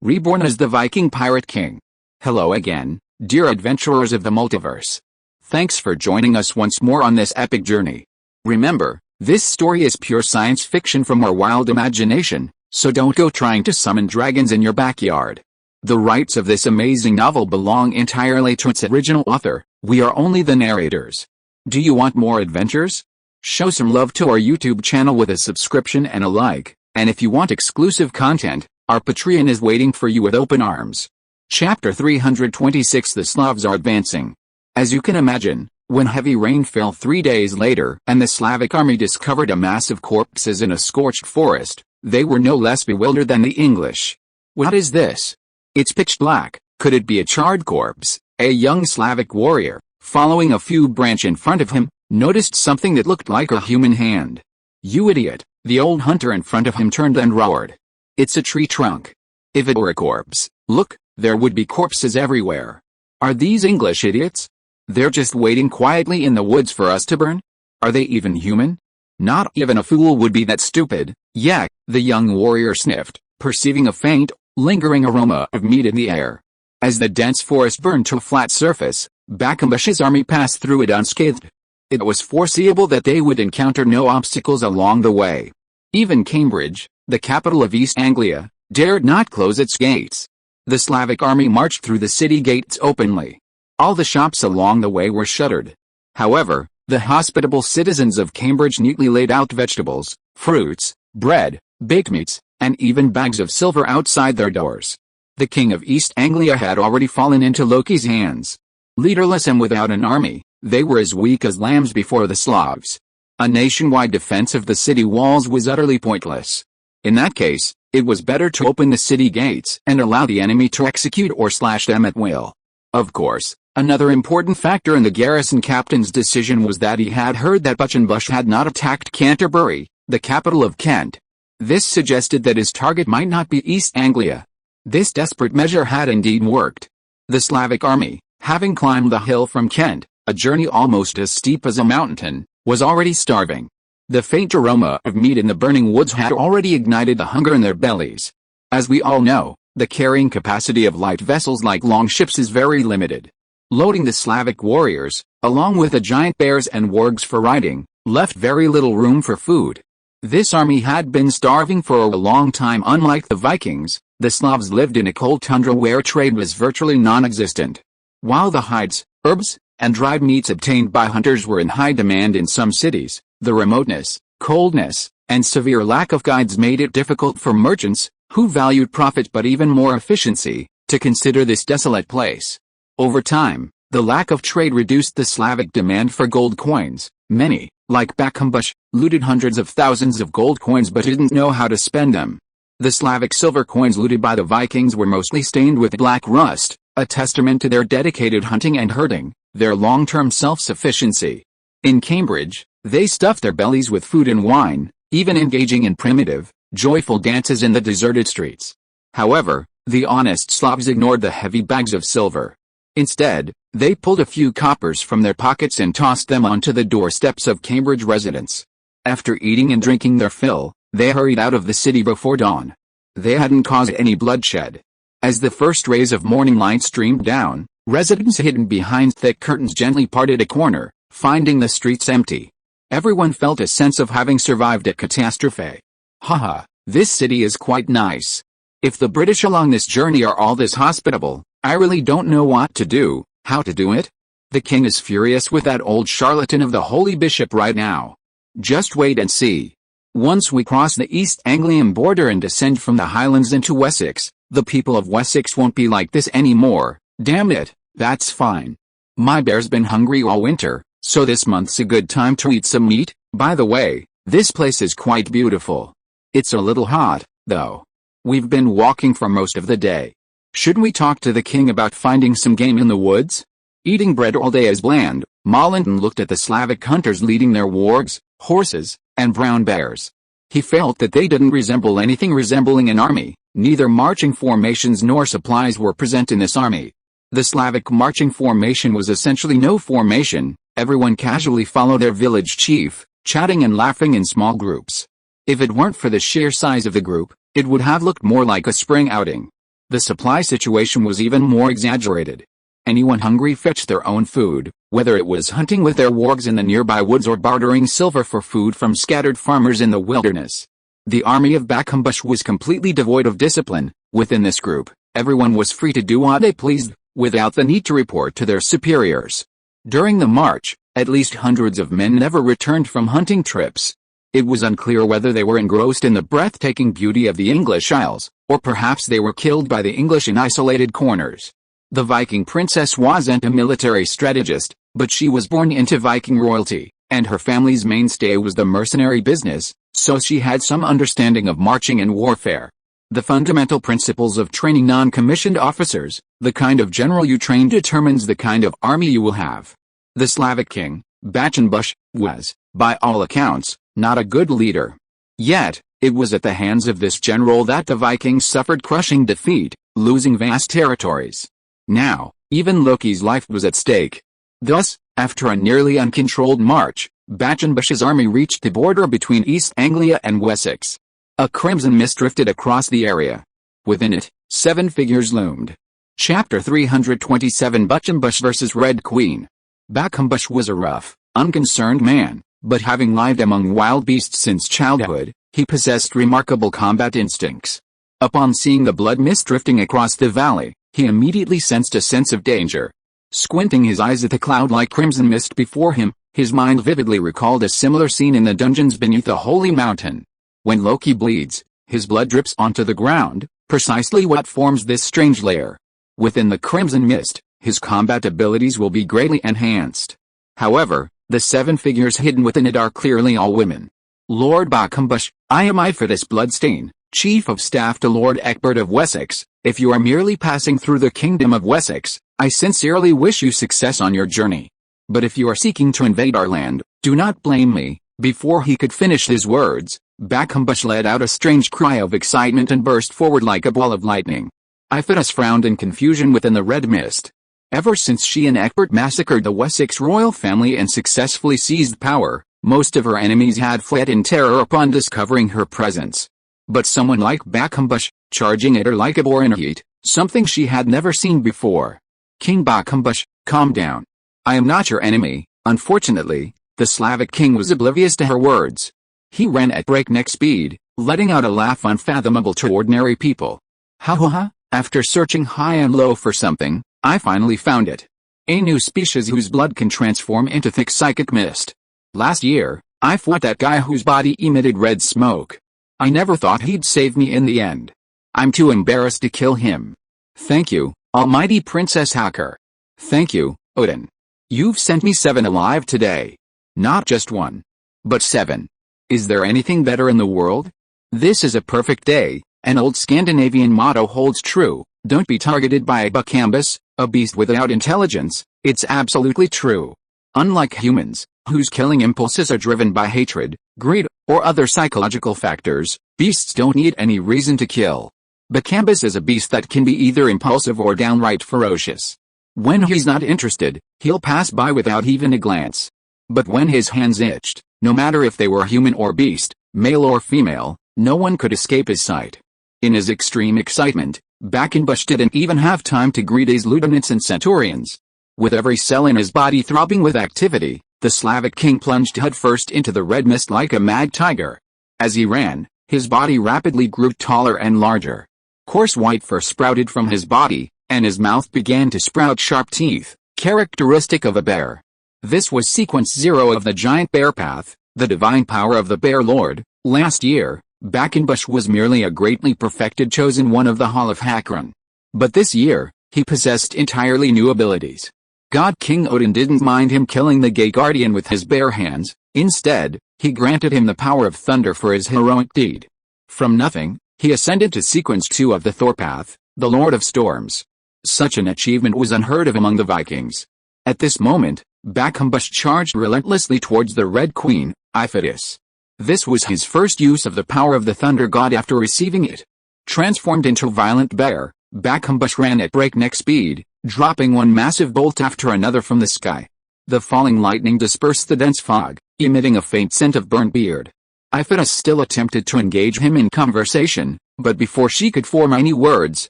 Reborn as the Viking Pirate King. Hello again, dear adventurers of the multiverse. Thanks for joining us once more on this epic journey. Remember, this story is pure science fiction from our wild imagination, so don't go trying to summon dragons in your backyard. The rights of this amazing novel belong entirely to its original author. We are only the narrators. Do you want more adventures? Show some love to our YouTube channel with a subscription and a like, and if you want exclusive content, our Patreon is waiting for you with open arms. Chapter 326 The Slavs are advancing. As you can imagine, when heavy rain fell 3 days later and the Slavic army discovered a mass of corpses in a scorched forest, they were no less bewildered than the English. What is this? It's pitch black. Could it be a charred corpse? A young Slavic warrior, following a few branch in front of him, noticed something that looked like a human hand. You idiot! The old hunter in front of him turned and roared. It's a tree trunk. If it were a corpse, look, there would be corpses everywhere. Are these English idiots? They're just waiting quietly in the woods for us to burn? Are they even human? Not even a fool would be that stupid. Yeah, the young warrior sniffed, perceiving a faint, lingering aroma of meat in the air. As the dense forest burned to a flat surface, Bakambush's army passed through it unscathed. It was foreseeable that they would encounter no obstacles along the way. Even Cambridge, the capital of East Anglia, dared not close its gates. The Slavic army marched through the city gates openly. All the shops along the way were shuttered. However, the hospitable citizens of Cambridge neatly laid out vegetables, fruits, bread, baked meats, and even bags of silver outside their doors. The king of East Anglia had already fallen into Loki's hands. Leaderless and without an army, they were as weak as lambs before the Slavs. A nationwide defense of the city walls was utterly pointless. In that case, it was better to open the city gates and allow the enemy to execute or slash them at will. Of course, another important factor in the garrison captain's decision was that he had heard that Buchenbush had not attacked Canterbury, the capital of Kent. This suggested that his target might not be East Anglia. This desperate measure had indeed worked. The Slavic army, having climbed the hill from Kent, a journey almost as steep as a mountain, was already starving. The faint aroma of meat in the burning woods had already ignited the hunger in their bellies. As we all know, the carrying capacity of light vessels like longships is very limited. Loading the Slavic warriors, along with the giant bears and wargs for riding, left very little room for food. This army had been starving for a long time. Unlike the Vikings, the Slavs lived in a cold tundra where trade was virtually non-existent. While the hides, herbs, and dried meats obtained by hunters were in high demand in some cities, the remoteness, coldness, and severe lack of guides made it difficult for merchants, who valued profit but even more efficiency, to consider this desolate place. Over time, the lack of trade reduced the Slavic demand for gold coins. Many, like Bakambush, looted hundreds of thousands of gold coins but didn't know how to spend them. The Slavic silver coins looted by the Vikings were mostly stained with black rust, a testament to their dedicated hunting and herding, their long-term self-sufficiency. In Cambridge, they stuffed their bellies with food and wine, even engaging in primitive, joyful dances in the deserted streets. However, the honest Slavs ignored the heavy bags of silver. Instead, they pulled a few coppers from their pockets and tossed them onto the doorsteps of Cambridge residents. After eating and drinking their fill, they hurried out of the city before dawn. They hadn't caused any bloodshed. As the first rays of morning light streamed down, residents hidden behind thick curtains gently parted a corner, finding the streets empty. Everyone felt a sense of having survived a catastrophe. Haha, this city is quite nice. If the British along this journey are all this hospitable, I really don't know what to do, how to do it. The king is furious with that old charlatan of the holy bishop right now. Just wait and see. Once we cross the East Anglian border and descend from the Highlands into Wessex, the people of Wessex won't be like this anymore. Damn it, that's fine. My bear's been hungry all winter, so this month's a good time to eat some meat. By the way, this place is quite beautiful. It's a little hot, though. We've been walking for most of the day. Should we talk to the king about finding some game in the woods? Eating bread all day is bland. Mollenden looked at the Slavic hunters leading their wargs, horses, and brown bears. He felt that they didn't resemble anything resembling an army. Neither marching formations nor supplies were present in this army. The Slavic marching formation was essentially no formation. Everyone casually followed their village chief, chatting and laughing in small groups. If it weren't for the sheer size of the group, it would have looked more like a spring outing. The supply situation was even more exaggerated. Anyone hungry fetched their own food, whether it was hunting with their wargs in the nearby woods or bartering silver for food from scattered farmers in the wilderness. The army of Bakumbush was completely devoid of discipline. Within this group, everyone was free to do what they pleased, without the need to report to their superiors. During the march, at least hundreds of men never returned from hunting trips. It was unclear whether they were engrossed in the breathtaking beauty of the English Isles, or perhaps they were killed by the English in isolated corners. The Viking princess wasn't a military strategist, but she was born into Viking royalty, and her family's mainstay was the mercenary business, so she had some understanding of marching and warfare. The fundamental principles of training non-commissioned officers: the kind of general you train determines the kind of army you will have. The Slavic king, Bakumbush, was, by all accounts, not a good leader. Yet, it was at the hands of this general that the Vikings suffered crushing defeat, losing vast territories. Now, even Loki's life was at stake. Thus, after a nearly uncontrolled march, Bakumbush's army reached the border between East Anglia and Wessex. A crimson mist drifted across the area. Within it, 7 figures loomed. Chapter 327: Bakumbush vs. Red Queen. Bakumbush was a rough, unconcerned man, but having lived among wild beasts since childhood, he possessed remarkable combat instincts. Upon seeing the blood mist drifting across the valley, he immediately sensed a sense of danger. Squinting his eyes at the cloud-like crimson mist before him, his mind vividly recalled a similar scene in the dungeons beneath the holy mountain. When Loki bleeds, his blood drips onto the ground, precisely what forms this strange layer. Within the crimson mist, his combat abilities will be greatly enhanced. However, the 7 figures hidden within it are clearly all women. Lord Bakumbush, I am Iphitus Bloodstain, Chief of Staff to Lord Egbert of Wessex. If you are merely passing through the Kingdom of Wessex, I sincerely wish you success on your journey. But if you are seeking to invade our land, do not blame me. Before he could finish his words, Bakumbush let out a strange cry of excitement and burst forward like a ball of lightning. Iphitus frowned in confusion within the red mist. Ever since she and Egbert massacred the Wessex royal family and successfully seized power, most of her enemies had fled in terror upon discovering her presence. But someone like Bakumbush, charging at her like a boar in heat, something she had never seen before. King Bakumbush, calm down. I am not your enemy. Unfortunately, the Slavic king was oblivious to her words. He ran at breakneck speed, letting out a laugh unfathomable to ordinary people. Ha ha ha, after searching high and low for something, I finally found it. A new species whose blood can transform into thick psychic mist. Last year, I fought that guy whose body emitted red smoke. I never thought he'd save me in the end. I'm too embarrassed to kill him. Thank you, almighty Princess Hacker. Thank you, Odin. You've sent me 7 alive today. Not just 1, but 7. Is there anything better in the world? This is a perfect day. An old Scandinavian motto holds true: don't be targeted by a Bakumbush, a beast without intelligence. It's absolutely true. Unlike humans, whose killing impulses are driven by hatred, greed, or other psychological factors, beasts don't need any reason to kill. Bakumbush is a beast that can be either impulsive or downright ferocious. When he's not interested, he'll pass by without even a glance. But when his hands itched, no matter if they were human or beast, male or female, no one could escape his sight. In his extreme excitement, Bakumbush didn't even have time to greet his lieutenants and centurions. With every cell in his body throbbing with activity, the Slavic king plunged headfirst into the red mist like a mad tiger. As he ran, his body rapidly grew taller and larger. Coarse white fur sprouted from his body, and his mouth began to sprout sharp teeth, characteristic of a bear. This was sequence 0 of the giant bear path, the divine power of the bear lord. Last year, Bakumbush was merely a greatly perfected chosen one of the Hall of Hakron. But this year, he possessed entirely new abilities. God King Odin didn't mind him killing the gay guardian with his bare hands. Instead, he granted him the power of thunder for his heroic deed. From nothing, he ascended to sequence 2 of the Thor path, the Lord of Storms. Such an achievement was unheard of among the Vikings. At this moment, Bakumbush charged relentlessly towards the Red Queen, Iphitus. This was his first use of the power of the thunder god after receiving it. Transformed into a violent bear, Bakumbush ran at breakneck speed, dropping one massive bolt after another from the sky. The falling lightning dispersed the dense fog, emitting a faint scent of burnt beard. Iphitus still attempted to engage him in conversation, but before she could form any words,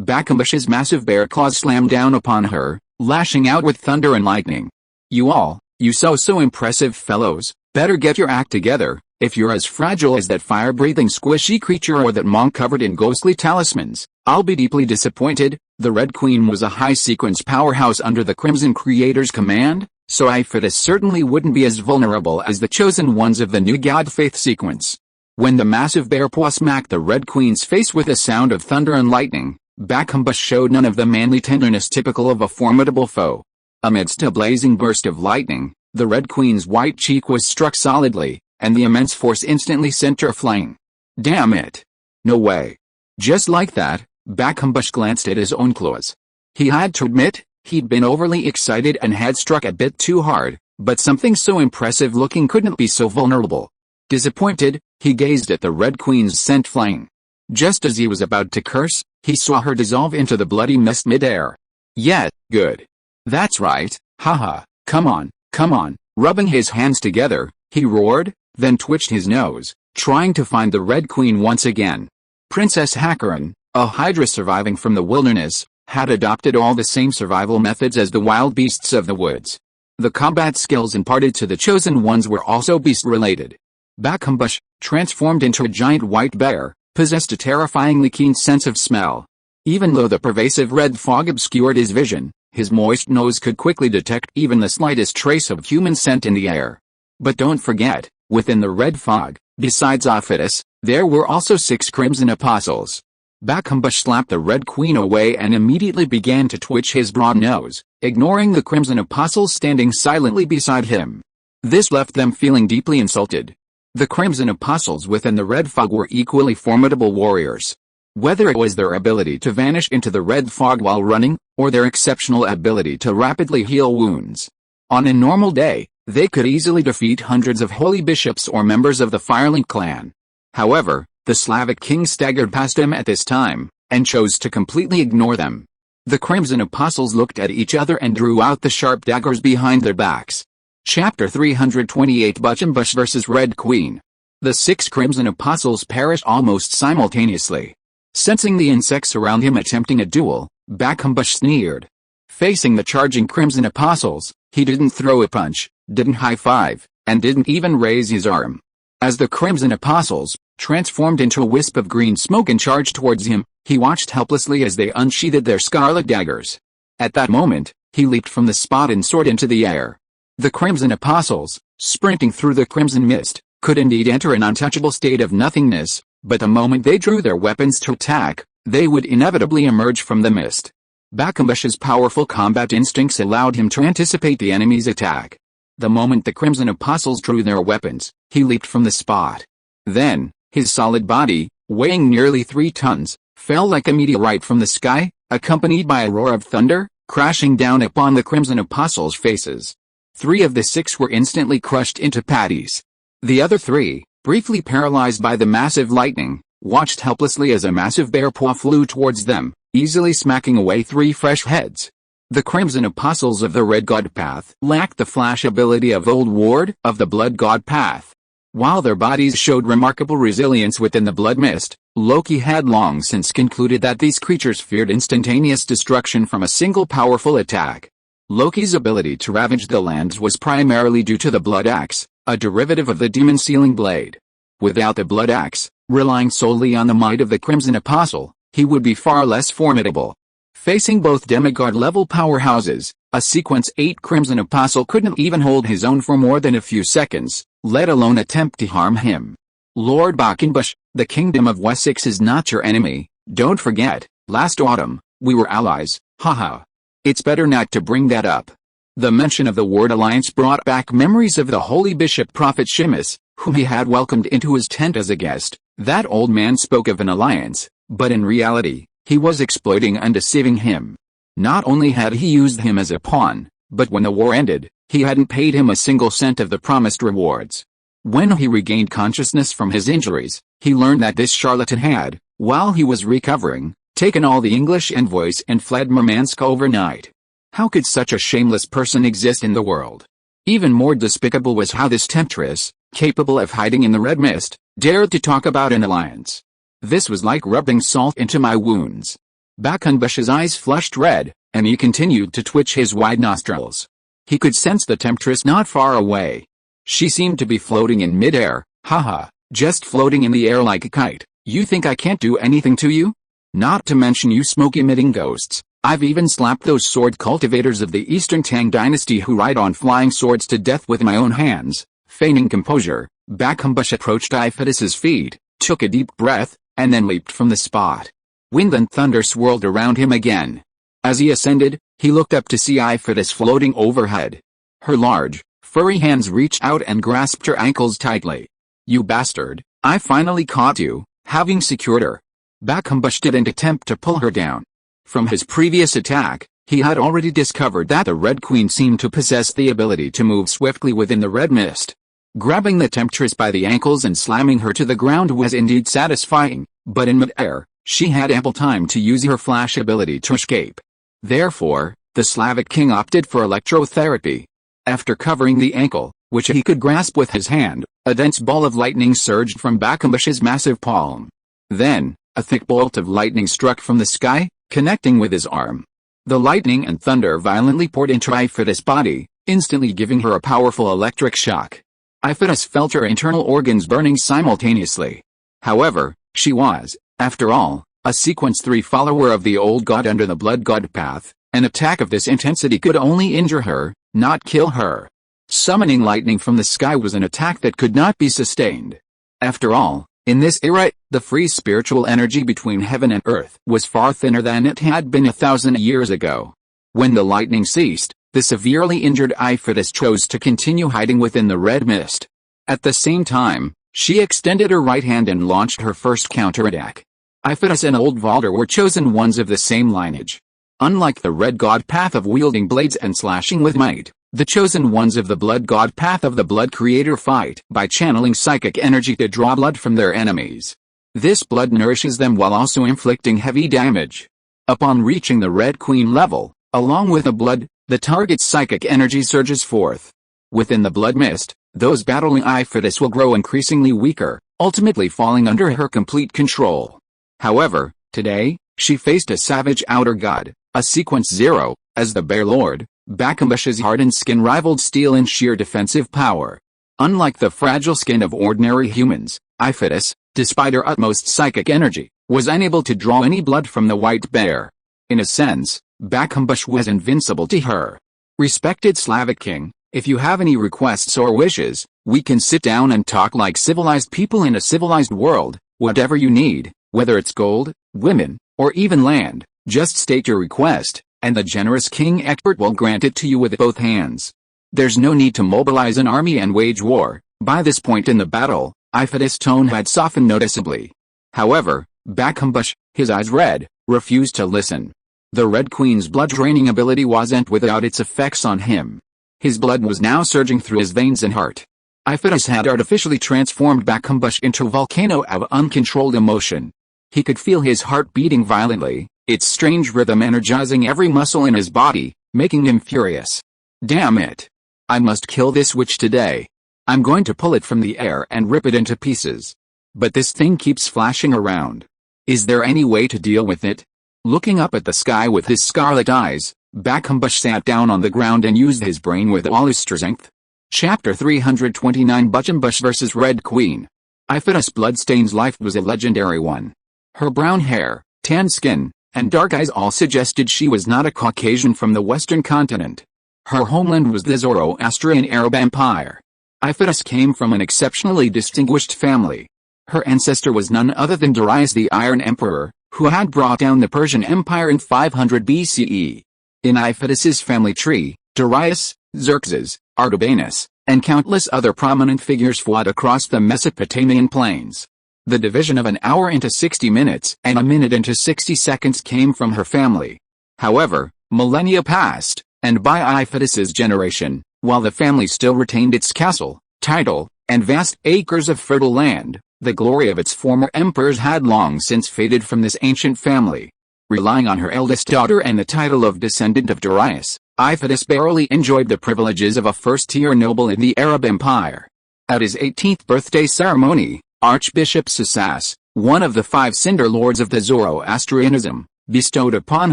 Bakambush's massive bear claws slammed down upon her, lashing out with thunder and lightning. You so impressive fellows, better get your act together. If you're as fragile as that fire-breathing squishy creature or that monk covered in ghostly talismans, I'll be deeply disappointed. The Red Queen was a high-sequence powerhouse under the Crimson Creator's command, so Ifidus certainly wouldn't be as vulnerable as the chosen ones of the New God Faith sequence. When the massive bear paw smacked the Red Queen's face with a sound of thunder and lightning, Bakambush showed none of the manly tenderness typical of a formidable foe. Amidst a blazing burst of lightning, the Red Queen's white cheek was struck solidly, and the immense force instantly sent her flying. Damn it! No way! Just like that, Bakambush glanced at his own claws. He had to admit, he'd been overly excited and had struck a bit too hard, but something so impressive looking couldn't be so vulnerable. Disappointed, he gazed at the Red Queen's sent flying. Just as he was about to curse, he saw her dissolve into the bloody mist mid-air. Yeah, good. That's right, haha, come on. Rubbing his hands together, he roared, then twitched his nose, trying to find the Red Queen once again. Princess Hakaran, a hydra surviving from the wilderness, had adopted all the same survival methods as the wild beasts of the woods. The combat skills imparted to the chosen ones were also beast-related. Bakambush, transformed into a giant white bear, possessed a terrifyingly keen sense of smell. Even though the pervasive red fog obscured his vision, his moist nose could quickly detect even the slightest trace of human scent in the air. But don't forget, within the red fog, besides Ifidus, there were also 6 crimson apostles. Bakambush slapped the Red Queen away and immediately began to twitch his broad nose, ignoring the crimson apostles standing silently beside him. This left them feeling deeply insulted. The crimson apostles within the red fog were equally formidable warriors. Whether it was their ability to vanish into the red fog while running, or their exceptional ability to rapidly heal wounds. On a normal day, they could easily defeat hundreds of holy bishops or members of the Firelink clan. However, the Slavic king staggered past them at this time, and chose to completely ignore them. The Crimson Apostles looked at each other and drew out the sharp daggers behind their backs. Chapter 328 Bakambush vs. Red Queen. The 6 Crimson Apostles perished almost simultaneously. Sensing the insects around him attempting a duel, Bakambush sneered. Facing the charging Crimson Apostles, he didn't throw a punch, didn't high-five, and didn't even raise his arm. As the Crimson Apostles, transformed into a wisp of green smoke and charged towards him, he watched helplessly as they unsheathed their scarlet daggers. At that moment, he leaped from the spot and soared into the air. The Crimson Apostles, sprinting through the crimson mist, could indeed enter an untouchable state of nothingness, but the moment they drew their weapons to attack, they would inevitably emerge from the mist. Bakambush's powerful combat instincts allowed him to anticipate the enemy's attack. The moment the Crimson Apostles drew their weapons, he leaped from the spot. Then, his solid body, weighing nearly 3 tons, fell like a meteorite from the sky, accompanied by a roar of thunder, crashing down upon the Crimson Apostles' faces. 3 of the 6 were instantly crushed into patties. The other 3, briefly paralyzed by the massive lightning, watched helplessly as a massive bear paw flew towards them, easily smacking away 3 fresh heads. The Crimson Apostles of the Red God Path lacked the flash ability of Old Ward of the Blood God Path. While their bodies showed remarkable resilience within the blood mist, Loki had long since concluded that these creatures feared instantaneous destruction from a single powerful attack. Loki's ability to ravage the lands was primarily due to the Blood Axe, a derivative of the Demon Sealing Blade. Without the Blood Axe, relying solely on the might of the Crimson Apostle, he would be far less formidable. Facing both demigod-level powerhouses, a Sequence 8 Crimson Apostle couldn't even hold his own for more than a few seconds, let alone attempt to harm him. Lord Bakambush, the Kingdom of Wessex is not your enemy, don't forget, last autumn, we were allies, haha. It's better not to bring that up. The mention of the word alliance brought back memories of the holy bishop Prophet Sheamus, whom he had welcomed into his tent as a guest. That old man spoke of an alliance, but in reality, he was exploiting and deceiving him. Not only had he used him as a pawn, but when the war ended, he hadn't paid him a single cent of the promised rewards. When he regained consciousness from his injuries, he learned that this charlatan had, while he was recovering, taken all the English envoys and fled Murmansk overnight. How could such a shameless person exist in the world? Even more despicable was how this temptress, capable of hiding in the red mist, dared to talk about an alliance. This was like rubbing salt into my wounds. Bakunbush's eyes flushed red, and he continued to twitch his wide nostrils. He could sense the temptress not far away. She seemed to be floating in midair. Haha, just floating in the air like a kite. You think I can't do anything to you? Not to mention you smoke-emitting ghosts. I've even slapped those sword cultivators of the Eastern Tang dynasty who ride on flying swords to death with my own hands. Feigning composure, Bakunbush approached Iphitus's feet, took a deep breath, and then leaped from the spot. Wind and thunder swirled around him again. As he ascended, he looked up to see Iphitus floating overhead. Her large, furry hands reached out and grasped her ankles tightly. You bastard, I finally caught you, having secured her. Bakunbush didn't attempt to pull her down. From his previous attack, he had already discovered that the Red Queen seemed to possess the ability to move swiftly within the red mist. Grabbing the temptress by the ankles and slamming her to the ground was indeed satisfying, but in mid-air, she had ample time to use her flash ability to escape. Therefore, the Slavic king opted for electrotherapy. After covering the ankle, which he could grasp with his hand, a dense ball of lightning surged from Bakunbush's massive palm. Then, a thick bolt of lightning struck from the sky, connecting with his arm. The lightning and thunder violently poured into Iphitus's body, instantly giving her a powerful electric shock. Iphitus felt her internal organs burning simultaneously. However, she was, after all, a Sequence 3 follower of the old god under the blood god path. An attack of this intensity could only injure her, not kill her. Summoning lightning from the sky was an attack that could not be sustained. After all, in this era, the free spiritual energy between heaven and earth was far thinner than it had been 1,000 years ago. When the lightning ceased, the severely injured Iphitus chose to continue hiding within the red mist. At the same time, she extended her right hand and launched her first counterattack. Iphitus and Old Valder were chosen ones of the same lineage. Unlike the red god path of wielding blades and slashing with might, the chosen ones of the blood god path of the blood creator fight by channeling psychic energy to draw blood from their enemies. This blood nourishes them while also inflicting heavy damage. Upon reaching the Red Queen level, along with the blood, the target's psychic energy surges forth. Within the blood mist, those battling Iphitus will grow increasingly weaker, ultimately falling under her complete control. However, today, she faced a savage outer god, a Sequence 0, as the Bear Lord. Bakunbush's hardened skin rivaled steel in sheer defensive power. Unlike the fragile skin of ordinary humans, Iphitus, despite her utmost psychic energy, was unable to draw any blood from the white bear. In a sense, Bakunbush was invincible to her. Respected Slavic king, if you have any requests or wishes, we can sit down and talk like civilized people in a civilized world. Whatever you need, whether it's gold, women, or even land, just state your request, and the generous King Egbert will grant it to you with both hands. There's no need to mobilize an army and wage war. By this point in the battle, Iphitus' tone had softened noticeably. However, Bakunbush, his eyes red, refused to listen. The Red Queen's blood-draining ability wasn't without its effects on him. His blood was now surging through his veins and heart. Iphitus had artificially transformed Bakunbush into a volcano of uncontrolled emotion. He could feel his heart beating violently, its strange rhythm energizing every muscle in his body, making him furious. Damn it! I must kill this witch today. I'm going to pull it from the air and rip it into pieces. But this thing keeps flashing around. Is there any way to deal with it? Looking up at the sky with his scarlet eyes, Bakunbush sat down on the ground and used his brain with all his strength. Chapter 329 Bakunbush vs. Red Queen. Iphitus Bloodstain's life was a legendary one. Her brown hair, tan skin, and dark eyes all suggested she was not a Caucasian from the Western continent. Her homeland was the Zoroastrian Arab Empire. Iphitus came from an exceptionally distinguished family. Her ancestor was none other than Darius the Iron Emperor, who had brought down the Persian Empire in 500 BCE. In Iphitus's family tree, Darius, Xerxes, Artabanus, and countless other prominent figures fought across the Mesopotamian plains. The division of an hour into 60 minutes and a minute into 60 seconds came from her family. However, millennia passed, and by Iphitus's generation, while the family still retained its castle, title, and vast acres of fertile land, the glory of its former emperors had long since faded from this ancient family. Relying on her eldest daughter and the title of descendant of Darius, Iphitus barely enjoyed the privileges of a first-tier noble in the Arab Empire. At his 18th birthday ceremony, Archbishop Sisas, one of the 5 cinder lords of the Zoroastrianism, bestowed upon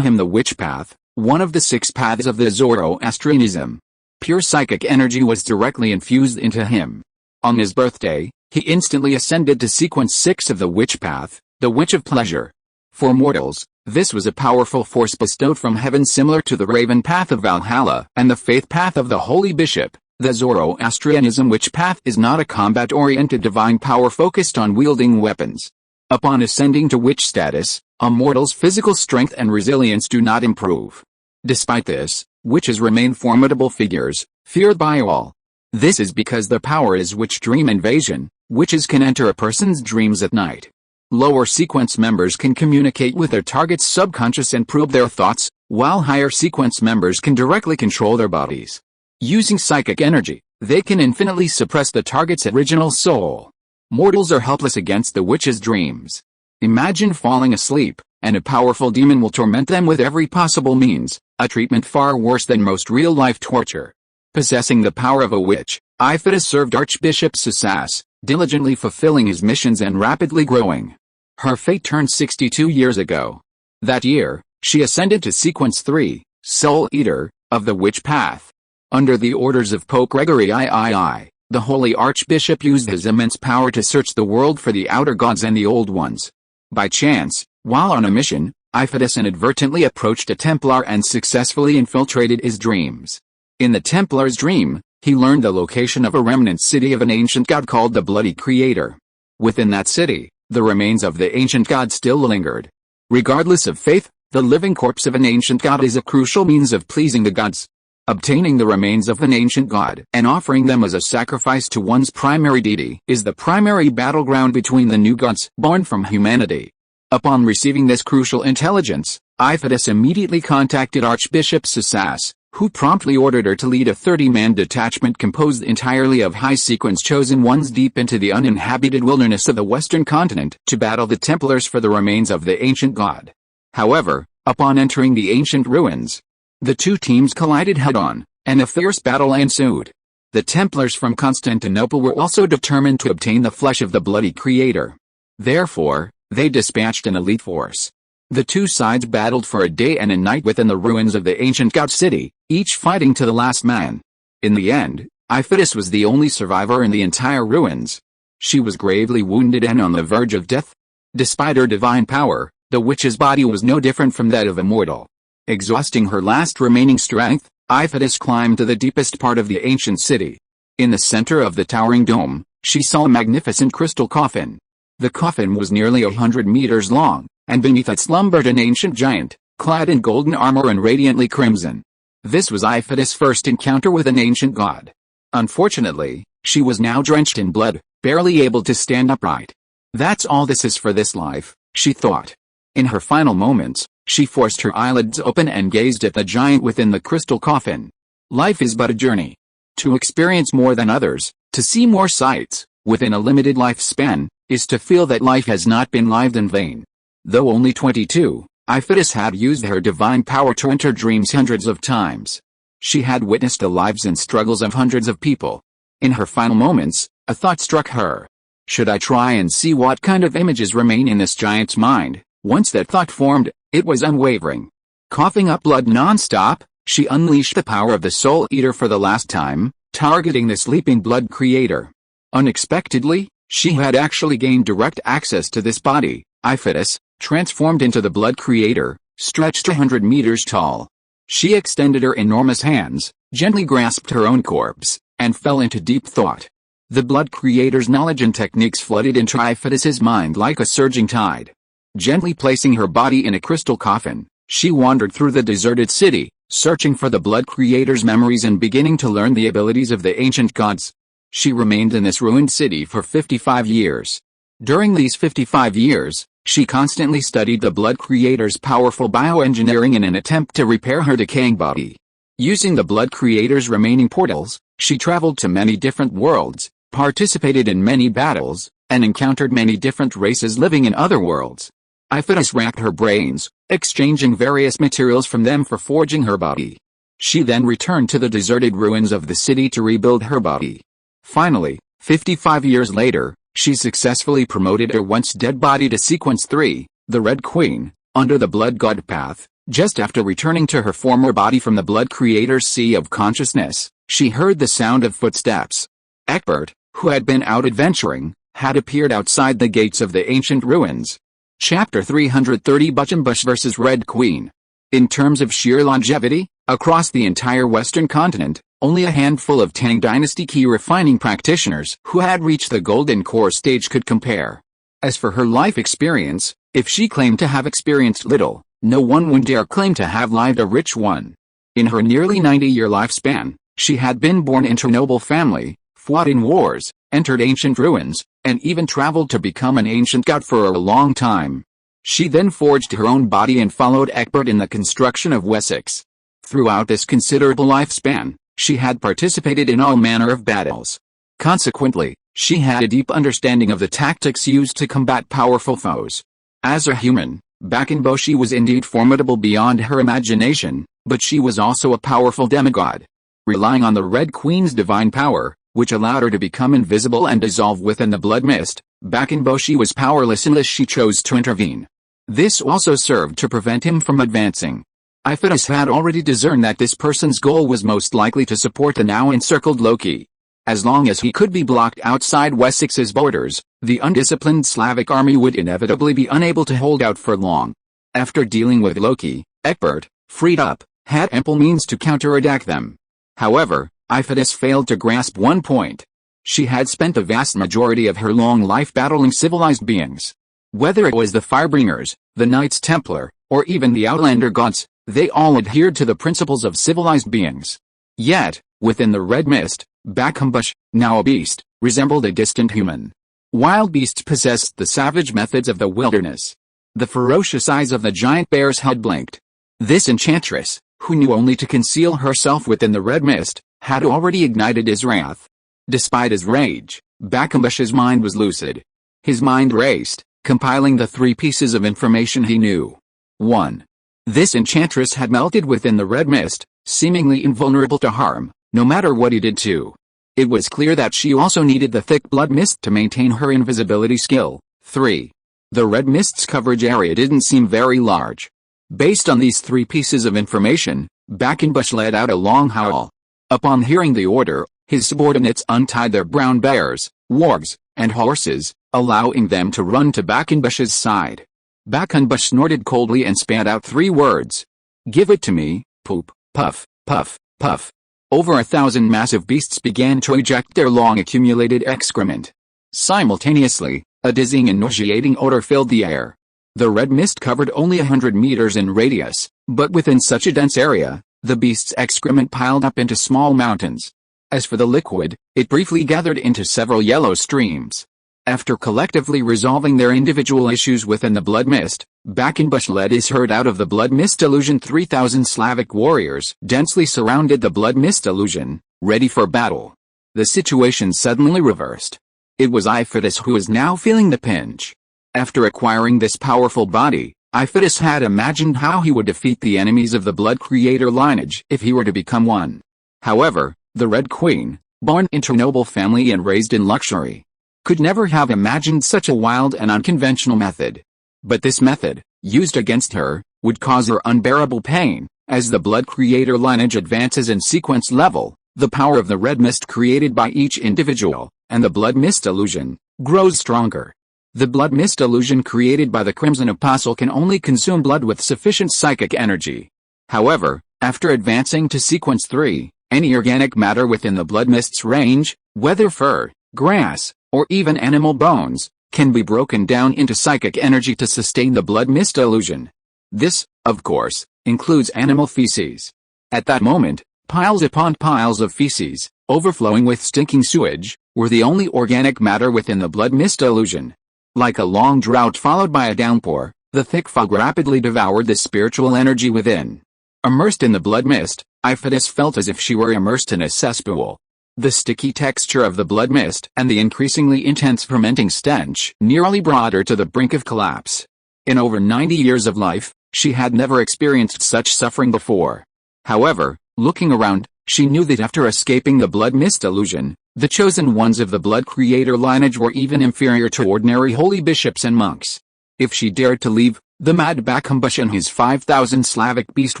him the witch path, one of the 6 paths of the Zoroastrianism. Pure psychic energy was directly infused into him. On his birthday, he instantly ascended to sequence 6 of the witch path, the witch of pleasure. For mortals, this was a powerful force bestowed from heaven similar to the raven path of Valhalla and the faith path of the holy bishop. The Zoroastrianism witch path is not a combat-oriented divine power focused on wielding weapons. Upon ascending to witch status, a mortal's physical strength and resilience do not improve. Despite this, witches remain formidable figures, feared by all. This is because their power is witch dream invasion. Witches can enter a person's dreams at night. Lower sequence members can communicate with their target's subconscious and probe their thoughts, while higher sequence members can directly control their bodies. Using psychic energy, they can infinitely suppress the target's original soul. Mortals are helpless against the witch's dreams. Imagine falling asleep, and a powerful demon will torment them with every possible means, a treatment far worse than most real-life torture. Possessing the power of a witch, Iphidus served Archbishop Sassas, diligently fulfilling his missions and rapidly growing. Her fate turned 62 years ago. That year, she ascended to sequence 3, Soul Eater, of the witch path. Under the orders of Pope Gregory III, the holy archbishop used his immense power to search the world for the outer gods and the old ones. By chance, while on a mission, Iphidus inadvertently approached a Templar and successfully infiltrated his dreams. In the Templar's dream, he learned the location of a remnant city of an ancient god called the Bloody Creator. Within that city, the remains of the ancient god still lingered. Regardless of faith, the living corpse of an ancient god is a crucial means of pleasing the gods. Obtaining the remains of an ancient god and offering them as a sacrifice to one's primary deity is the primary battleground between the new gods born from humanity. Upon receiving this crucial intelligence, Iphidus immediately contacted Archbishop Sassas, who promptly ordered her to lead a 30-man detachment composed entirely of high-sequence chosen ones deep into the uninhabited wilderness of the western continent to battle the Templars for the remains of the ancient god. However, upon entering the ancient ruins, the two teams collided head-on, and a fierce battle ensued. The Templars from Constantinople were also determined to obtain the flesh of the Bloody Creator. Therefore, they dispatched an elite force. The two sides battled for a day and a night within the ruins of the ancient god city, each fighting to the last man. In the end, Iphidus was the only survivor in the entire ruins. She was gravely wounded and on the verge of death. Despite her divine power, the witch's body was no different from that of a mortal. Exhausting her last remaining strength, Iphidus climbed to the deepest part of the ancient city. In the center of the towering dome, she saw a magnificent crystal coffin. The coffin was nearly 100 meters long, and beneath it slumbered an ancient giant, clad in golden armor and radiantly crimson. This was Iphidus' first encounter with an ancient god. Unfortunately, she was now drenched in blood, barely able to stand upright. That's all this is for this life, she thought. In her final moments, she forced her eyelids open and gazed at the giant within the crystal coffin. Life is but a journey. To experience more than others, to see more sights, within a limited lifespan, is to feel that life has not been lived in vain. Though only 22, Iphidus had used her divine power to enter dreams hundreds of times. She had witnessed the lives and struggles of hundreds of people. In her final moments, a thought struck her. Should I try and see what kind of images remain in this giant's mind? Once that thought formed, it was unwavering. Coughing up blood non-stop, she unleashed the power of the Soul Eater for the last time, targeting the sleeping Blood Creator. Unexpectedly, she had actually gained direct access to this body. Iphidus, transformed into the Blood Creator, stretched 100 meters tall. She extended her enormous hands, gently grasped her own corpse, and fell into deep thought. The Blood Creator's knowledge and techniques flooded into Iphidus's mind like a surging tide. Gently placing her body in a crystal coffin, she wandered through the deserted city, searching for the Blood Creator's memories and beginning to learn the abilities of the ancient gods. She remained in this ruined city for 55 years. During these 55 years, she constantly studied the Blood Creator's powerful bioengineering in an attempt to repair her decaying body. Using the Blood Creator's remaining portals, she traveled to many different worlds, participated in many battles, and encountered many different races living in other worlds. Iphidus racked her brains, exchanging various materials from them for forging her body. She then returned to the deserted ruins of the city to rebuild her body. Finally, 55 years later, she successfully promoted her once dead body to sequence 3, the Red Queen, under the blood god path. Just after returning to her former body from the blood creator's sea of consciousness, she heard the sound of footsteps. Egbert, who had been out adventuring, had appeared outside the gates of the ancient ruins. Chapter 330 Buchenbush vs. Red Queen. In terms of sheer longevity, across the entire Western continent, only a handful of Tang Dynasty key refining practitioners who had reached the golden core stage could compare. As for her life experience, if she claimed to have experienced little, no one would dare claim to have lived a rich one. In her nearly 90-year lifespan, she had been born into a noble family, fought in wars, entered ancient ruins, and even traveled to become an ancient god for a long time. She then forged her own body and followed Egbert in the construction of Wessex. Throughout this considerable lifespan, she had participated in all manner of battles. Consequently, she had a deep understanding of the tactics used to combat powerful foes. As a human, Buchenbush was indeed formidable beyond her imagination, but she was also a powerful demigod. Relying on the Red Queen's divine power, which allowed her to become invisible and dissolve within the blood mist, Buchenbush was powerless unless she chose to intervene. This also served to prevent him from advancing. Iphitus had already discerned that this person's goal was most likely to support the now encircled Loki. As long as he could be blocked outside Wessex's borders, the undisciplined Slavic army would inevitably be unable to hold out for long. After dealing with Loki, Egbert, freed up, had ample means to counterattack them. However, Iphitus failed to grasp one point. She had spent the vast majority of her long life battling civilized beings. Whether it was the Firebringers, the Knights Templar, or even the Outlander gods, they all adhered to the principles of civilized beings. Yet, within the Red Mist, Buchenbush, now a beast, resembled a distant human. Wild beasts possessed the savage methods of the wilderness. The ferocious eyes of the giant bears had blinked. This enchantress, who knew only to conceal herself within the Red Mist, had already ignited his wrath. Despite his rage, Buchenbush's mind was lucid. His mind raced, compiling the three pieces of information he knew. 1. This enchantress had melted within the Red Mist, seemingly invulnerable to harm, no matter what he did to. It was clear that she also needed the thick blood mist to maintain her invisibility skill. 3. The Red Mist's coverage area didn't seem very large. Based on these three pieces of information, Buchenbush let out a long howl. Upon hearing the order, his subordinates untied their brown bears, wargs, and horses, allowing them to run to Buchenbush's side. Buchenbush snorted coldly and spat out three words. "Give it to me, poop, puff, puff, puff." Over 1,000 massive beasts began to eject their long accumulated excrement. Simultaneously, a dizzying and nauseating odor filled the air. The Red Mist covered only 100 meters in radius, but within such a dense area, the beasts' excrement piled up into small mountains. As for the liquid, it briefly gathered into several yellow streams. After collectively resolving their individual issues within the blood mist, Buchenbush led his herd out of the blood mist illusion. 3,000 Slavic warriors densely surrounded the blood mist illusion, ready for battle. The situation suddenly reversed. It was Iphitus who was now feeling the pinch. After acquiring this powerful body, Iphitus had imagined how he would defeat the enemies of the blood creator lineage if he were to become one. However, the Red Queen, born into a noble family and raised in luxury, could never have imagined such a wild and unconventional method. But this method, used against her, would cause her unbearable pain. As the blood creator lineage advances in sequence level, the power of the red mist created by each individual, and the blood mist illusion, grows stronger. The blood mist illusion created by the Crimson Apostle can only consume blood with sufficient psychic energy. However, after advancing to sequence 3, any organic matter within the blood mist's range, whether fur, grass, or even animal bones, can be broken down into psychic energy to sustain the blood mist illusion. This, of course, includes animal feces. At that moment, piles upon piles of feces, overflowing with stinking sewage, were the only organic matter within the blood mist illusion. Like a long drought followed by a downpour, the thick fog rapidly devoured the spiritual energy within. Immersed in the blood mist, Iphitus felt as if she were immersed in a cesspool. The sticky texture of the blood mist and the increasingly intense fermenting stench nearly brought her to the brink of collapse. In over 90 years of life, she had never experienced such suffering before. However, looking around, she knew that after escaping the blood mist illusion, the chosen ones of the blood creator lineage were even inferior to ordinary holy bishops and monks. If she dared to leave, The mad Bakumbush and his 5,000 Slavic beast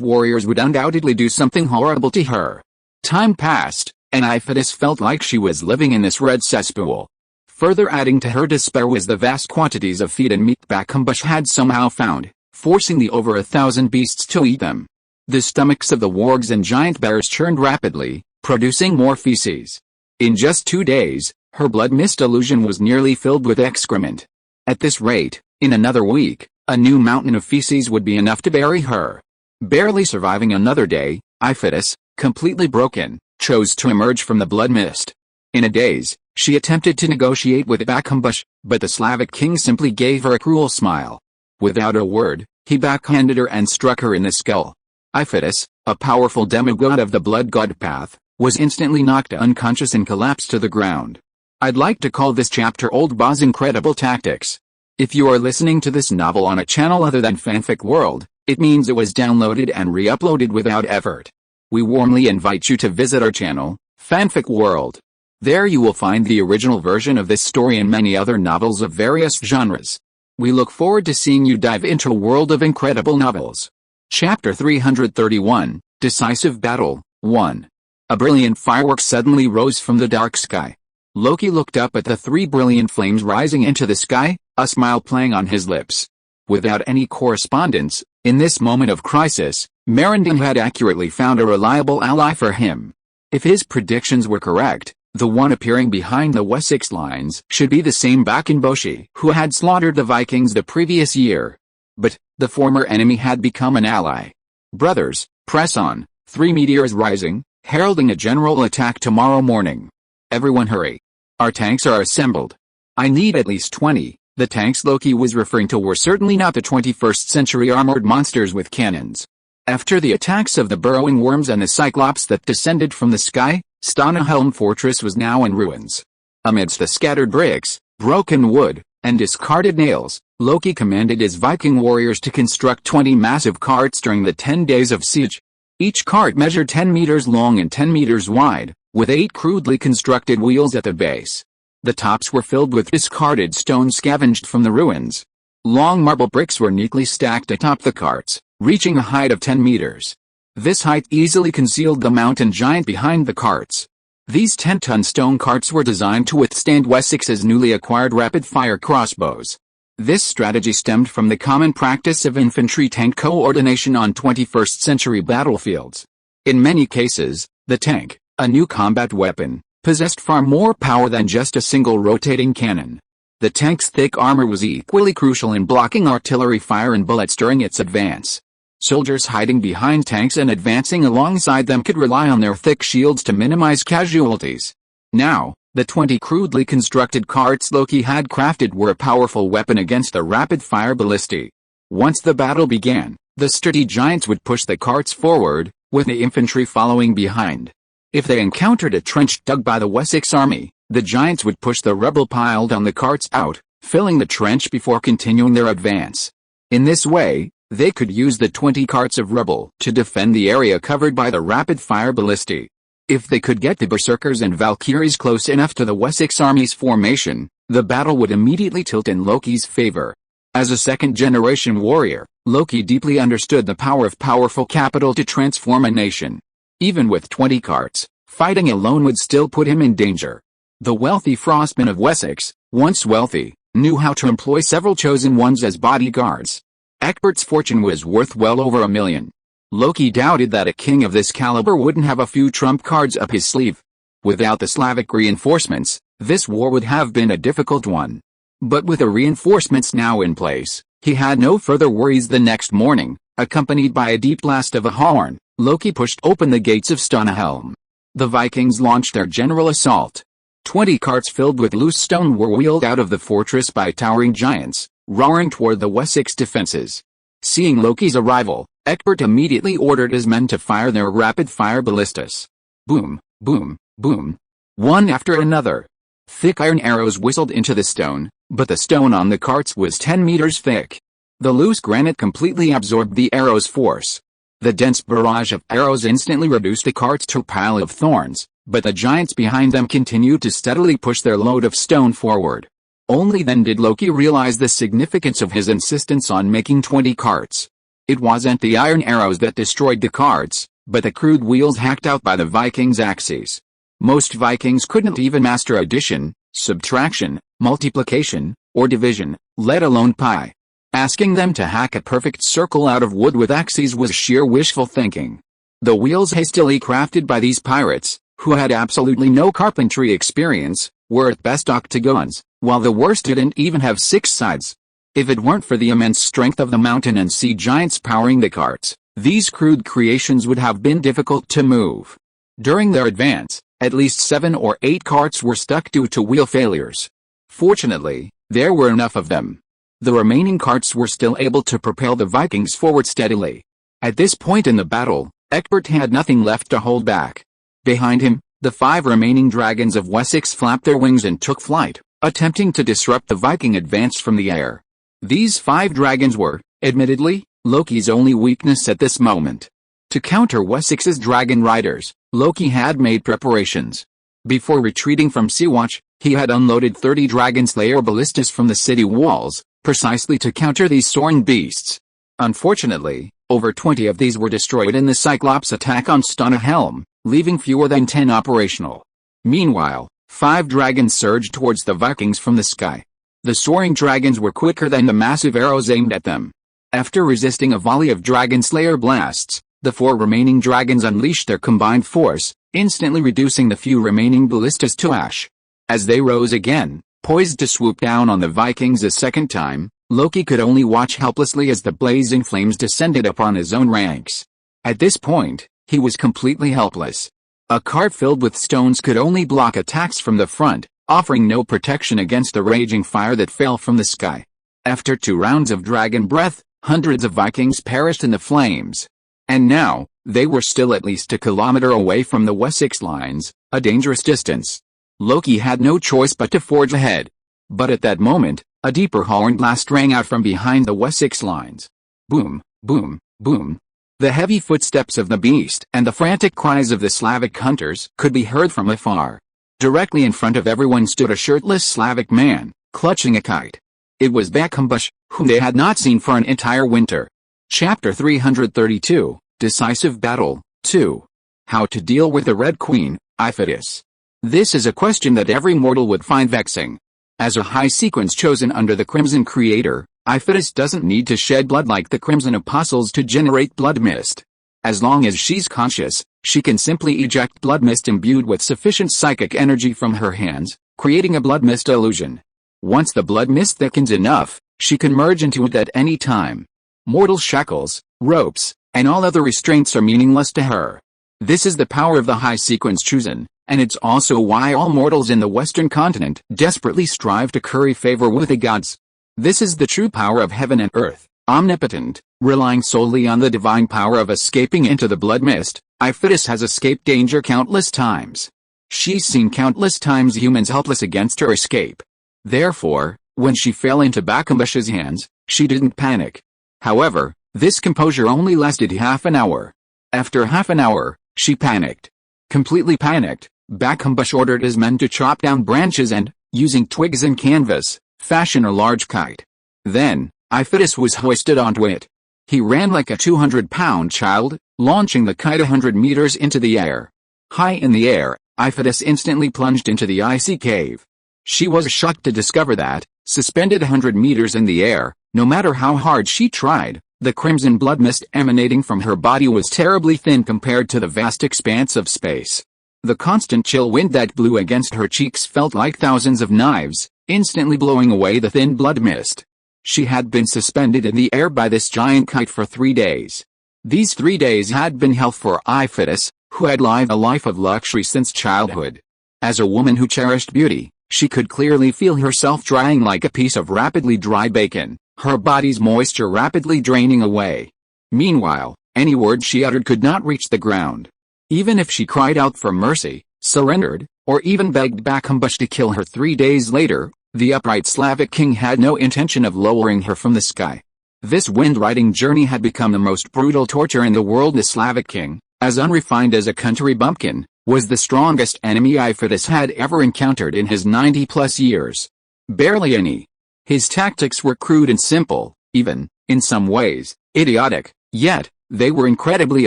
warriors would undoubtedly do something horrible to her. Time passed, and Iphitus felt like she was living in this red cesspool. Further adding to her despair was the vast quantities of feed and meat Bakumbush had somehow found, forcing the over 1,000 beasts to eat them. The stomachs of the wargs and giant bears churned rapidly, producing more feces. In just 2 days, her blood mist illusion was nearly filled with excrement. At this rate, in another week, a new mountain of feces would be enough to bury her. Barely surviving another day, Iphitus, completely broken, chose to emerge from the blood mist. In a daze, she attempted to negotiate with Bakumbush, but the Slavic king simply gave her a cruel smile. Without a word, he backhanded her and struck her in the skull. Iphitus, a powerful demigod of the blood god path, was instantly knocked unconscious and collapsed to the ground. I'd like to call this chapter Old Boss Incredible Tactics. If you are listening to this novel on a channel other than Fanfic World, it means it was downloaded and re-uploaded without effort. We warmly invite you to visit our channel, Fanfic World. There you will find the original version of this story and many other novels of various genres. We look forward to seeing you dive into a world of incredible novels. Chapter 331, Decisive Battle, 1. A brilliant firework suddenly rose from the dark sky. Loki looked up at the 3 brilliant flames rising into the sky, a smile playing on his lips. Without any correspondence, in this moment of crisis, Merinding had accurately found a reliable ally for him. If his predictions were correct, the one appearing behind the Wessex lines should be the same Bakenboshi who had slaughtered the Vikings the previous year. But, the former enemy had become an ally. Brothers, press on, 3 meteors rising, heralding a general attack tomorrow morning. Everyone hurry. Our tanks are assembled. I need at least 20. The tanks Loki was referring to were certainly not the 21st century armored monsters with cannons. After the attacks of the burrowing worms and the cyclops that descended from the sky, Stanahelm fortress was now in ruins. Amidst the scattered bricks, broken wood, and discarded nails, Loki commanded his Viking warriors to construct 20 massive carts during the 10 days of siege. Each cart measured 10 meters long and 10 meters wide, with 8 crudely constructed wheels at the base. The tops were filled with discarded stone scavenged from the ruins. Long marble bricks were neatly stacked atop the carts, reaching a height of 10 meters. This height easily concealed the mountain giant behind the carts. These 10-ton stone carts were designed to withstand Wessex's newly acquired rapid-fire crossbows. This strategy stemmed from the common practice of infantry tank coordination on 21st century battlefields. In many cases, the tank, a new combat weapon, possessed far more power than just a single rotating cannon. The tank's thick armor was equally crucial in blocking artillery fire and bullets during its advance. Soldiers hiding behind tanks and advancing alongside them could rely on their thick shields to minimize casualties. Now, the 20 crudely constructed carts Loki had crafted were a powerful weapon against the rapid-fire ballistae. Once the battle began, the sturdy giants would push the carts forward, with the infantry following behind. If they encountered a trench dug by the Wessex army, the giants would push the rubble piled on the carts out, filling the trench before continuing their advance. In this way, they could use the 20 carts of rubble to defend the area covered by the rapid-fire ballistae. If they could get the berserkers and valkyries close enough to the Wessex army's formation, the battle would immediately tilt in Loki's favor. As a second-generation warrior, Loki deeply understood the power of powerful capital to transform a nation. Even with 20 carts, fighting alone would still put him in danger. The wealthy Frostman of Wessex, once wealthy, knew how to employ several chosen ones as bodyguards. Ecbert's fortune was worth well over $1 million. Loki doubted that a king of this caliber wouldn't have a few trump cards up his sleeve. Without the Slavic reinforcements, this war would have been a difficult one. But with the reinforcements now in place, he had no further worries. The next morning, accompanied by a deep blast of a horn, Loki pushed open the gates of Stanahelm. The Vikings launched their general assault. 20 carts filled with loose stone were wheeled out of the fortress by towering giants, roaring toward the Wessex defenses. Seeing Loki's arrival, Ecbert immediately ordered his men to fire their rapid-fire ballistas. Boom, boom, boom. One after another. Thick iron arrows whistled into the stone, but the stone on the carts was 10 meters thick. The loose granite completely absorbed the arrows' force. The dense barrage of arrows instantly reduced the carts to a pile of thorns, but the giants behind them continued to steadily push their load of stone forward. Only then did Loki realize the significance of his insistence on making 20 carts. It wasn't the iron arrows that destroyed the carts, but the crude wheels hacked out by the Vikings' axes. Most Vikings couldn't even master addition, subtraction, multiplication, or division, let alone pi. Asking them to hack a perfect circle out of wood with axes was sheer wishful thinking. The wheels hastily crafted by these pirates, who had absolutely no carpentry experience, were at best octagons, while the worst didn't even have 6 sides. If it weren't for the immense strength of the mountain and sea giants powering the carts, these crude creations would have been difficult to move. During their advance, at least 7 or 8 carts were stuck due to wheel failures. Fortunately, there were enough of them. The remaining carts were still able to propel the Vikings forward steadily. At this point in the battle, Egbert had nothing left to hold back. Behind him, the 5 remaining dragons of Wessex flapped their wings and took flight, attempting to disrupt the Viking advance from the air. These 5 dragons were, admittedly, Loki's only weakness at this moment. To counter Wessex's dragon riders, Loki had made preparations. Before retreating from Sea-Watch, he had unloaded 30 Dragon Slayer ballistas from the city walls, precisely to counter these soaring beasts. Unfortunately, over 20 of these were destroyed in the Cyclops attack on Stoneham, leaving fewer than 10 operational. Meanwhile, 5 dragons surged towards the Vikings from the sky. The soaring dragons were quicker than the massive arrows aimed at them. After resisting a volley of Dragon Slayer blasts, the 4 remaining dragons unleashed their combined force, instantly reducing the few remaining ballistas to ash. As they rose again, poised to swoop down on the Vikings a second time, Loki could only watch helplessly as the blazing flames descended upon his own ranks. At this point, he was completely helpless. A cart filled with stones could only block attacks from the front, offering no protection against the raging fire that fell from the sky. After 2 rounds of dragon breath, hundreds of Vikings perished in the flames. And now, they were still at least a kilometer away from the Wessex lines, a dangerous distance. Loki had no choice but to forge ahead. But at that moment, a deeper horn blast rang out from behind the Wessex lines. Boom, boom, boom. The heavy footsteps of the beast and the frantic cries of the Slavic hunters could be heard from afar. Directly in front of everyone stood a shirtless Slavic man, clutching a kite. It was Bakambush, whom they had not seen for an entire winter. Chapter 332, Decisive Battle, 2. How to deal with the Red Queen, Iphitus. This is a question that every mortal would find vexing. As a high sequence chosen under the Crimson Creator, Iphitus doesn't need to shed blood like the Crimson Apostles to generate blood mist. As long as she's conscious, she can simply eject blood mist imbued with sufficient psychic energy from her hands, creating a blood mist illusion. Once the blood mist thickens enough, she can merge into it at any time. Mortal shackles, ropes, and all other restraints are meaningless to her. This is the power of the high sequence chosen, and it's also why all mortals in the Western continent desperately strive to curry favor with the gods. This is the true power of heaven and earth, omnipotent, relying solely on the divine power of escaping into the blood mist. Iphitus has escaped danger countless times. She's seen countless times humans helpless against her escape. Therefore, when she fell into Bakambush's hands, she didn't panic. However, this composure only lasted half an hour. After half an hour, she panicked. Completely panicked, Bakambush ordered his men to chop down branches and, using twigs and canvas, fashion a large kite. Then, Iphitus was hoisted onto it. He ran like a 200-pound child, launching the kite 100 meters into the air. High in the air, Iphitus instantly plunged into the icy cave. She was shocked to discover that, suspended 100 meters in the air, no matter how hard she tried, the crimson blood mist emanating from her body was terribly thin compared to the vast expanse of space. The constant chill wind that blew against her cheeks felt like thousands of knives, instantly blowing away the thin blood mist. She had been suspended in the air by this giant kite for 3 days. These 3 days had been hell for Iphitus, who had lived a life of luxury since childhood. As a woman who cherished beauty, she could clearly feel herself drying like a piece of rapidly dry bacon, her body's moisture rapidly draining away. Meanwhile, any word she uttered could not reach the ground. Even if she cried out for mercy, surrendered, or even begged Bakambush to kill her 3 days later, the upright Slavic king had no intention of lowering her from the sky. This wind-riding journey had become the most brutal torture in the world. The Slavic king, as unrefined as a country bumpkin, was the strongest enemy Iphitus had ever encountered in his 90-plus years. Barely any. His tactics were crude and simple, even, in some ways, idiotic, yet, they were incredibly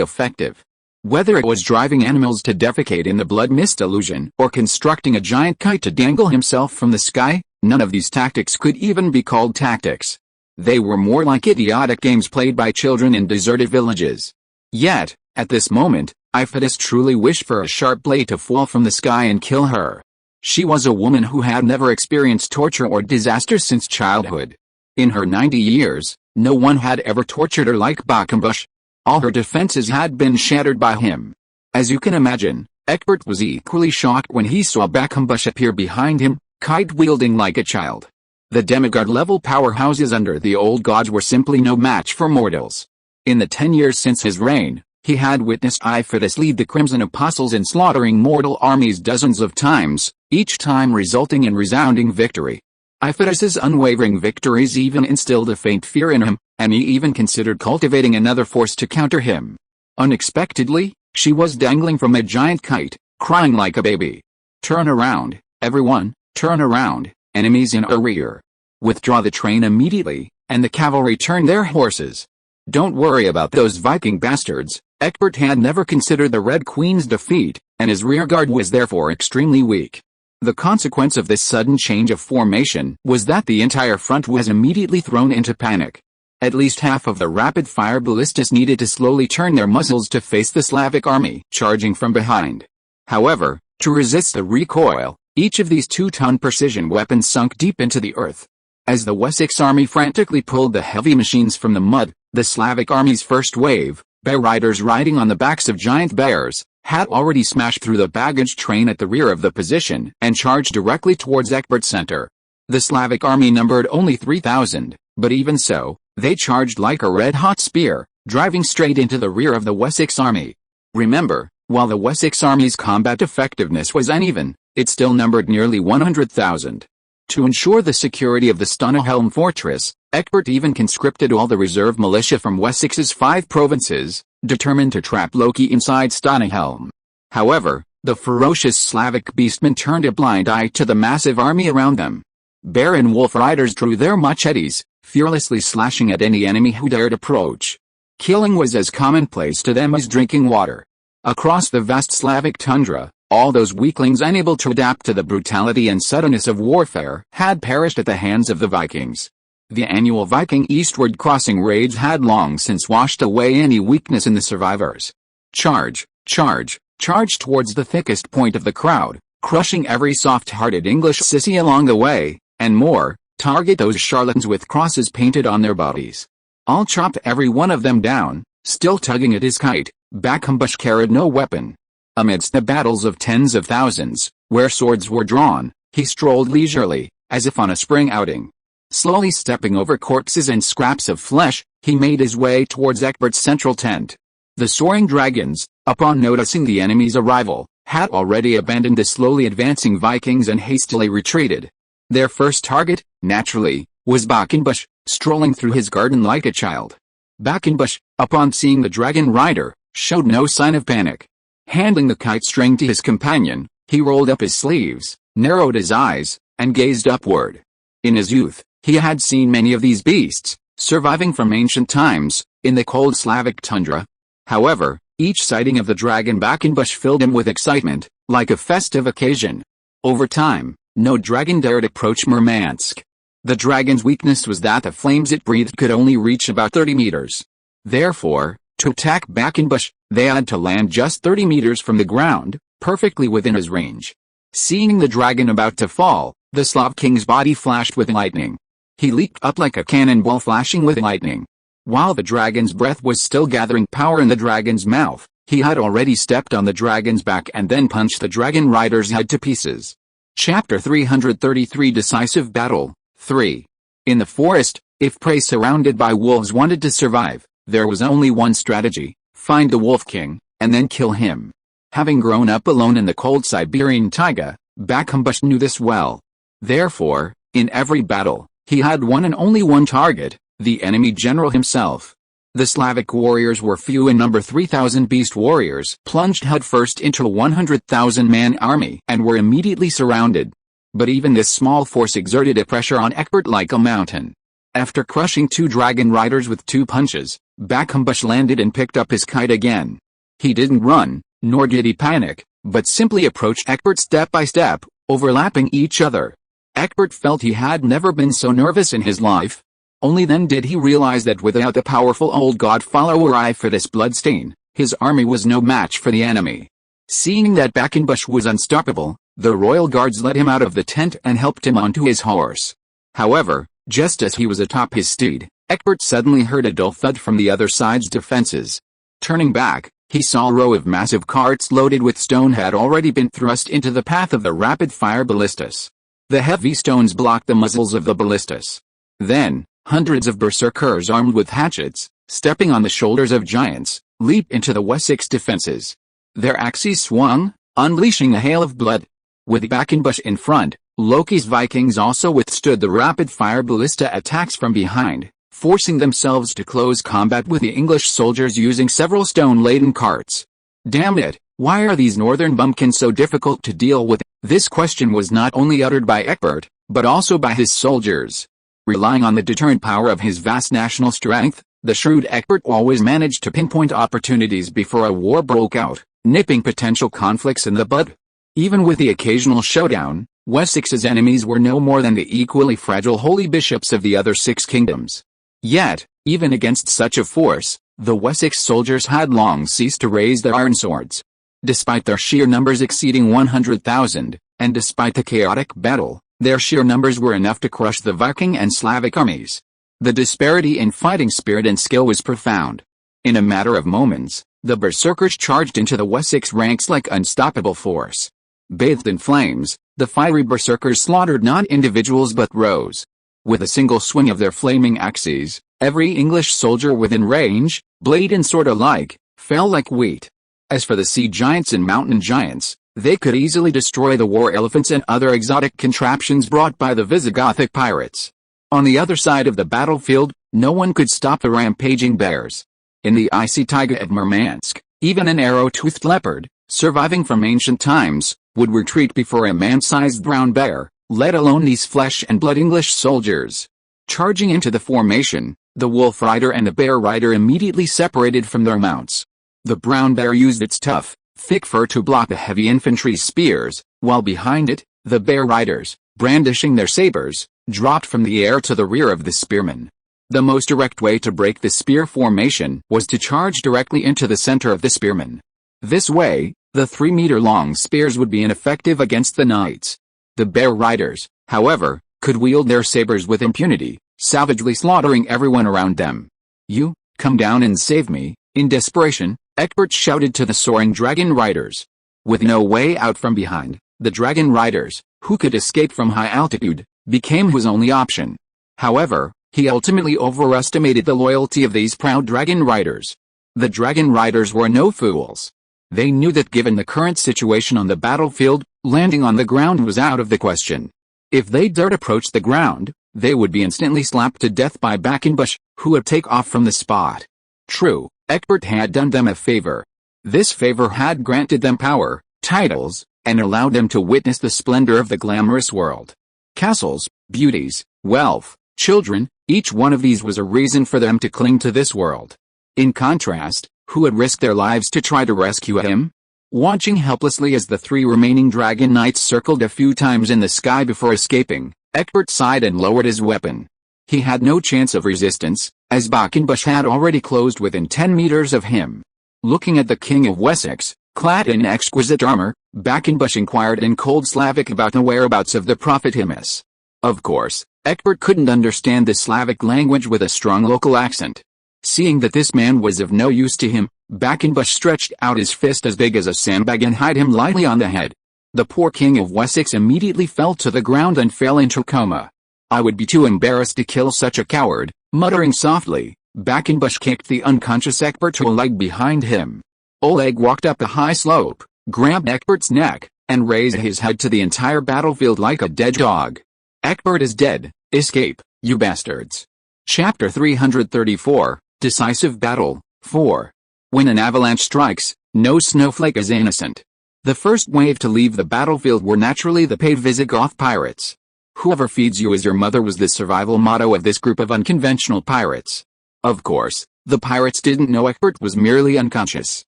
effective. Whether it was driving animals to defecate in the blood mist illusion or constructing a giant kite to dangle himself from the sky, none of these tactics could even be called tactics. They were more like idiotic games played by children in deserted villages. Yet, at this moment, Iphitus truly wished for a sharp blade to fall from the sky and kill her. She was a woman who had never experienced torture or disaster since childhood. In her 90 years, no one had ever tortured her like Bakenbush. All her defenses had been shattered by him. As you can imagine, Egbert was equally shocked when he saw Bakenbush appear behind him, kite-wielding like a child. The demigod-level powerhouses under the old gods were simply no match for mortals. In the 10 years since his reign, he had witnessed Iphitus lead the Crimson Apostles in slaughtering mortal armies dozens of times, each time resulting in resounding victory. Iphitus's unwavering victories even instilled a faint fear in him, and he even considered cultivating another force to counter him. Unexpectedly, she was dangling from a giant kite, crying like a baby. "Turn around, everyone, turn around, enemies in our rear. Withdraw the train immediately," and the cavalry turned their horses. Don't worry about those Viking bastards. Egbert had never considered the Red Queen's defeat, and his rearguard was therefore extremely weak. The consequence of this sudden change of formation was that the entire front was immediately thrown into panic. At least half of the rapid-fire ballistas needed to slowly turn their muzzles to face the Slavic army charging from behind. However, to resist the recoil, each of these 2-ton precision weapons sunk deep into the earth. As the Wessex army frantically pulled the heavy machines from the mud, the Slavic army's first wave, bear riders riding on the backs of giant bears, had already smashed through the baggage train at the rear of the position and charged directly towards Egbert's center. The Slavic army numbered only 3,000, but even so, they charged like a red-hot spear, driving straight into the rear of the Wessex army. Remember, while the Wessex army's combat effectiveness was uneven, it still numbered nearly 100,000. To ensure the security of the Stonehilm fortress, Egbert even conscripted all the reserve militia from Wessex's 5 provinces, determined to trap Loki inside Stonehilm. However, the ferocious Slavic beastmen turned a blind eye to the massive army around them. Bear and wolf riders drew their machetes, fearlessly slashing at any enemy who dared approach. Killing was as commonplace to them as drinking water. Across the vast Slavic tundra, all those weaklings unable to adapt to the brutality and suddenness of warfare had perished at the hands of the Vikings. The annual Viking eastward crossing raids had long since washed away any weakness in the survivors. Charge, charge, charge towards the thickest point of the crowd, crushing every soft-hearted English sissy along the way, and more, target those charlatans with crosses painted on their bodies. I'll chop every one of them down. Still tugging at his kite, Bakenbush carried no weapon. Amidst the battles of tens of thousands, where swords were drawn, he strolled leisurely, as if on a spring outing. Slowly stepping over corpses and scraps of flesh, he made his way towards Egbert's central tent. The soaring dragons, upon noticing the enemy's arrival, had already abandoned the slowly advancing Vikings and hastily retreated. Their first target, naturally, was Bakenbush, strolling through his garden like a child. Bakenbush, upon seeing the dragon rider, showed no sign of panic. Handing the kite string to his companion, he rolled up his sleeves, narrowed his eyes, and gazed upward. In his youth, he had seen many of these beasts, surviving from ancient times, in the cold Slavic tundra. However, each sighting of the dragon Bakenbush filled him with excitement, like a festive occasion. Over time, no dragon dared approach Murmansk. The dragon's weakness was that the flames it breathed could only reach about 30 meters. Therefore, to attack Bakenbush, they had to land just 30 meters from the ground, perfectly within his range. Seeing the dragon about to fall, the Slav king's body flashed with lightning. He leaped up like a cannonball flashing with lightning. While the dragon's breath was still gathering power in the dragon's mouth, he had already stepped on the dragon's back and then punched the dragon rider's head to pieces. Chapter 333 Decisive Battle 3. In the forest, if prey surrounded by wolves wanted to survive, there was only one strategy: find the Wolf King, and then kill him. Having grown up alone in the cold Siberian taiga, Bakenbush knew this well. Therefore, in every battle, he had one and only one target: the enemy general himself. The Slavic warriors were few in number. 3,000 beast warriors plunged headfirst into a 100,000-man army and were immediately surrounded. but even this small force exerted a pressure on Egbert like a mountain. After crushing 2 dragon riders with 2 punches, Quackenbush landed and picked up his kite again. He didn't run, nor did he panic, but simply approached Egbert step by step, overlapping each other. Egbert felt he had never been so nervous in his life. Only then did he realize that without the powerful old god-follower eye for this bloodstain, his army was no match for the enemy. Seeing that Quackenbush was unstoppable, the royal guards led him out of the tent and helped him onto his horse. However, just as he was atop his steed, Egbert suddenly heard a dull thud from the other side's defenses. Turning back, he saw a row of massive carts loaded with stone had already been thrust into the path of the rapid-fire ballistas. The heavy stones blocked the muzzles of the ballistas. Then, hundreds of berserkers armed with hatchets, stepping on the shoulders of giants, leaped into the Wessex defenses. Their axes swung, unleashing a hail of blood. With Quackenbush in front, Loki's Vikings also withstood the rapid-fire ballista attacks from behind, forcing themselves to close combat with the English soldiers using several stone-laden carts. Damn it, why are these northern bumpkins so difficult to deal with? This question was not only uttered by Egbert, but also by his soldiers. Relying on the deterrent power of his vast national strength, the shrewd Egbert always managed to pinpoint opportunities before a war broke out, nipping potential conflicts in the bud. Even with the occasional showdown, Wessex's enemies were no more than the equally fragile holy bishops of the other 6 kingdoms. Yet, even against such a force, the Wessex soldiers had long ceased to raise their iron swords. Despite their sheer numbers exceeding 100,000, and despite the chaotic battle, their sheer numbers were enough to crush the Viking and Slavic armies. The disparity in fighting spirit and skill was profound. In a matter of moments, the berserkers charged into the Wessex ranks like unstoppable force. Bathed in flames, the fiery berserkers slaughtered not individuals but rows. With a single swing of their flaming axes, every English soldier within range, blade and sword alike, fell like wheat. As for the sea giants and mountain giants, they could easily destroy the war elephants and other exotic contraptions brought by the Visigothic pirates. On the other side of the battlefield, no one could stop the rampaging bears. In the icy taiga of Murmansk, even an arrow-toothed leopard, surviving from ancient times, would retreat before a man-sized brown bear, let alone these flesh-and-blood English soldiers. Charging into the formation, the wolf rider and the bear rider immediately separated from their mounts. The brown bear used its tough, thick fur to block the heavy infantry spears, while behind it, the bear riders, brandishing their sabers, dropped from the air to the rear of the spearmen. The most direct way to break the spear formation was to charge directly into the center of the spearmen. This way, the 3-meter-long spears would be ineffective against the knights. The bear riders, however, could wield their sabers with impunity, savagely slaughtering everyone around them. "You, come down and save me," in desperation, Egbert shouted to the soaring dragon riders. With no way out from behind, the dragon riders, who could escape from high altitude, became his only option. However, he ultimately overestimated the loyalty of these proud dragon riders. The dragon riders were no fools. They knew that given the current situation on the battlefield, landing on the ground was out of the question. If they dared approach the ground, they would be instantly slapped to death by Quackenbush, who would take off from the spot. True, Egbert had done them a favor. This favor had granted them power, titles, and allowed them to witness the splendor of the glamorous world. Castles, beauties, wealth, children, each one of these was a reason for them to cling to this world. In contrast, who would risk their lives to try to rescue him? Watching helplessly as the 3 remaining dragon knights circled a few times in the sky before escaping, Egbert sighed and lowered his weapon. He had no chance of resistance, as Quackenbush had already closed within 10 meters of him. Looking at the King of Wessex, clad in exquisite armor, Quackenbush inquired in cold Slavic about the whereabouts of the prophet Himas. Of course, Egbert couldn't understand the Slavic language with a strong local accent. Seeing that this man was of no use to him, Quackenbush stretched out his fist as big as a sandbag and hit him lightly on the head. The poor King of Wessex immediately fell to the ground and fell into coma. "I would be too embarrassed to kill such a coward," muttering softly, Quackenbush kicked the unconscious Egbert to a leg behind him. Oleg walked up the high slope, grabbed Egbert's neck, and raised his head to the entire battlefield like a dead dog. "Egbert is dead, escape, you bastards." Chapter 334, Decisive Battle, 4. When an avalanche strikes, no snowflake is innocent. The first wave to leave the battlefield were naturally the paid Visigoth pirates. "Whoever feeds you is your mother" was the survival motto of this group of unconventional pirates. Of course, the pirates didn't know Egbert was merely unconscious.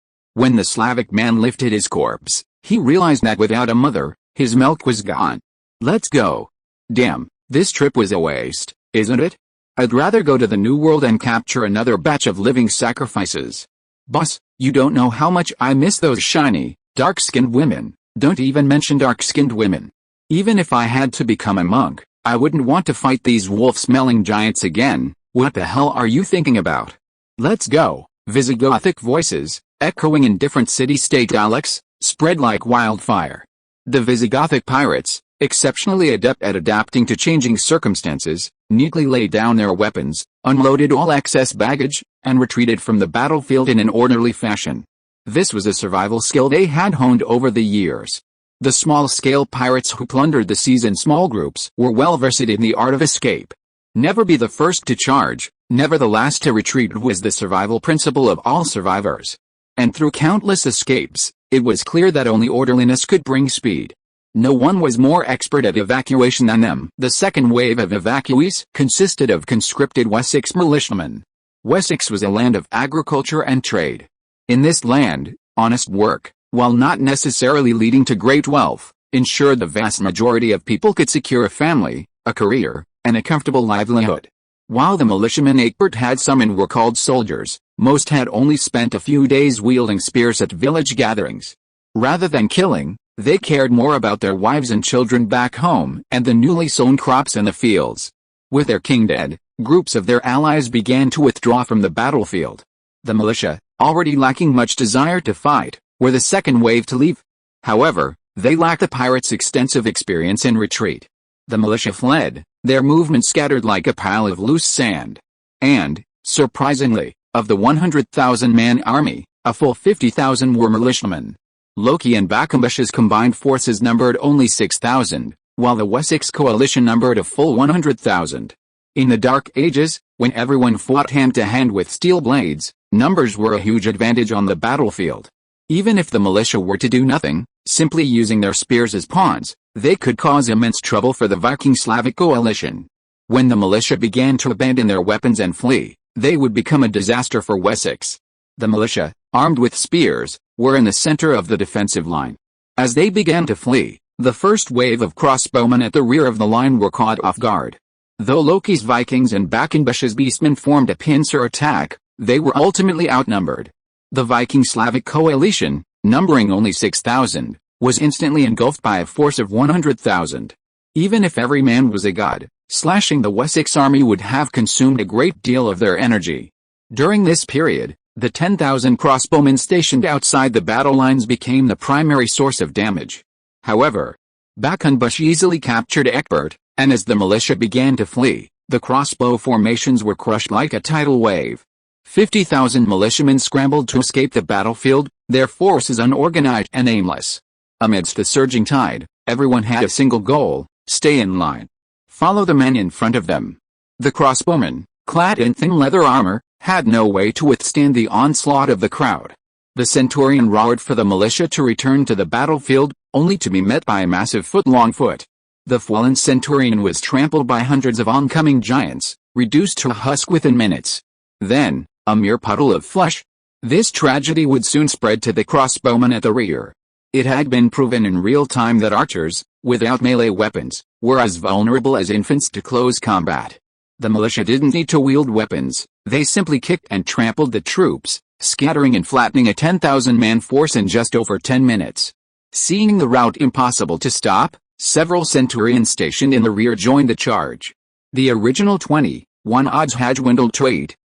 When the Slavic man lifted his corpse, he realized that without a mother, his milk was gone. "Let's go. Damn, this trip was a waste, isn't it? I'd rather go to the New World and capture another batch of living sacrifices. Boss, you don't know how much I miss those shiny, dark-skinned women." Don't even mention dark-skinned women. Even if I had to become a monk, I wouldn't want to fight these wolf-smelling giants again. What the hell are you thinking about? "Let's go." Visigothic voices, echoing in different city-state dialects, spread like wildfire. The Visigothic pirates, exceptionally adept at adapting to changing circumstances, neatly laid down their weapons, unloaded all excess baggage, and retreated from the battlefield in an orderly fashion. This was a survival skill they had honed over the years. The small-scale pirates who plundered the seas in small groups were well versed in the art of escape. Never be the first to charge, never the last to retreat was the survival principle of all survivors. And through countless escapes, it was clear that only orderliness could bring speed. No one was more expert at evacuation than them. The second wave of evacuees consisted of conscripted Wessex militiamen. Wessex was a land of agriculture and trade. In this land, honest work, while not necessarily leading to great wealth, ensured the vast majority of people could secure a family, a career, and a comfortable livelihood. While the militiamen Egbert had some and were called soldiers, most had only spent a few days wielding spears at village gatherings. Rather than killing, they cared more about their wives and children back home and the newly sown crops in the fields. With their king dead, groups of their allies began to withdraw from the battlefield. The militia, already lacking much desire to fight, were the second wave to leave. However, they lacked the pirates' extensive experience in retreat. The militia fled, their movement scattered like a pile of loose sand. And, surprisingly, of the 100,000-man army, a full 50,000 were militiamen. Loki and Bakambush's combined forces numbered only 6,000, while the Wessex coalition numbered a full 100,000. In the Dark Ages, when everyone fought hand-to-hand with steel blades, numbers were a huge advantage on the battlefield. Even if the militia were to do nothing, simply using their spears as pawns, they could cause immense trouble for the Viking Slavic coalition. When the militia began to abandon their weapons and flee, they would become a disaster for Wessex. The militia, armed with spears, were in the center of the defensive line. As they began to flee, the first wave of crossbowmen at the rear of the line were caught off guard. Though Loki's Vikings and Bakambush's beastmen formed a pincer attack, they were ultimately outnumbered. The Viking Slavic coalition, numbering only 6,000, was instantly engulfed by a force of 100,000. Even if every man was a god, slashing the Wessex army would have consumed a great deal of their energy. During this period, the 10,000 crossbowmen stationed outside the battle lines became the primary source of damage. However, Bakambush easily captured Egbert, and as the militia began to flee, the crossbow formations were crushed like a tidal wave. 50,000 militiamen scrambled to escape the battlefield, their forces unorganized and aimless. Amidst the surging tide, everyone had a single goal: stay in line. Follow the men in front of them. The crossbowmen, clad in thin leather armor, had no way to withstand the onslaught of the crowd. The centurion roared for the militia to return to the battlefield, only to be met by a massive foot-long foot. The fallen centurion was trampled by hundreds of oncoming giants, reduced to a husk within minutes. Then, a mere puddle of flesh. This tragedy would soon spread to the crossbowmen at the rear. It had been proven in real time that archers, without melee weapons, were as vulnerable as infants to close combat. The militia didn't need to wield weapons, they simply kicked and trampled the troops, scattering and flattening a 10,000-man force in just over 10 minutes. Seeing the rout impossible to stop, several centurions stationed in the rear joined the charge. The original 20-1 odds had dwindled to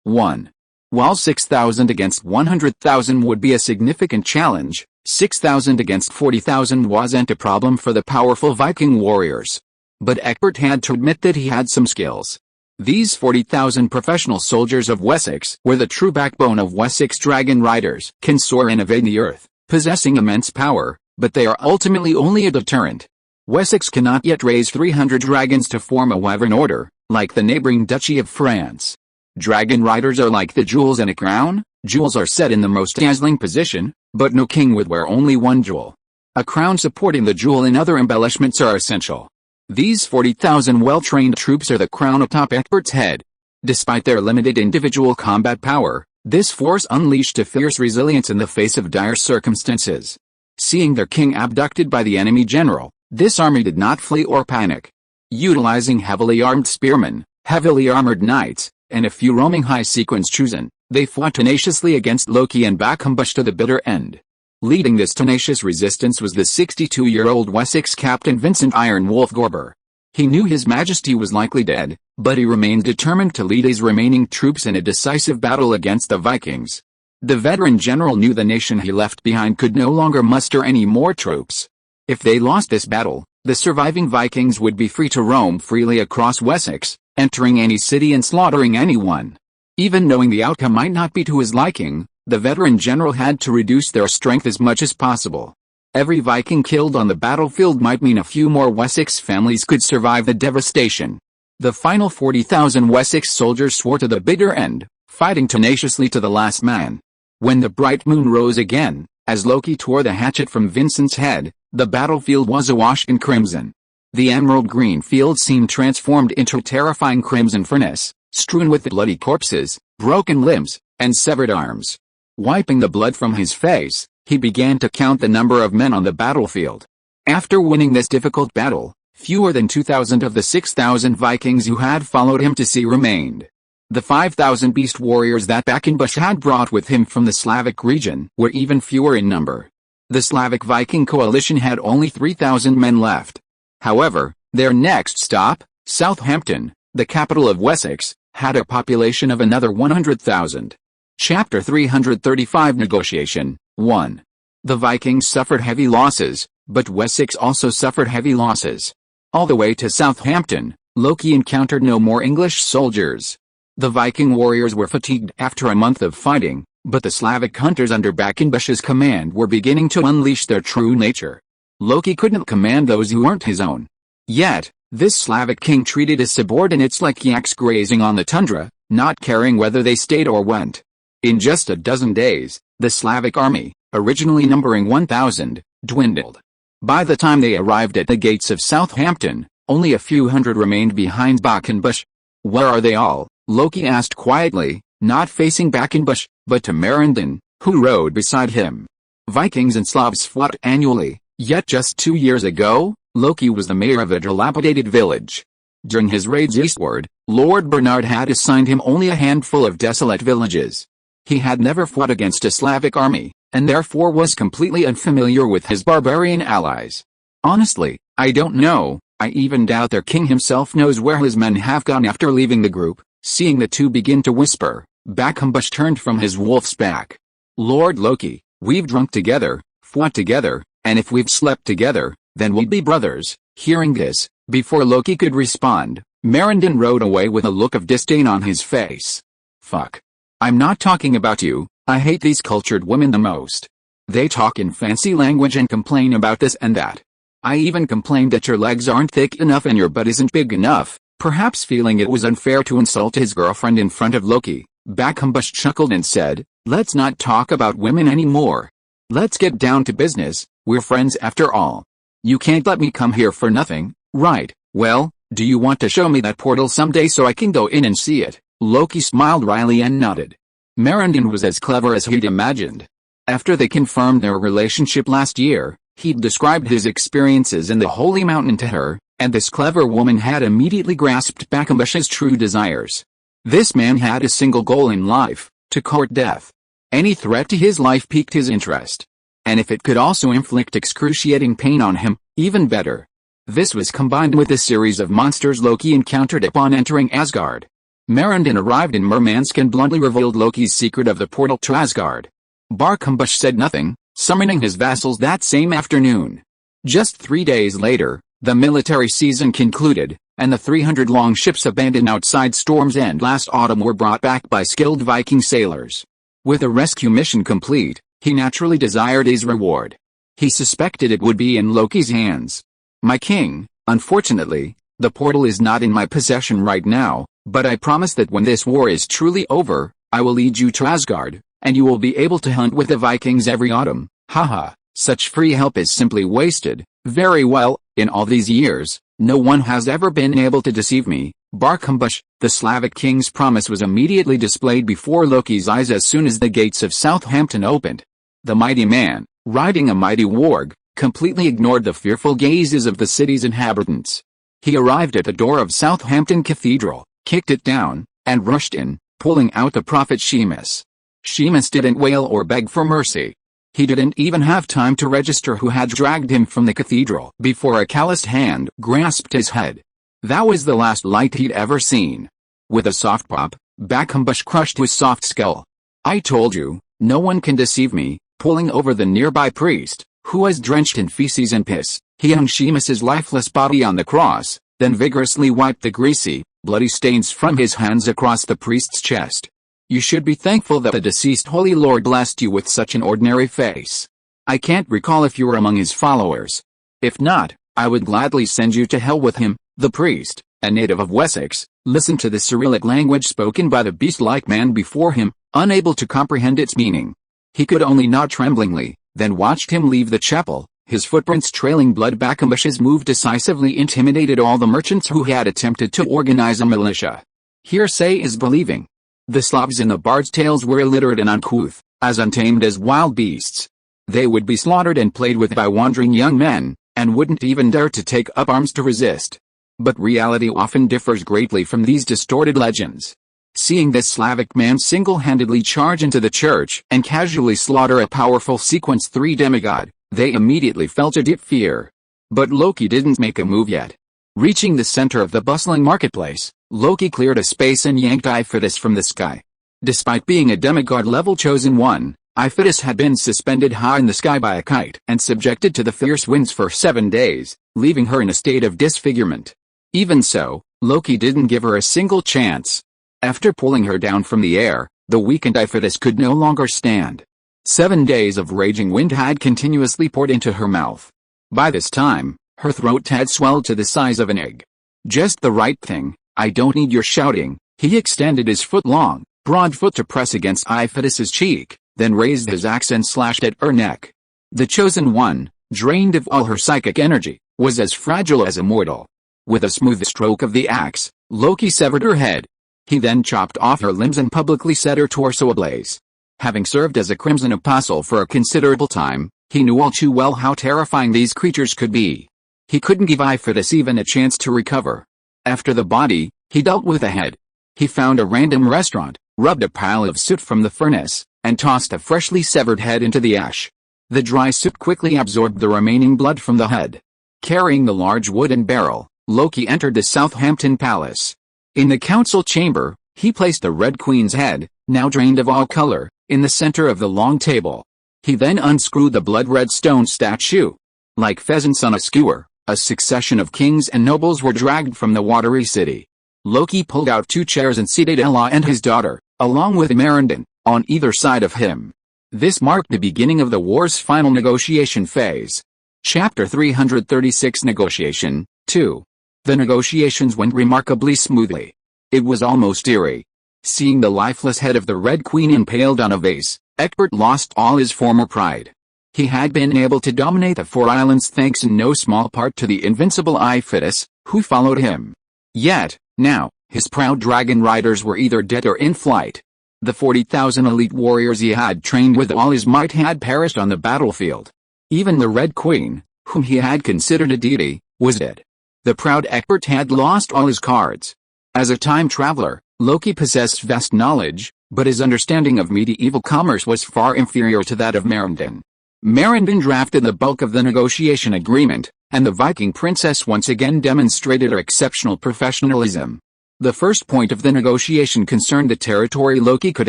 8-1. While 6,000 against 100,000 would be a significant challenge, 6,000 against 40,000 wasn't a problem for the powerful Viking warriors. But Egbert had to admit that he had some skills. These 40,000 professional soldiers of Wessex were the true backbone of Wessex dragon riders, can soar and evade the earth, possessing immense power, but they are ultimately only a deterrent. Wessex cannot yet raise 300 dragons to form a wyvern order, like the neighboring Duchy of France. Dragon riders are like the jewels in a crown. Jewels are set in the most dazzling position, but no king would wear only one jewel. A crown supporting the jewel and other embellishments are essential. These 40,000 well-trained troops are the crown atop Egbert head. Despite their limited individual combat power, this force unleashed a fierce resilience in the face of dire circumstances. Seeing their king abducted by the enemy general, this army did not flee or panic. Utilizing heavily armed spearmen, heavily armored knights, and a few roaming high-sequence chosen, they fought tenaciously against Loki and Backhambush to the bitter end. Leading this tenacious resistance was the 62-year-old Wessex captain Vincent Iron Wolf Gorber. He knew his majesty was likely dead, but he remained determined to lead his remaining troops in a decisive battle against the Vikings. The veteran general knew the nation he left behind could no longer muster any more troops. If they lost this battle, the surviving Vikings would be free to roam freely across Wessex, entering any city and slaughtering anyone. Even knowing the outcome might not be to his liking, the veteran general had to reduce their strength as much as possible. Every Viking killed on the battlefield might mean a few more Wessex families could survive the devastation. The final 40,000 Wessex soldiers swore to the bitter end, fighting tenaciously to the last man. When the bright moon rose again, as Loki tore the hatchet from Vincent's head, the battlefield was awash in crimson. The emerald green field seemed transformed into a terrifying crimson furnace, strewn with bloody corpses, broken limbs, and severed arms. Wiping the blood from his face, he began to count the number of men on the battlefield. After winning this difficult battle, fewer than 2,000 of the 6,000 Vikings who had followed him to sea remained. The 5,000 beast warriors that Backhambush had brought with him from the Slavic region were even fewer in number. The Slavic Viking coalition had only 3,000 men left. However, their next stop, Southampton, the capital of Wessex, had a population of another 100,000. Chapter 335 Negotiation 1. The Vikings suffered heavy losses, but Wessex also suffered heavy losses. All the way to Southampton, Loki encountered no more English soldiers. The Viking warriors were fatigued after a month of fighting, but the Slavic hunters under Backhambush's command were beginning to unleash their true nature. Loki couldn't command those who weren't his own. Yet, this Slavic king treated his subordinates like yaks grazing on the tundra, not caring whether they stayed or went. In just a dozen days, the Slavic army, originally numbering 1,000, dwindled. By the time they arrived at the gates of Southampton, only a few hundred remained behind Backhambush. "Where are they all?" Loki asked quietly, not facing Backhambush, but to Marindin, who rode beside him. Vikings and Slavs fought annually, yet just 2 years ago, Loki was the mayor of a dilapidated village. During his raids eastward, Lord Bernard had assigned him only a handful of desolate villages. He had never fought against a Slavic army, and therefore was completely unfamiliar with his barbarian allies. "Honestly, I don't know. I even doubt their king himself knows where his men have gone." After leaving the group, seeing the two begin to whisper, Backhambush turned from his wolf's back. "Lord Loki, we've drunk together, fought together, and if we've slept together, then we'll be brothers." Hearing this, before Loki could respond, Marindin rode away with a look of disdain on his face. "Fuck. I'm not talking about you. I hate these cultured women the most. They talk in fancy language and complain about this and that. I even complained that your legs aren't thick enough and your butt isn't big enough." Perhaps feeling it was unfair to insult his girlfriend in front of Loki, Backhambush chuckled and said, "Let's not talk about women anymore. Let's get down to business. We're friends after all. You can't let me come here for nothing, right? Well, do you want to show me that portal someday so I can go in and see it?" Loki smiled wryly and nodded. Marindin was as clever as he'd imagined. After they confirmed their relationship last year, he'd described his experiences in the Holy Mountain to her, and this clever woman had immediately grasped Backhambush's true desires. This man had a single goal in life, to court death. Any threat to his life piqued his interest. And if it could also inflict excruciating pain on him, even better. This was combined with a series of monsters Loki encountered upon entering Asgard. Marindin arrived in Murmansk and bluntly revealed Loki's secret of the portal to Asgard. Backhambush said nothing, summoning his vassals that same afternoon. Just 3 days later, the military season concluded, and the 300 longships abandoned outside Storm's End last autumn were brought back by skilled Viking sailors. With a rescue mission complete, he naturally desired his reward. He suspected it would be in Loki's hands. "My king, unfortunately, the portal is not in my possession right now, but I promise that when this war is truly over, I will lead you to Asgard, and you will be able to hunt with the Vikings every autumn." Haha. Such free help is simply wasted. Very well, in all these years, no one has ever been able to deceive me. Barkambush, the Slavic king's promise was immediately displayed before Loki's eyes as soon as the gates of Southampton opened. The mighty man, riding a mighty warg, completely ignored the fearful gazes of the city's inhabitants. He arrived at the door of Southampton Cathedral, kicked it down, and rushed in, pulling out the prophet Shemus. Shemus didn't wail or beg for mercy. He didn't even have time to register who had dragged him from the cathedral before a calloused hand grasped his head. That was the last light he'd ever seen. With a soft pop, Barkambush crushed his soft skull. I told you, no one can deceive me. Pulling over the nearby priest, who was drenched in feces and piss, he hung Shemus's lifeless body on the cross, then vigorously wiped the greasy, bloody stains from his hands across the priest's chest. You should be thankful that the deceased Holy Lord blessed you with such an ordinary face. I can't recall if you were among his followers. If not, I would gladly send you to hell with him. The priest, a native of Wessex, listened to the Cyrillic language spoken by the beast-like man before him, unable to comprehend its meaning. He could only nod tremblingly, then watched him leave the chapel, his footprints trailing blood. Barkambush's move decisively intimidated all the merchants who had attempted to organize a militia. Hearsay is believing. The Slavs in the bard's tales were illiterate and uncouth, as untamed as wild beasts. They would be slaughtered and played with by wandering young men, and wouldn't even dare to take up arms to resist. But reality often differs greatly from these distorted legends. Seeing this Slavic man single-handedly charge into the church and casually slaughter a powerful Sequence 3 demigod, they immediately felt a deep fear. But Loki didn't make a move yet. Reaching the center of the bustling marketplace, Loki cleared a space and yanked Iphitus from the sky. Despite being a demigod-level chosen one, Iphitus had been suspended high in the sky by a kite and subjected to the fierce winds for 7 days, leaving her in a state of disfigurement. Even so, Loki didn't give her a single chance. After pulling her down from the air, the weakened Iphitus could no longer stand. 7 days of raging wind had continuously poured into her mouth. By this time, her throat had swelled to the size of an egg. Just the right thing. I don't need your shouting. He extended his foot-long, broad foot to press against Iphitus's cheek, then raised his axe and slashed at her neck. The chosen one, drained of all her psychic energy, was as fragile as a mortal. With a smooth stroke of the axe, Loki severed her head. He then chopped off her limbs and publicly set her torso ablaze. Having served as a Crimson Apostle for a considerable time, he knew all too well how terrifying these creatures could be. He couldn't give Iphitus even a chance to recover. After the body, he dealt with the head. He found a random restaurant, rubbed a pile of soot from the furnace, and tossed a freshly severed head into the ash. The dry soot quickly absorbed the remaining blood from the head. Carrying the large wooden barrel, Loki entered the Southampton Palace. In the council chamber, he placed the Red Queen's head, now drained of all color, in the center of the long table. He then unscrewed the blood-red stone statue. Like pheasants on a skewer, a succession of kings and nobles were dragged from the watery city. Loki pulled out 2 chairs and seated Ella and his daughter, along with Marindin, on either side of him. This marked the beginning of the war's final negotiation phase. Chapter 336 Negotiation 2. The negotiations went remarkably smoothly. It was almost eerie. Seeing the lifeless head of the Red Queen impaled on a vase, Egbert lost all his former pride. He had been able to dominate the 4 islands thanks in no small part to the invincible Iphitus, who followed him. Yet, now, his proud dragon riders were either dead or in flight. The 40,000 elite warriors he had trained with all his might had perished on the battlefield. Even the Red Queen, whom he had considered a deity, was dead. The proud Egbert had lost all his cards. As a time traveler, Loki possessed vast knowledge, but his understanding of medieval commerce was far inferior to that of Marindin. Marindin drafted the bulk of the negotiation agreement, and the Viking princess once again demonstrated her exceptional professionalism. The first point of the negotiation concerned the territory Loki could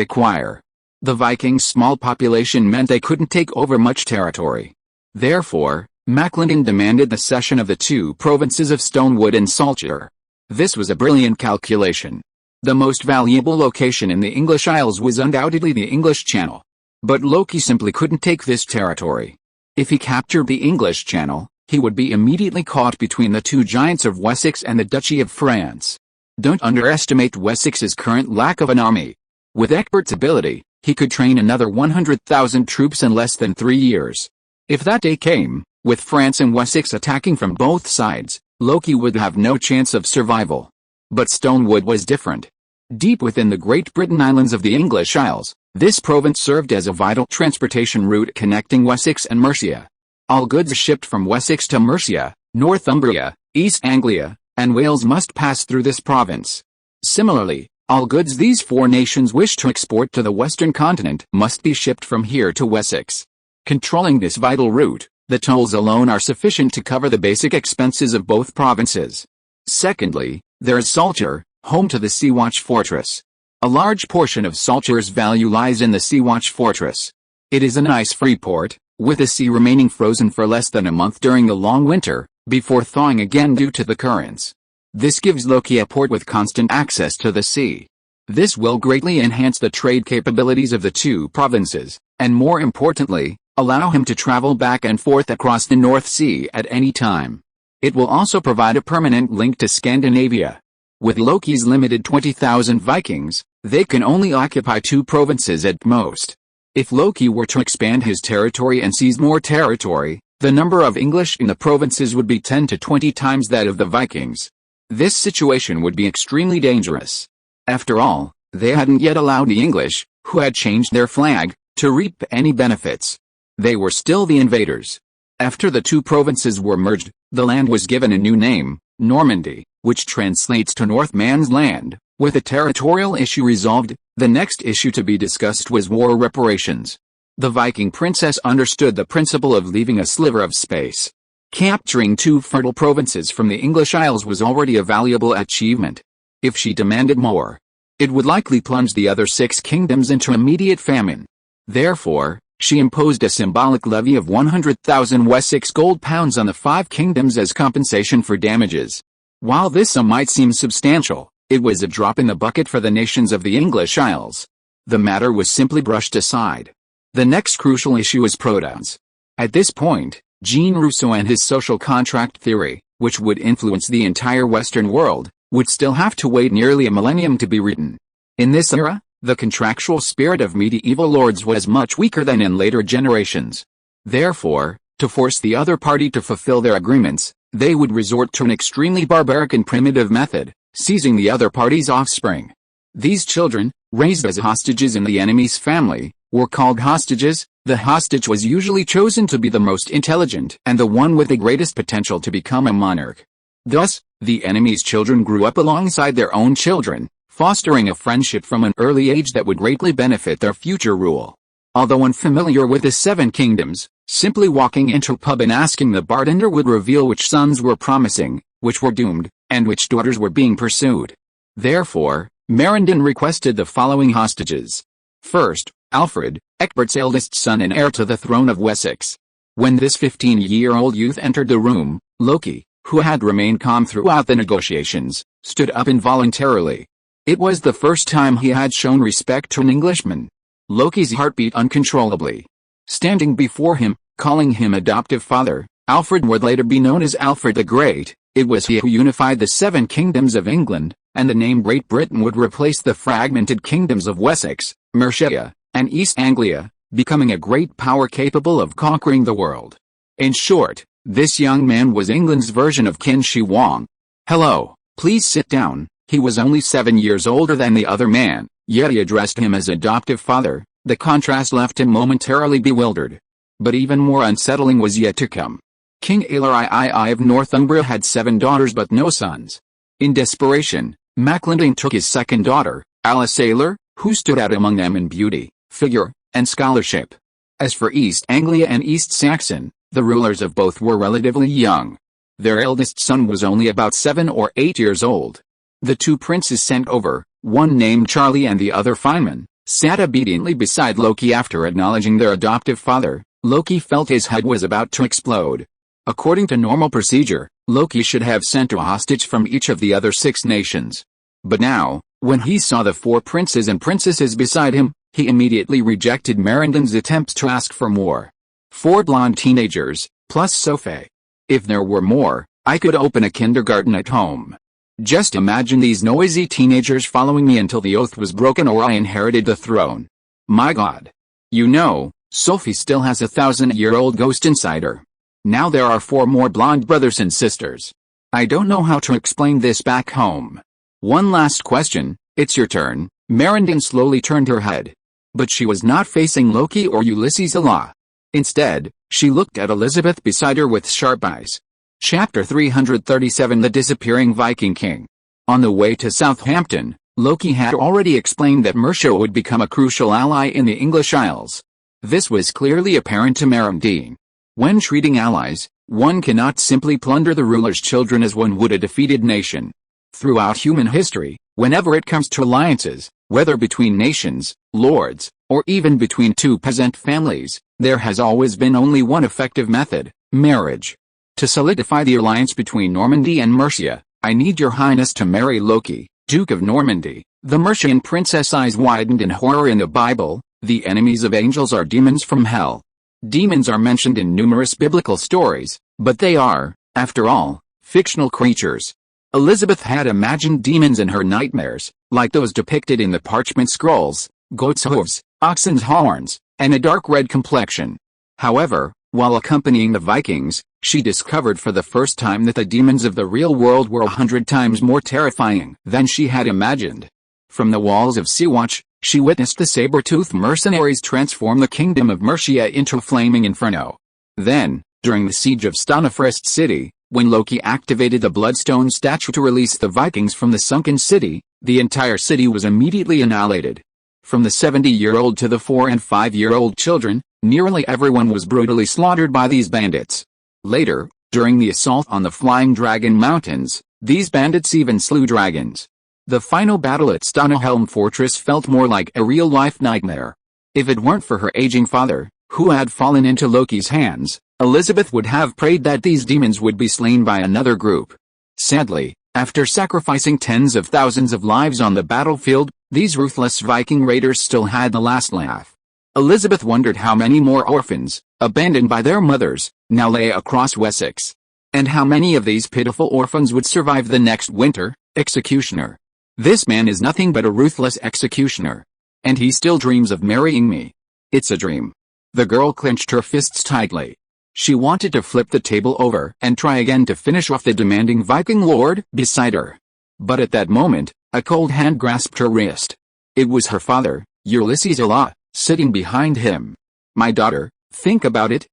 acquire. The Vikings' small population meant they couldn't take over much territory. Therefore, Macklendon demanded the cession of the 2 provinces of Stonewood and Saltire. This was a brilliant calculation. The most valuable location in the English Isles was undoubtedly the English Channel. But Loki simply couldn't take this territory. If he captured the English Channel, he would be immediately caught between the 2 giants of Wessex and the Duchy of France. Don't underestimate Wessex's current lack of an army. With Egbert's ability, he could train another 100,000 troops in less than 3 years. If that day came, with France and Wessex attacking from both sides, Loki would have no chance of survival. But Stonewood was different. Deep within the Great Britain Islands of the English Isles, this province served as a vital transportation route connecting Wessex and Mercia. All goods shipped from Wessex to Mercia, Northumbria, East Anglia, and Wales must pass through this province. Similarly, all goods these four nations wish to export to the western continent must be shipped from here to Wessex. Controlling this vital route, the tolls alone are sufficient to cover the basic expenses of both provinces. Secondly, there is Salcher, home to the Sea-Watch Fortress. A large portion of Salcher's value lies in the Sea-Watch Fortress. It is an ice-free port, with the sea remaining frozen for less than a month during the long winter, before thawing again due to the currents. This gives Loki a port with constant access to the sea. This will greatly enhance the trade capabilities of the two provinces, and more importantly, allow him to travel back and forth across the North Sea at any time. It will also provide a permanent link to Scandinavia. With Loki's limited 20,000 Vikings, they can only occupy two provinces at most. If Loki were to expand his territory and seize more territory, the number of English in the provinces would be 10 to 20 times that of the Vikings. This situation would be extremely dangerous. After all, they hadn't yet allowed the English, who had changed their flag, to reap any benefits. They were still the invaders. After the two provinces were merged, the land was given a new name, Normandy, which translates to Northman's land. With the territorial issue resolved, the next issue to be discussed was war reparations. The Viking princess understood the principle of leaving a sliver of space. Capturing two fertile provinces from the English Isles was already a valuable achievement. If she demanded more, it would likely plunge the other 6 kingdoms into immediate famine. Therefore, she imposed a symbolic levy of 100,000 Wessex gold pounds on the 5 kingdoms as compensation for damages. While this sum might seem substantial, it was a drop in the bucket for the nations of the English Isles. The matter was simply brushed aside. The next crucial issue is pronouns. At this point, Jean Rousseau and his social contract theory, which would influence the entire Western world, would still have to wait nearly a millennium to be written. In this era, the contractual spirit of medieval lords was much weaker than in later generations. Therefore, to force the other party to fulfill their agreements, they would resort to an extremely barbaric and primitive method, seizing the other party's offspring. These children, raised as hostages in the enemy's family, were called hostages. The hostage was usually chosen to be the most intelligent and the one with the greatest potential to become a monarch. Thus, the enemy's children grew up alongside their own children, fostering a friendship from an early age that would greatly benefit their future rule. Although unfamiliar with the 7 kingdoms, simply walking into a pub and asking the bartender would reveal which sons were promising, which were doomed, and which daughters were being pursued. Therefore, Merindon requested the following hostages. First, Alfred, Ecbert's eldest son and heir to the throne of Wessex. When this 15-year-old youth entered the room, Loki, who had remained calm throughout the negotiations, stood up involuntarily. It was the first time he had shown respect to an Englishman. Loki's heart beat uncontrollably. Standing before him, calling him adoptive father, Alfred would later be known as Alfred the Great. It was he who unified the 7 kingdoms of England, and the name Great Britain would replace the fragmented kingdoms of Wessex, Mercia, and East Anglia, becoming a great power capable of conquering the world. In short, this young man was England's version of Qin Shi Huang. "Hello, please sit down." He was only 7 years older than the other man, yet he addressed him as adoptive father. The contrast left him momentarily bewildered. But even more unsettling was yet to come. King Aelor III of Northumbria had 7 daughters but no sons. In desperation, Macklending took his second daughter, Alice Aelor, who stood out among them in beauty, figure, and scholarship. As for East Anglia and East Saxon, the rulers of both were relatively young. Their eldest son was only about 7 or 8 years old. The 2 princes sent over, one named Charlie and the other Feynman, sat obediently beside Loki after acknowledging their adoptive father. Loki felt his head was about to explode. According to normal procedure, Loki should have sent a hostage from each of the other 6 nations. But now, when he saw the 4 princes and princesses beside him, he immediately rejected Merindon's attempts to ask for more. 4 blonde teenagers, plus Sophie. If there were more, I could open a kindergarten at home. Just imagine these noisy teenagers following me until the oath was broken or I inherited the throne. My God. You know, Sophie still has a 1,000-year-old ghost inside her. Now there are 4 more blonde brothers and sisters. I don't know how to explain this back home. One last question, it's your turn. Merendin slowly turned her head. But she was not facing Loki or Ulysses Allah. Instead, she looked at Elizabeth beside her with sharp eyes. Chapter 337 The Disappearing Viking King. On the way to Southampton, Loki had already explained that Mercia would become a crucial ally in the English Isles. This was clearly apparent to Merendin. When treating allies, one cannot simply plunder the ruler's children as one would a defeated nation. Throughout human history, whenever it comes to alliances, whether between nations, lords, or even between 2 peasant families, there has always been only one effective method: marriage. To solidify the alliance between Normandy and Mercia, I need your highness to marry Loki, Duke of Normandy. The Mercian princess' eyes widened in horror. In the Bible, the enemies of angels are demons from hell. Demons are mentioned in numerous biblical stories, but they are, after all, fictional creatures. Elizabeth had imagined demons in her nightmares, like those depicted in the parchment scrolls: goat's hooves, oxen's horns, and a dark red complexion. However, while accompanying the Vikings, she discovered for the first time that the demons of the real world were 100 times more terrifying than she had imagined. From the walls of Sea-Watch, she witnessed the saber-toothed mercenaries transform the kingdom of Mercia into a flaming inferno. Then, during the siege of Stanifrest city, when Loki activated the Bloodstone statue to release the Vikings from the sunken city, the entire city was immediately annihilated. From the 70-year-old to the 4- and 5-year-old children, nearly everyone was brutally slaughtered by these bandits. Later, during the assault on the Flying Dragon Mountains, these bandits even slew dragons. The final battle at Stanahelm Fortress felt more like a real-life nightmare. If it weren't for her aging father, who had fallen into Loki's hands, Elizabeth would have prayed that these demons would be slain by another group. Sadly, after sacrificing tens of thousands of lives on the battlefield, these ruthless Viking raiders still had the last laugh. Elizabeth wondered how many more orphans, abandoned by their mothers, now lay across Wessex. And how many of these pitiful orphans would survive the next winter. Executioner. This man is nothing but a ruthless executioner. And he still dreams of marrying me. It's a dream. The girl clenched her fists tightly. She wanted to flip the table over and try again to finish off the demanding Viking lord beside her. But at that moment, a cold hand grasped her wrist. It was her father, Ulysses Allah, sitting behind him. My daughter, think about it,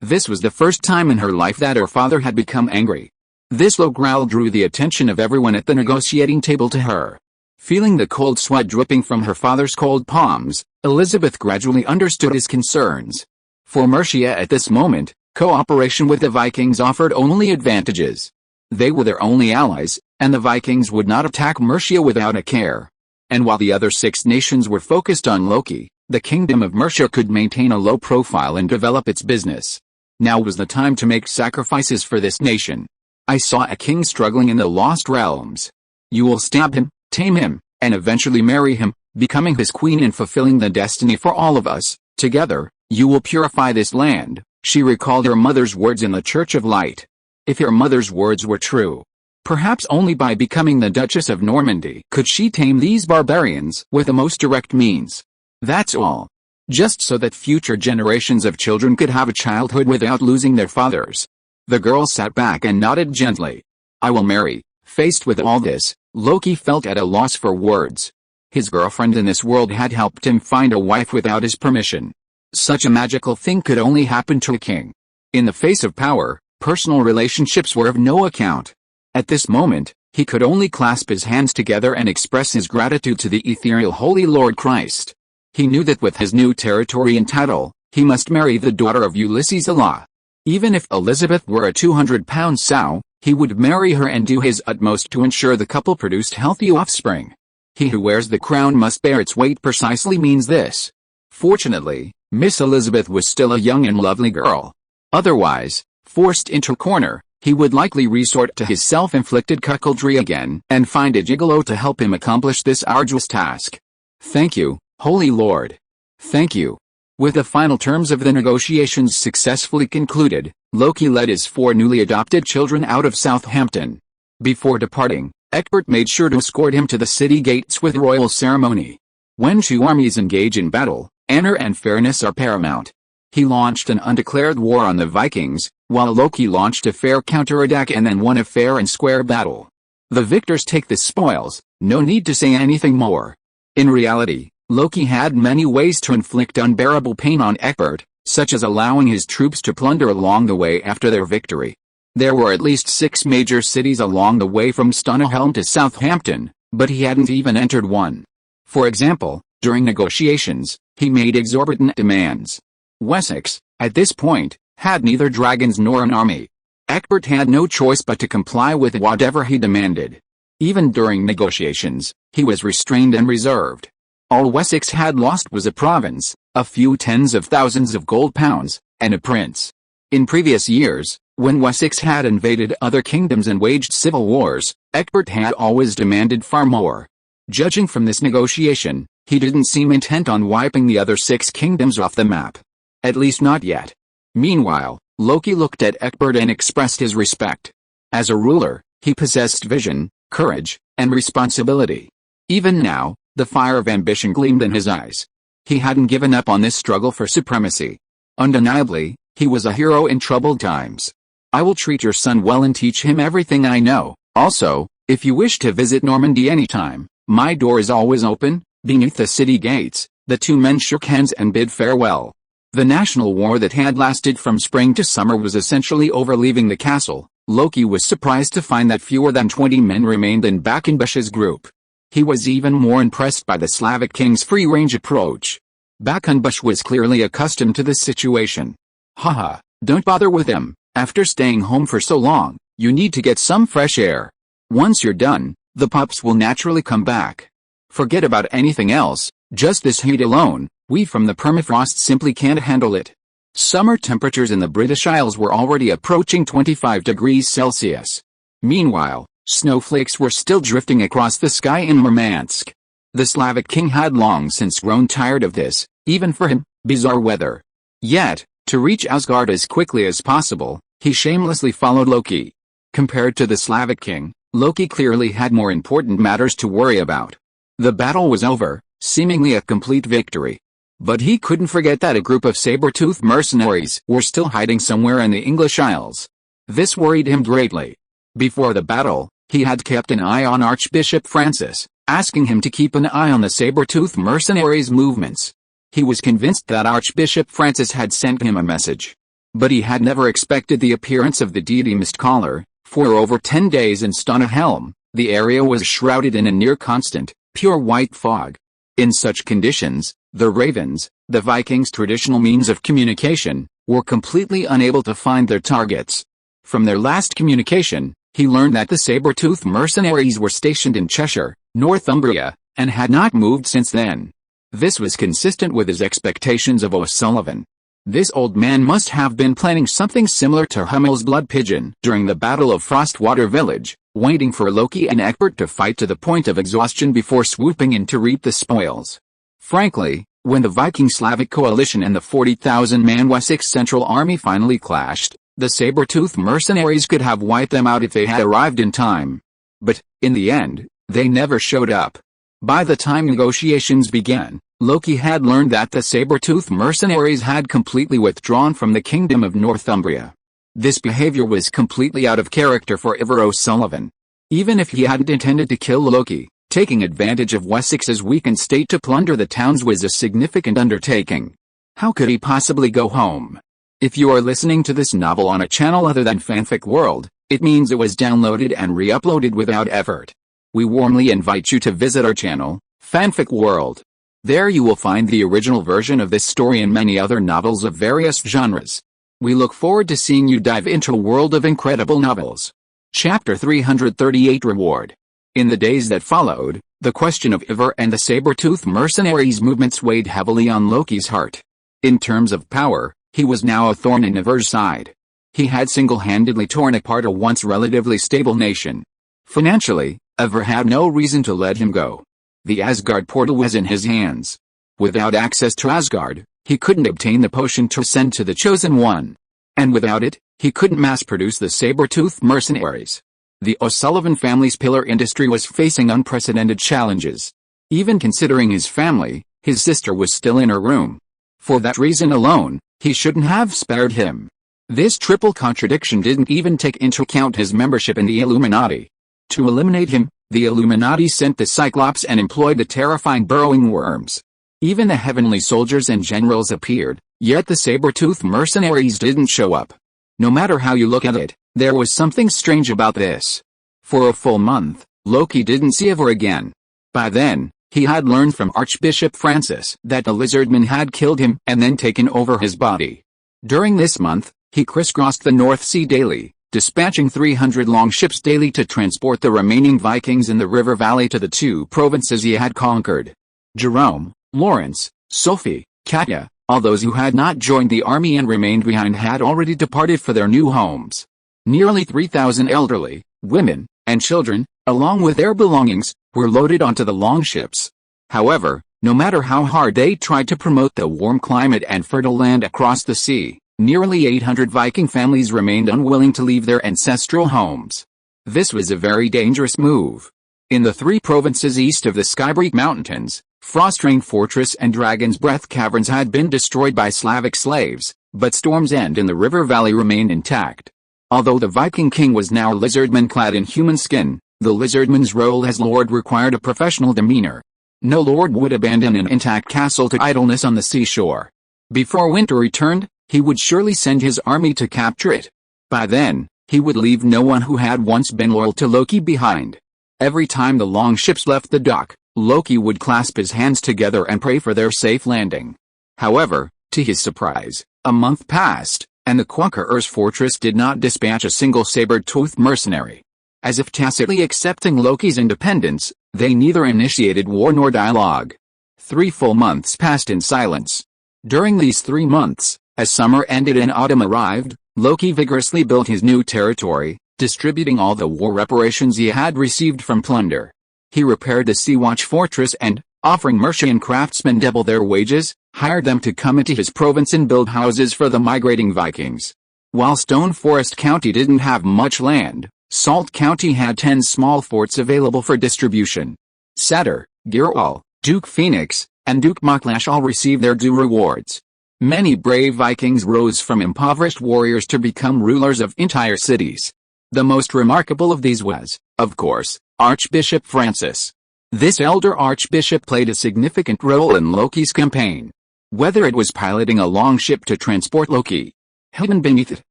this was the first time in her life that her father had become angry. This low growl drew the attention of everyone at the negotiating table to her. Feeling the cold sweat dripping from her father's cold palms, Elizabeth gradually understood his concerns. For Mercia at this moment, cooperation with the Vikings offered only advantages. They were their only allies, and the Vikings would not attack Mercia without a care. And while the other 6 nations were focused on Loki, the kingdom of Mercia could maintain a low profile and develop its business. Now was the time to make sacrifices for this nation. I saw a king struggling in the Lost Realms. You will stab him, tame him, and eventually marry him, becoming his queen and fulfilling the destiny for all of us. Together, you will purify this land. She recalled her mother's words in the Church of Light. If her mother's words were true, perhaps only by becoming the Duchess of Normandy could she tame these barbarians with the most direct means. That's all. Just so that future generations of children could have a childhood without losing their fathers. The girl sat back and nodded gently. I will marry. Faced with all this, Loki felt at a loss for words. His girlfriend in this world had helped him find a wife without his permission. Such a magical thing could only happen to a king. In the face of power, personal relationships were of no account. At this moment, he could only clasp his hands together and express his gratitude to the ethereal Holy Lord Christ. He knew that with his new territory and title, he must marry the daughter of Ulysses Allah. Even if Elizabeth were a 200-pound sow, he would marry her and do his utmost to ensure the couple produced healthy offspring. He who wears the crown must bear its weight precisely means this. Fortunately, Miss Elizabeth was still a young and lovely girl. Otherwise, forced into a corner, he would likely resort to his self-inflicted cuckoldry again and find a gigolo to help him accomplish this arduous task. Thank you, Holy Lord. Thank you. With the final terms of the negotiations successfully concluded, Loki led his 4 newly adopted children out of Southampton. Before departing, Egbert made sure to escort him to the city gates with royal ceremony. When 2 armies engage in battle, Honor and fairness are paramount. He launched an undeclared war on the Vikings, while Loki launched a fair counterattack and then won a fair and square battle. The victors take the spoils, no need to say anything more. In reality, Loki had many ways to inflict unbearable pain on Egbert, such as allowing his troops to plunder along the way after their victory. There were at least 6 major cities along the way from Stoneham to Southampton, but he hadn't even entered one. For example, during negotiations, he made exorbitant demands. Wessex, at this point, had neither dragons nor an army. Egbert had no choice but to comply with whatever he demanded. Even during negotiations, he was restrained and reserved. All Wessex had lost was a province, a few tens of thousands of gold pounds, and a prince. In previous years, when Wessex had invaded other kingdoms and waged civil wars, Egbert had always demanded far more. Judging from this negotiation, he didn't seem intent on wiping the other 6 kingdoms off the map. At least not yet. Meanwhile, Loki looked at Egbert and expressed his respect. As a ruler, he possessed vision, courage, and responsibility. Even now, the fire of ambition gleamed in his eyes. He hadn't given up on this struggle for supremacy. Undeniably, he was a hero in troubled times. I will treat your son well and teach him everything I know. Also, if you wish to visit Normandy anytime, my door is always open. Beneath the city gates, the 2 men shook hands and bid farewell. The national war that had lasted from spring to summer was essentially over. Leaving the castle, Loki was surprised to find that fewer than 20 men remained in Bakenbush's group. He was even more impressed by the Slavic king's free-range approach. Bakenbush was clearly accustomed to this situation. Haha, don't bother with him. After staying home for so long, you need to get some fresh air. Once you're done, the pups will naturally come back. Forget about anything else, just this heat alone. We from the permafrost simply can't handle it. Summer temperatures in the British Isles were already approaching 25 degrees Celsius. Meanwhile, snowflakes were still drifting across the sky in Murmansk. The Slavic king had long since grown tired of this, even for him, bizarre weather. Yet, to reach Asgard as quickly as possible, he shamelessly followed Loki. Compared to the Slavic king, Loki clearly had more important matters to worry about. The battle was over, seemingly a complete victory. But he couldn't forget that a group of saber-toothed mercenaries were still hiding somewhere in the English Isles. This worried him greatly. Before the battle, he had kept an eye on Archbishop Francis, asking him to keep an eye on the saber-toothed mercenaries' movements. He was convinced that Archbishop Francis had sent him a message. But he had never expected the appearance of the deity Mistcaller. For over 10 days in Stoneham, the area was shrouded in a near-constant, pure white fog. In such conditions, the ravens, the Vikings' traditional means of communication, were completely unable to find their targets. From their last communication, he learned that the saber-toothed mercenaries were stationed in Cheshire, Northumbria, and had not moved since then. This was consistent with his expectations of O'Sullivan. This old man must have been planning something similar to Hummel's blood pigeon during the Battle of Frostwater Village, waiting for Loki and Egbert to fight to the point of exhaustion before swooping in to reap the spoils. Frankly, when the Viking-Slavic coalition and the 40,000-man Wessex Central Army finally clashed, the saber-toothed mercenaries could have wiped them out if they had arrived in time. But, in the end, they never showed up. By the time negotiations began, Loki had learned that the saber-toothed mercenaries had completely withdrawn from the Kingdom of Northumbria. This behavior was completely out of character for Ivar O'Sullivan. Even if he hadn't intended to kill Loki, taking advantage of Wessex's weakened state to plunder the towns was a significant undertaking. How could he possibly go home? If you are listening to this novel on a channel other than Fanfic World, it means it was downloaded and re-uploaded without effort. We warmly invite you to visit our channel, Fanfic World. There you will find the original version of this story and many other novels of various genres. We look forward to seeing you dive into a world of incredible novels. Chapter 338 Reward. In the days that followed, the question of Ivar and the saber-toothed mercenaries' movements weighed heavily on Loki's heart. In terms of power, he was now a thorn in Ivar's side. He had single-handedly torn apart a once relatively stable nation. Financially, Ivar had no reason to let him go. The Asgard portal was in his hands. Without access to Asgard, he couldn't obtain the potion to send to the Chosen One. And without it, he couldn't mass-produce the saber-toothed mercenaries. The O'Sullivan family's pillar industry was facing unprecedented challenges. Even considering his family, His sister was still in her room. For that reason alone, he shouldn't have spared him. This triple contradiction didn't even take into account his membership in the Illuminati. To eliminate him, the Illuminati sent the Cyclops and employed the terrifying burrowing worms. Even the heavenly soldiers and generals appeared, yet the saber-toothed mercenaries didn't show up. No matter how you look at it, there was something strange about this. For a full month, Loki didn't see Eivor again. By then, he had learned from Archbishop Francis that the lizardmen had killed him and then taken over his body. During this month, he crisscrossed the North Sea daily, dispatching 300 longships daily to transport the remaining Vikings in the river valley to the 2 provinces he had conquered. Jerome, Lawrence, Sophie, Katya, all those who had not joined the army and remained behind had already departed for their new homes. Nearly 3,000 elderly, women, and children, along with their belongings, were loaded onto the longships. However, no matter how hard they tried to promote the warm climate and fertile land across the sea, nearly 800 Viking families remained unwilling to leave their ancestral homes. This was a very dangerous move. In the 3 provinces east of the Skybreak Mountains, Frostrain Fortress and Dragon's Breath Caverns had been destroyed by Slavic slaves, but Storm's End in the river valley remained intact. Although the Viking king was now lizardman clad in human skin, the lizardman's role as lord required a professional demeanor. No lord would abandon an intact castle to idleness on the seashore. Before winter returned, he would surely send his army to capture it. By then, he would leave no one who had once been loyal to Loki behind. Every time the longships left the dock, Loki would clasp his hands together and pray for their safe landing. However, to his surprise, a month passed, and the Conqueror's fortress did not dispatch a single saber-toothed mercenary. As if tacitly accepting Loki's independence, they neither initiated war nor dialogue. 3 full months passed in silence. During these 3 months, as summer ended and autumn arrived, Loki vigorously built his new territory, distributing all the war reparations he had received from plunder. He repaired the Sea-Watch fortress and, offering Mercian craftsmen double their wages, hired them to come into his province and build houses for the migrating Vikings. While Stone Forest County didn't have much land, Salt County had 10 small forts available for distribution. Satyr, Girwall, Duke Phoenix, and Duke Mocklash all received their due rewards. Many brave Vikings rose from impoverished warriors to become rulers of entire cities. The most remarkable of these was, of course, Archbishop Francis. This elder archbishop played a significant role in Loki's campaign. Whether it was piloting a longship to transport Loki, hidden beneath it,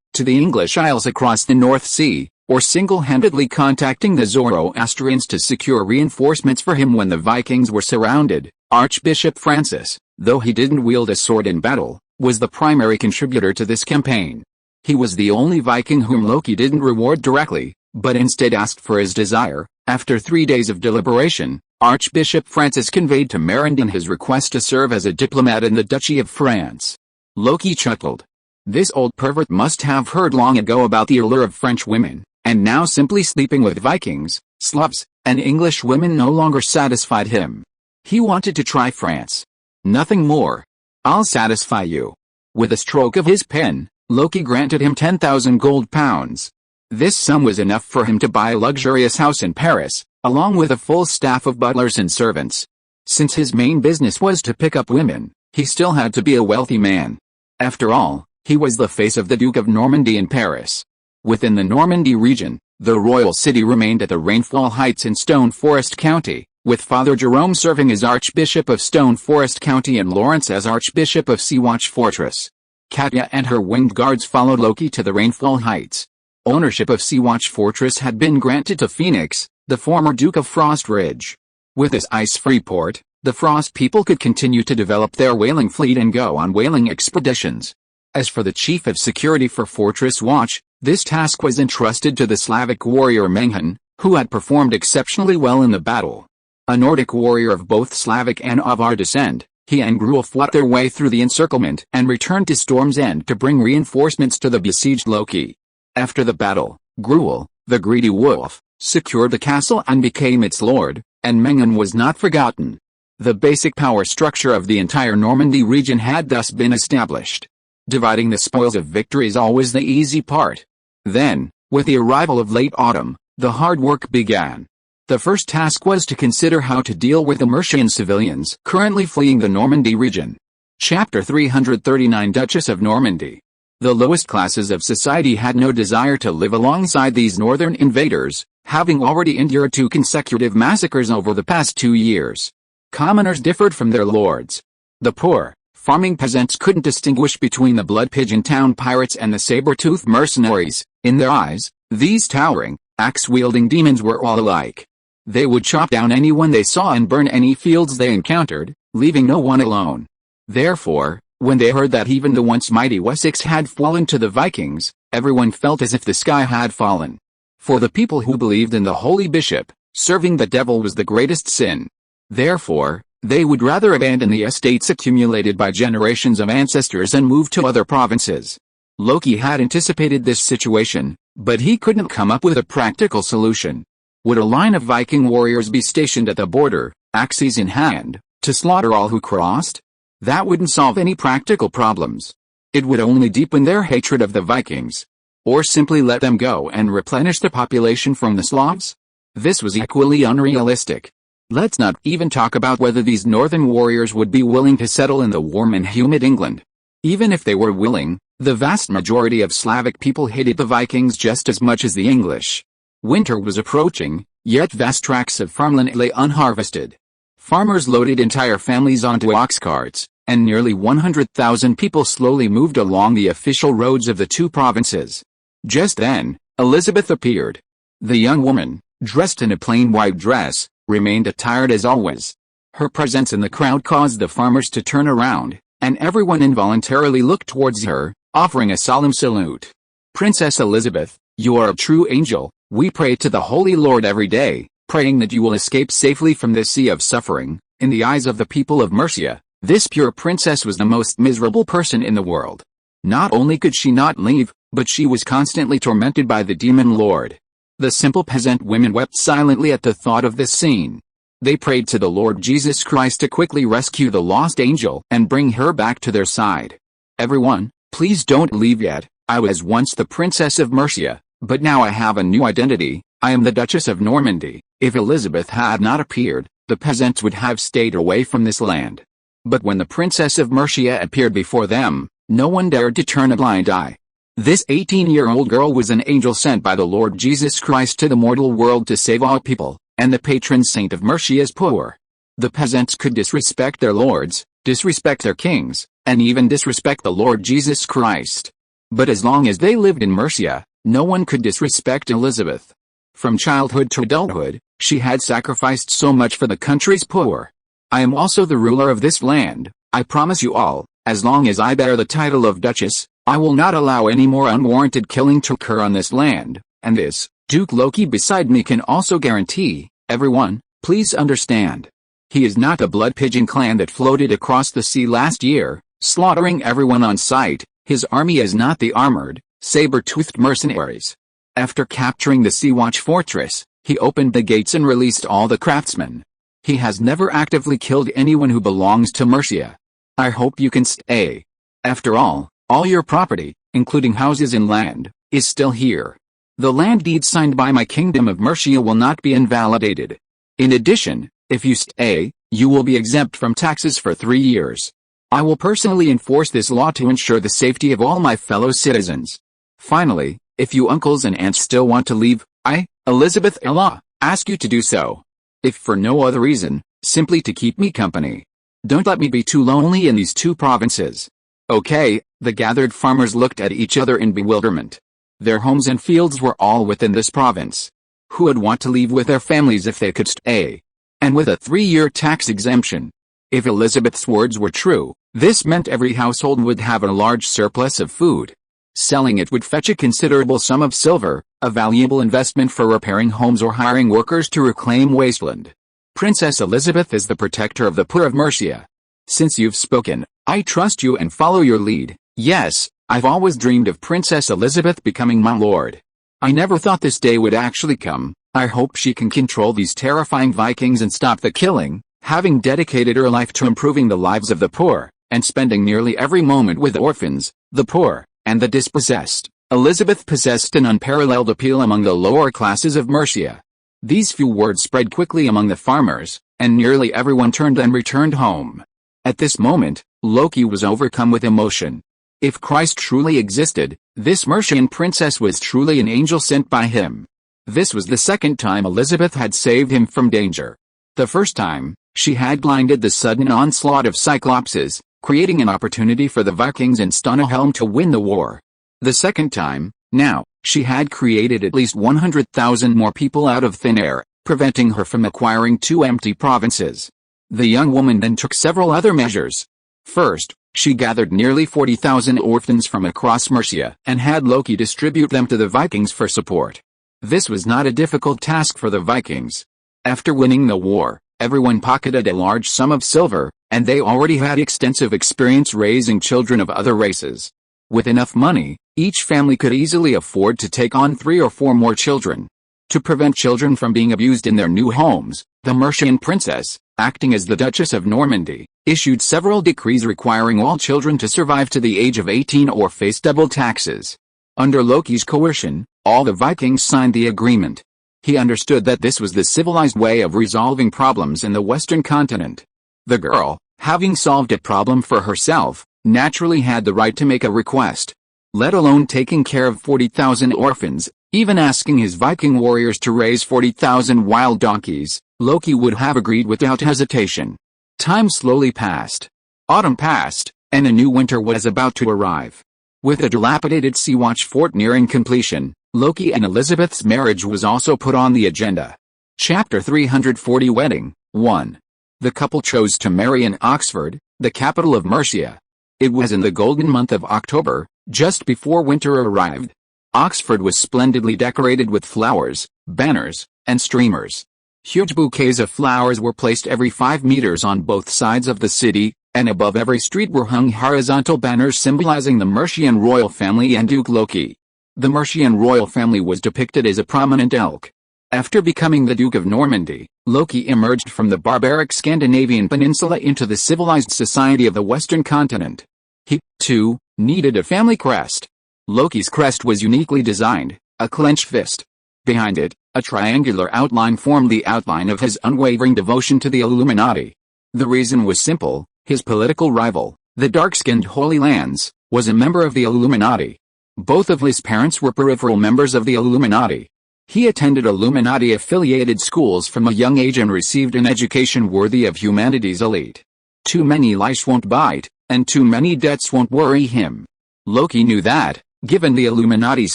to the English Isles across the North Sea, or single-handedly contacting the Zoroastrians to secure reinforcements for him when the Vikings were surrounded, Archbishop Francis, though he didn't wield a sword in battle, was the primary contributor to this campaign. He was the only Viking whom Loki didn't reward directly, but instead asked for his desire. After 3 days of deliberation, Archbishop Francis conveyed to Merindon his request to serve as a diplomat in the Duchy of France. Loki chuckled. This old pervert must have heard long ago about the allure of French women, and now simply sleeping with Vikings, Slavs, and English women no longer satisfied him. He wanted to try France. Nothing more. I'll satisfy you. With a stroke of his pen, Loki granted him 10,000 gold pounds. This sum was enough for him to buy a luxurious house in Paris, along with a full staff of butlers and servants. Since his main business was to pick up women, he still had to be a wealthy man. After all, he was the face of the Duke of Normandy in Paris. Within the Normandy region, the royal city remained at the Rainfall Heights in Stone Forest County, with Father Jerome serving as Archbishop of Stone Forest County and Lawrence as Archbishop of Sea-Watch Fortress. Katya and her winged guards followed Loki to the Rainfall Heights. Ownership of Sea-Watch Fortress had been granted to Phoenix, the former Duke of Frost Ridge. With this ice-free port, the Frost people could continue to develop their whaling fleet and go on whaling expeditions. As for the chief of security for Fortress Watch, this task was entrusted to the Slavic warrior Mengen, who had performed exceptionally well in the battle. A Nordic warrior of both Slavic and Avar descent, he and Gruul fought their way through the encirclement and returned to Storm's End to bring reinforcements to the besieged Loki. After the battle, Gruul, the greedy wolf, secured the castle and became its lord, and Mengen was not forgotten. The basic power structure of the entire Normandy region had thus been established. Dividing the spoils of victory is always the easy part. Then, with the arrival of late autumn, the hard work began. The first task was to consider how to deal with the Mercian civilians currently fleeing the Normandy region. Chapter 339 Duchess of Normandy. The lowest classes of society had no desire to live alongside these northern invaders, having already endured 2 consecutive massacres over the past 2 years. Commoners differed from their lords. The poor, farming peasants couldn't distinguish between the blood pigeon town pirates and the saber-toothed mercenaries. In their eyes, these towering, axe-wielding demons were all alike. They would chop down anyone they saw and burn any fields they encountered, leaving no one alone. Therefore, when they heard that even the once mighty Wessex had fallen to the Vikings, everyone felt as if the sky had fallen. For the people who believed in the holy bishop, serving the devil was the greatest sin. Therefore, they would rather abandon the estates accumulated by generations of ancestors and move to other provinces. Loki had anticipated this situation, but he couldn't come up with a practical solution. Would a line of Viking warriors be stationed at the border, axes in hand, to slaughter all who crossed? That wouldn't solve any practical problems. It would only deepen their hatred of the Vikings. Or simply let them go and replenish the population from the Slavs? This was equally unrealistic. Let's not even talk about whether these northern warriors would be willing to settle in the warm and humid England. Even if they were willing, the vast majority of Slavic people hated the Vikings just as much as the English. Winter was approaching, yet vast tracts of farmland lay unharvested. Farmers loaded entire families onto ox carts, and nearly 100,000 people slowly moved along the official roads of the 2 provinces. Just then, Elizabeth appeared. The young woman, dressed in a plain white dress, remained attired as always. Her presence in the crowd caused the farmers to turn around, and everyone involuntarily looked towards her, offering a solemn salute. Princess Elizabeth, you are a true angel. We pray to the Holy Lord every day, praying that you will escape safely from this sea of suffering. In the eyes of the people of Mercia, this pure princess was the most miserable person in the world. Not only could she not leave, but she was constantly tormented by the demon lord. The simple peasant women wept silently at the thought of this scene. They prayed to the Lord Jesus Christ to quickly rescue the lost angel and bring her back to their side. Everyone, please don't leave yet. I was once the Princess of Mercia, but now I have a new identity. I am the Duchess of Normandy. If Elizabeth had not appeared, the peasants would have stayed away from this land. But when the Princess of Mercia appeared before them, no one dared to turn a blind eye. This 18-year-old girl was an angel sent by the Lord Jesus Christ to the mortal world to save all people, and the patron saint of Mercia's poor. The peasants could disrespect their lords, disrespect their kings, and even disrespect the Lord Jesus Christ. But as long as they lived in Mercia, no one could disrespect Elizabeth. From childhood to adulthood, she had sacrificed so much for the country's poor. I am also the ruler of this land. I promise you all, as long as I bear the title of Duchess, I will not allow any more unwarranted killing to occur on this land, and this, Duke Loki beside me can also guarantee. Everyone, please understand. He is not the blood pigeon clan that floated across the sea last year, slaughtering everyone on sight. His army is not the armored, saber-toothed mercenaries. After capturing the Sea-Watch fortress, he opened the gates and released all the craftsmen. He has never actively killed anyone who belongs to Mercia. I hope you can stay. After all your property, including houses and land, is still here. The land deed signed by my kingdom of Mercia will not be invalidated. In addition, if you stay, you will be exempt from taxes for 3 years. I will personally enforce this law to ensure the safety of all my fellow citizens. Finally, if you uncles and aunts still want to leave, I, Elizabeth Ella, ask you to do so. If for no other reason, simply to keep me company. Don't let me be too lonely in these 2 provinces. Okay, the gathered farmers looked at each other in bewilderment. Their homes and fields were all within this province. Who would want to leave with their families if they could stay? And with a 3-year tax exemption. If Elizabeth's words were true, this meant every household would have a large surplus of food. Selling it would fetch a considerable sum of silver, a valuable investment for repairing homes or hiring workers to reclaim wasteland. Princess Elizabeth is the protector of the poor of Mercia. Since you've spoken, I trust you and follow your lead. Yes, I've always dreamed of Princess Elizabeth becoming my lord. I never thought this day would actually come. I hope she can control these terrifying Vikings and stop the killing, having dedicated her life to improving the lives of the poor, and spending nearly every moment with orphans, the poor, and the dispossessed. Elizabeth possessed an unparalleled appeal among the lower classes of Mercia. These few words spread quickly among the farmers, and nearly everyone turned and returned home. At this moment, Loki was overcome with emotion. If Christ truly existed, this Mercian princess was truly an angel sent by him. This was the second time Elizabeth had saved him from danger. The first time, she had blinded the sudden onslaught of Cyclopses, creating an opportunity for the Vikings in Stoneham to win the war. The second time, now, she had created at least 100,000 more people out of thin air, preventing her from acquiring 2 empty provinces. The young woman then took several other measures. First, she gathered nearly 40,000 orphans from across Mercia and had Loki distribute them to the Vikings for support. This was not a difficult task for the Vikings. After winning the war, everyone pocketed a large sum of silver, and they already had extensive experience raising children of other races. With enough money, each family could easily afford to take on 3 or 4 more children. To prevent children from being abused in their new homes, the Mercian princess, acting as the Duchess of Normandy, issued several decrees requiring all children to survive to the age of 18 or face double taxes. Under Loki's coercion, all the Vikings signed the agreement. He understood that this was the civilized way of resolving problems in the Western continent. The girl, having solved a problem for herself, naturally had the right to make a request. Let alone taking care of 40,000 orphans, even asking his Viking warriors to raise 40,000 wild donkeys, Loki would have agreed without hesitation. Time slowly passed. Autumn passed, and a new winter was about to arrive. With a dilapidated Sea-Watch fort nearing completion, Loki and Elizabeth's marriage was also put on the agenda. Chapter 340 Wedding 1. The couple chose to marry in Oxford, the capital of Mercia. It was in the golden month of October, just before winter arrived. Oxford was splendidly decorated with flowers, banners, and streamers. Huge bouquets of flowers were placed every 5 meters on both sides of the city, and above every street were hung horizontal banners symbolizing the Mercian royal family and Duke Loki. The Mercian royal family was depicted as a prominent elk. After becoming the Duke of Normandy, Loki emerged from the barbaric Scandinavian peninsula into the civilized society of the Western continent. He, too, needed a family crest. Loki's crest was uniquely designed, a clenched fist. Behind it, a triangular outline formed the outline of his unwavering devotion to the Illuminati. The reason was simple: his political rival, the dark-skinned Holy Lands, was a member of the Illuminati. Both of his parents were peripheral members of the Illuminati. He attended Illuminati-affiliated schools from a young age and received an education worthy of humanity's elite. Too many lice won't bite, and too many debts won't worry him. Loki knew that, given the Illuminati's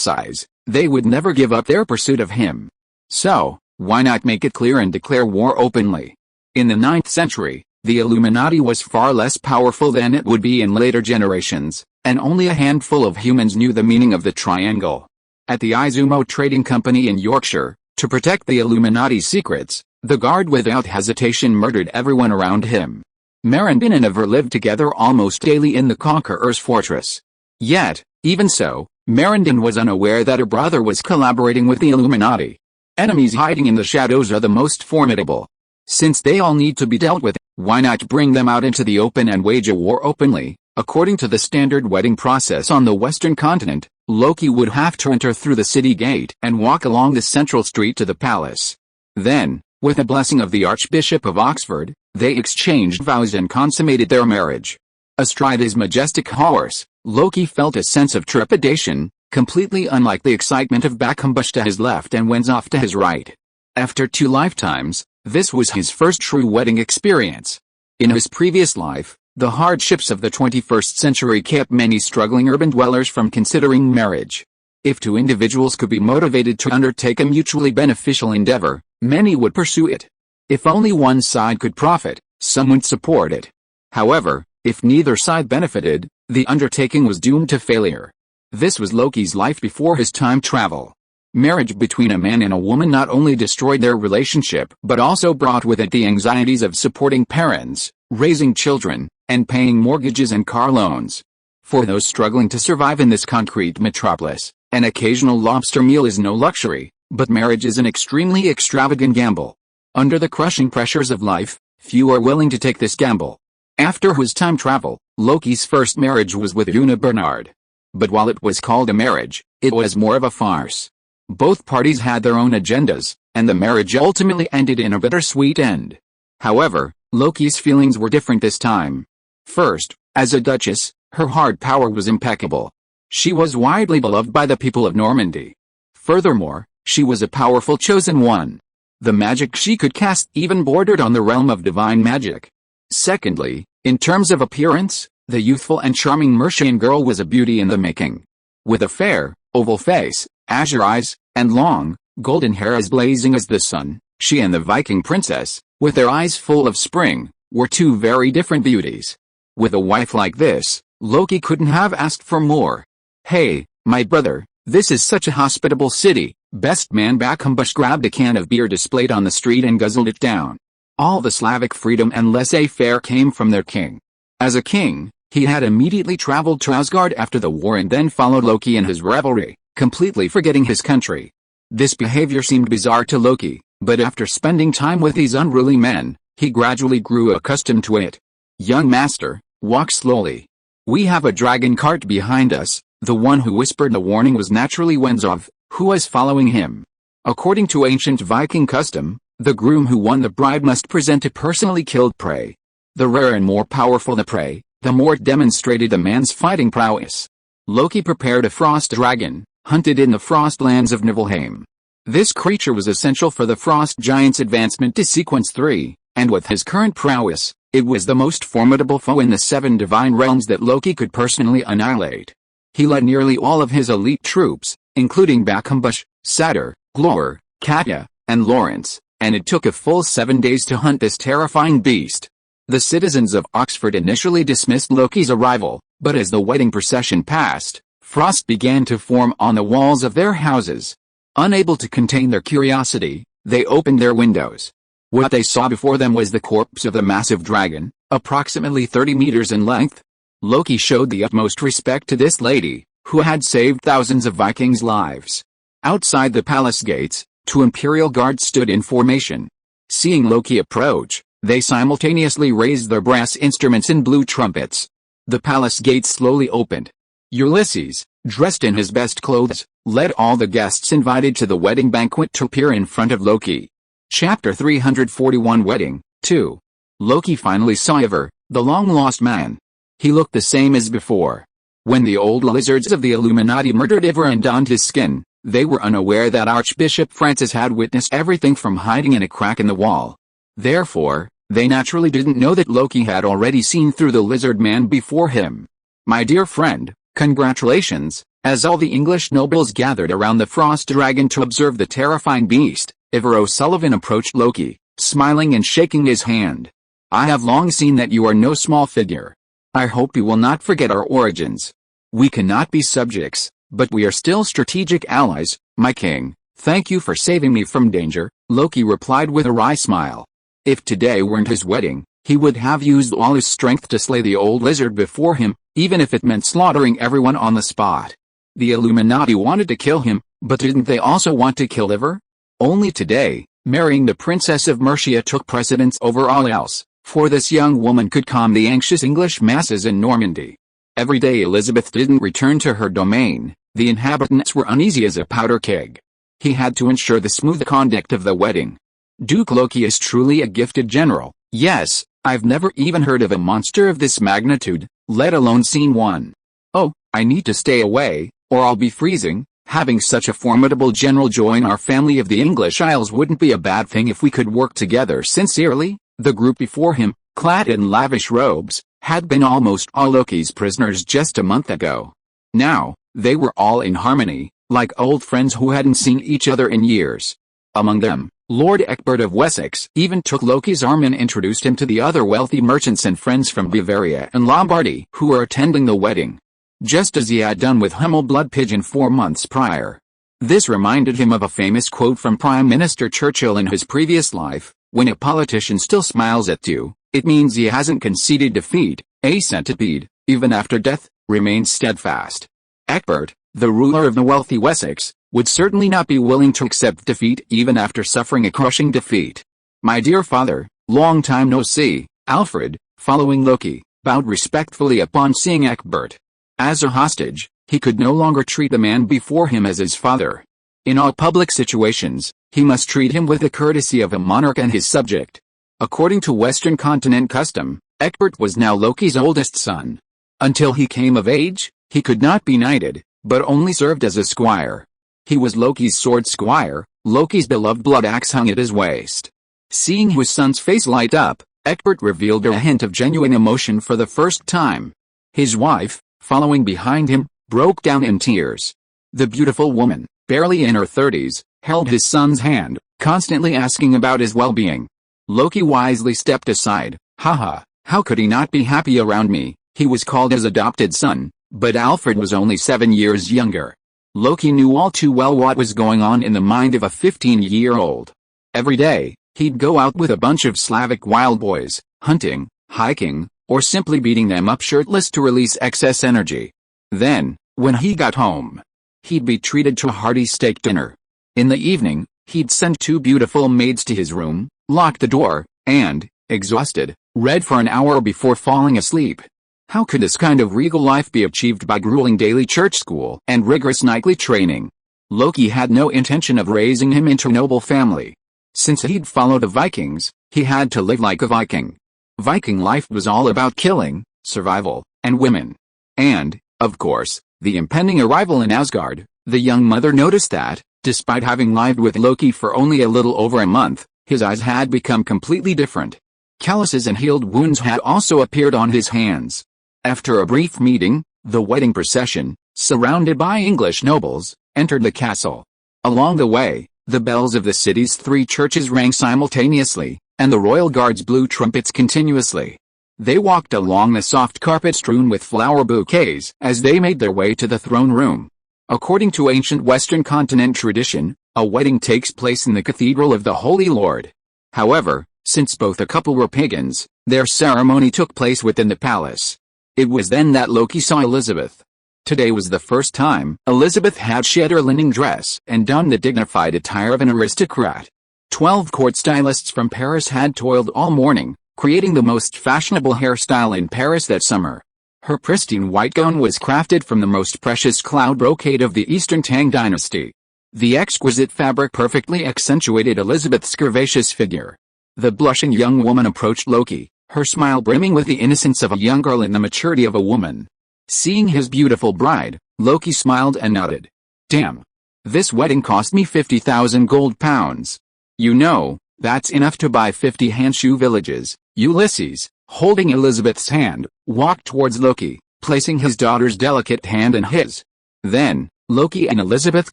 size, they would never give up their pursuit of him. So, why not make it clear and declare war openly? In the 9th century, the Illuminati was far less powerful than it would be in later generations, and only a handful of humans knew the meaning of the triangle. At the Izumo Trading Company in Yorkshire, to protect the Illuminati's secrets, the guard without hesitation murdered everyone around him. Merindin and Eivor lived together almost daily in the Conqueror's fortress. Yet, even so, Merindin was unaware that her brother was collaborating with the Illuminati. Enemies hiding in the shadows are the most formidable. Since they all need to be dealt with, why not bring them out into the open and wage a war openly? According to the standard wedding process on the Western continent, Loki would have to enter through the city gate and walk along the central street to the palace. Then, with the blessing of the Archbishop of Oxford, they exchanged vows and consummated their marriage. Astride his majestic horse, Loki felt a sense of trepidation, completely unlike the excitement of Bakambush to his left and Wenzoff to his right. After 2 lifetimes, this was his first true wedding experience. In his previous life, the hardships of the 21st century kept many struggling urban dwellers from considering marriage. If 2 individuals could be motivated to undertake a mutually beneficial endeavor, many would pursue it. If only one side could profit, some would support it. However, if neither side benefited, the undertaking was doomed to failure. This was Loki's life before his time travel. Marriage between a man and a woman not only destroyed their relationship but also brought with it the anxieties of supporting parents, raising children, and paying mortgages and car loans. For those struggling to survive in this concrete metropolis, an occasional lobster meal is no luxury, but marriage is an extremely extravagant gamble. Under the crushing pressures of life, few are willing to take this gamble. After his time travel, Loki's first marriage was with Una Bernard. But while it was called a marriage, it was more of a farce. Both parties had their own agendas, and the marriage ultimately ended in a bittersweet end. However, Loki's feelings were different this time. First, as a duchess, her hard power was impeccable. She was widely beloved by the people of Normandy. Furthermore, she was a powerful chosen one. The magic she could cast even bordered on the realm of divine magic. Secondly, in terms of appearance, the youthful and charming Mercian girl was a beauty in the making. With a fair, oval face, azure eyes, and long, golden hair as blazing as the sun, she and the Viking princess, with their eyes full of spring, were two very different beauties. With a wife like this, Loki couldn't have asked for more. "Hey, my brother, this is such a hospitable city." Best man Bakumbush grabbed a can of beer displayed on the street and guzzled it down. All the Slavic freedom and laissez-faire came from their king. As a king, he had immediately traveled to Asgard after the war and then followed Loki in his revelry, completely forgetting his country. This behavior seemed bizarre to Loki, but after spending time with these unruly men, he gradually grew accustomed to it. "Young master, walk slowly. We have a dragon cart behind us." The one who whispered the warning was naturally Wenzov, who was following him. According to ancient Viking custom, the groom who won the bride must present a personally killed prey. The rarer and more powerful the prey, the more it demonstrated the man's fighting prowess. Loki prepared a frost dragon, hunted in the frost lands of Niflheim. This creature was essential for the frost giant's advancement to sequence 3, and with his current prowess, it was the most formidable foe in the 7 divine realms that Loki could personally annihilate. He led nearly all of his elite troops, including Bakumbush, Satyr, Glor, Katya, and Lawrence, and it took a full 7 days to hunt this terrifying beast. The citizens of Oxford initially dismissed Loki's arrival, but as the wedding procession passed, frost began to form on the walls of their houses. Unable to contain their curiosity, they opened their windows. What they saw before them was the corpse of the massive dragon, approximately 30 meters in length. Loki showed the utmost respect to this lady, who had saved thousands of Vikings' lives. Outside the palace gates, 2 imperial guards stood in formation. Seeing Loki approach, they simultaneously raised their brass instruments and blew trumpets. The palace gates slowly opened. Ulysses, dressed in his best clothes, led all the guests invited to the wedding banquet to appear in front of Loki. Chapter 341 Wedding, 2. Loki finally saw Ivar, the long-lost man. He looked the same as before. When the old lizards of the Illuminati murdered Ivar and donned his skin, they were unaware that Archbishop Francis had witnessed everything from hiding in a crack in the wall. Therefore, they naturally didn't know that Loki had already seen through the lizard man before him. "My dear friend, congratulations." As all the English nobles gathered around the frost dragon to observe the terrifying beast, Ivar O'Sullivan approached Loki, smiling and shaking his hand. "I have long seen that you are no small figure. I hope you will not forget our origins. We cannot be subjects, but we are still strategic allies, my king. Thank you for saving me from danger," Loki replied with a wry smile. If today weren't his wedding, he would have used all his strength to slay the old lizard before him, even if it meant slaughtering everyone on the spot. The Illuminati wanted to kill him, but didn't they also want to kill Ivar? Only today, marrying the Princess of Mercia took precedence over all else, for this young woman could calm the anxious English masses in Normandy. Every day Elizabeth didn't return to her domain, the inhabitants were uneasy as a powder keg. He had to ensure the smooth conduct of the wedding. Duke Loki is truly a gifted general. Yes, I've never even heard of a monster of this magnitude, let alone seen one. Oh, I need to stay away, or I'll be freezing. Having such a formidable general join our family of the English Isles wouldn't be a bad thing if we could work together sincerely. The group before him, clad in lavish robes, had been almost all Loki's prisoners just a month ago. Now, they were all in harmony, like old friends who hadn't seen each other in years. Among them, Lord Egbert of Wessex even took Loki's arm and introduced him to the other wealthy merchants and friends from Bavaria and Lombardy who were attending the wedding. Just as he had done with Hummel Bloodpigeon 4 months prior. This reminded him of a famous quote from Prime Minister Churchill in his previous life: "When a politician still smiles at you, it means he hasn't conceded defeat. A centipede, even after death, remains steadfast." Egbert, the ruler of the wealthy Wessex, would certainly not be willing to accept defeat even after suffering a crushing defeat. "My dear father, long time no see," Alfred, following Loki, bowed respectfully upon seeing Egbert. As a hostage, he could no longer treat the man before him as his father. In all public situations, he must treat him with the courtesy of a monarch and his subject. According to Western continent custom, Egbert was now Loki's oldest son. Until he came of age, he could not be knighted, but only served as a squire. He was Loki's sword squire. Loki's beloved blood axe hung at his waist. Seeing his son's face light up, Egbert revealed a hint of genuine emotion for the first time. His wife, following behind him, broke down in tears. The beautiful woman, barely in her 30s, held his son's hand, constantly asking about his well-being. Loki wisely stepped aside. Haha, how could he not be happy around me? He was called his adopted son, but Alfred was only 7 years younger. Loki knew all too well what was going on in the mind of a 15-year-old. Every day, he'd go out with a bunch of Slavic wild boys, hunting, hiking, or simply beating them up shirtless to release excess energy. Then, when he got home, he'd be treated to a hearty steak dinner. In the evening, he'd send 2 beautiful maids to his room, lock the door, and, exhausted, read for an hour before falling asleep. How could this kind of regal life be achieved by grueling daily church school and rigorous nightly training? Loki had no intention of raising him into a noble family. Since he'd followed the Vikings, he had to live like a Viking. Viking life was all about killing, survival, and women. And, of course, the impending arrival in Asgard. The young mother noticed that, despite having lived with Loki for only a little over a month, his eyes had become completely different. Calluses and healed wounds had also appeared on his hands. After a brief meeting, the wedding procession, surrounded by English nobles, entered the castle. Along the way, the bells of the city's 3 churches rang simultaneously, and the royal guards blew trumpets continuously. They walked along the soft carpet strewn with flower bouquets as they made their way to the throne room. According to ancient Western continent tradition, a wedding takes place in the Cathedral of the Holy Lord. However, since both the couple were pagans, their ceremony took place within the palace. It was then that Loki saw Elizabeth. Today was the first time Elizabeth had shed her linen dress and donned the dignified attire of an aristocrat. 12 court stylists from Paris had toiled all morning, creating the most fashionable hairstyle in Paris that summer. Her pristine white gown was crafted from the most precious cloud brocade of the Eastern Tang dynasty. The exquisite fabric perfectly accentuated Elizabeth's curvaceous figure. The blushing young woman approached Loki, her smile brimming with the innocence of a young girl and the maturity of a woman. Seeing his beautiful bride, Loki smiled and nodded. Damn. This wedding cost me 50,000 gold pounds. You know, that's enough to buy 50 Hanshu villages. Ulysses, holding Elizabeth's hand, walked towards Loki, placing his daughter's delicate hand in his. Then, Loki and Elizabeth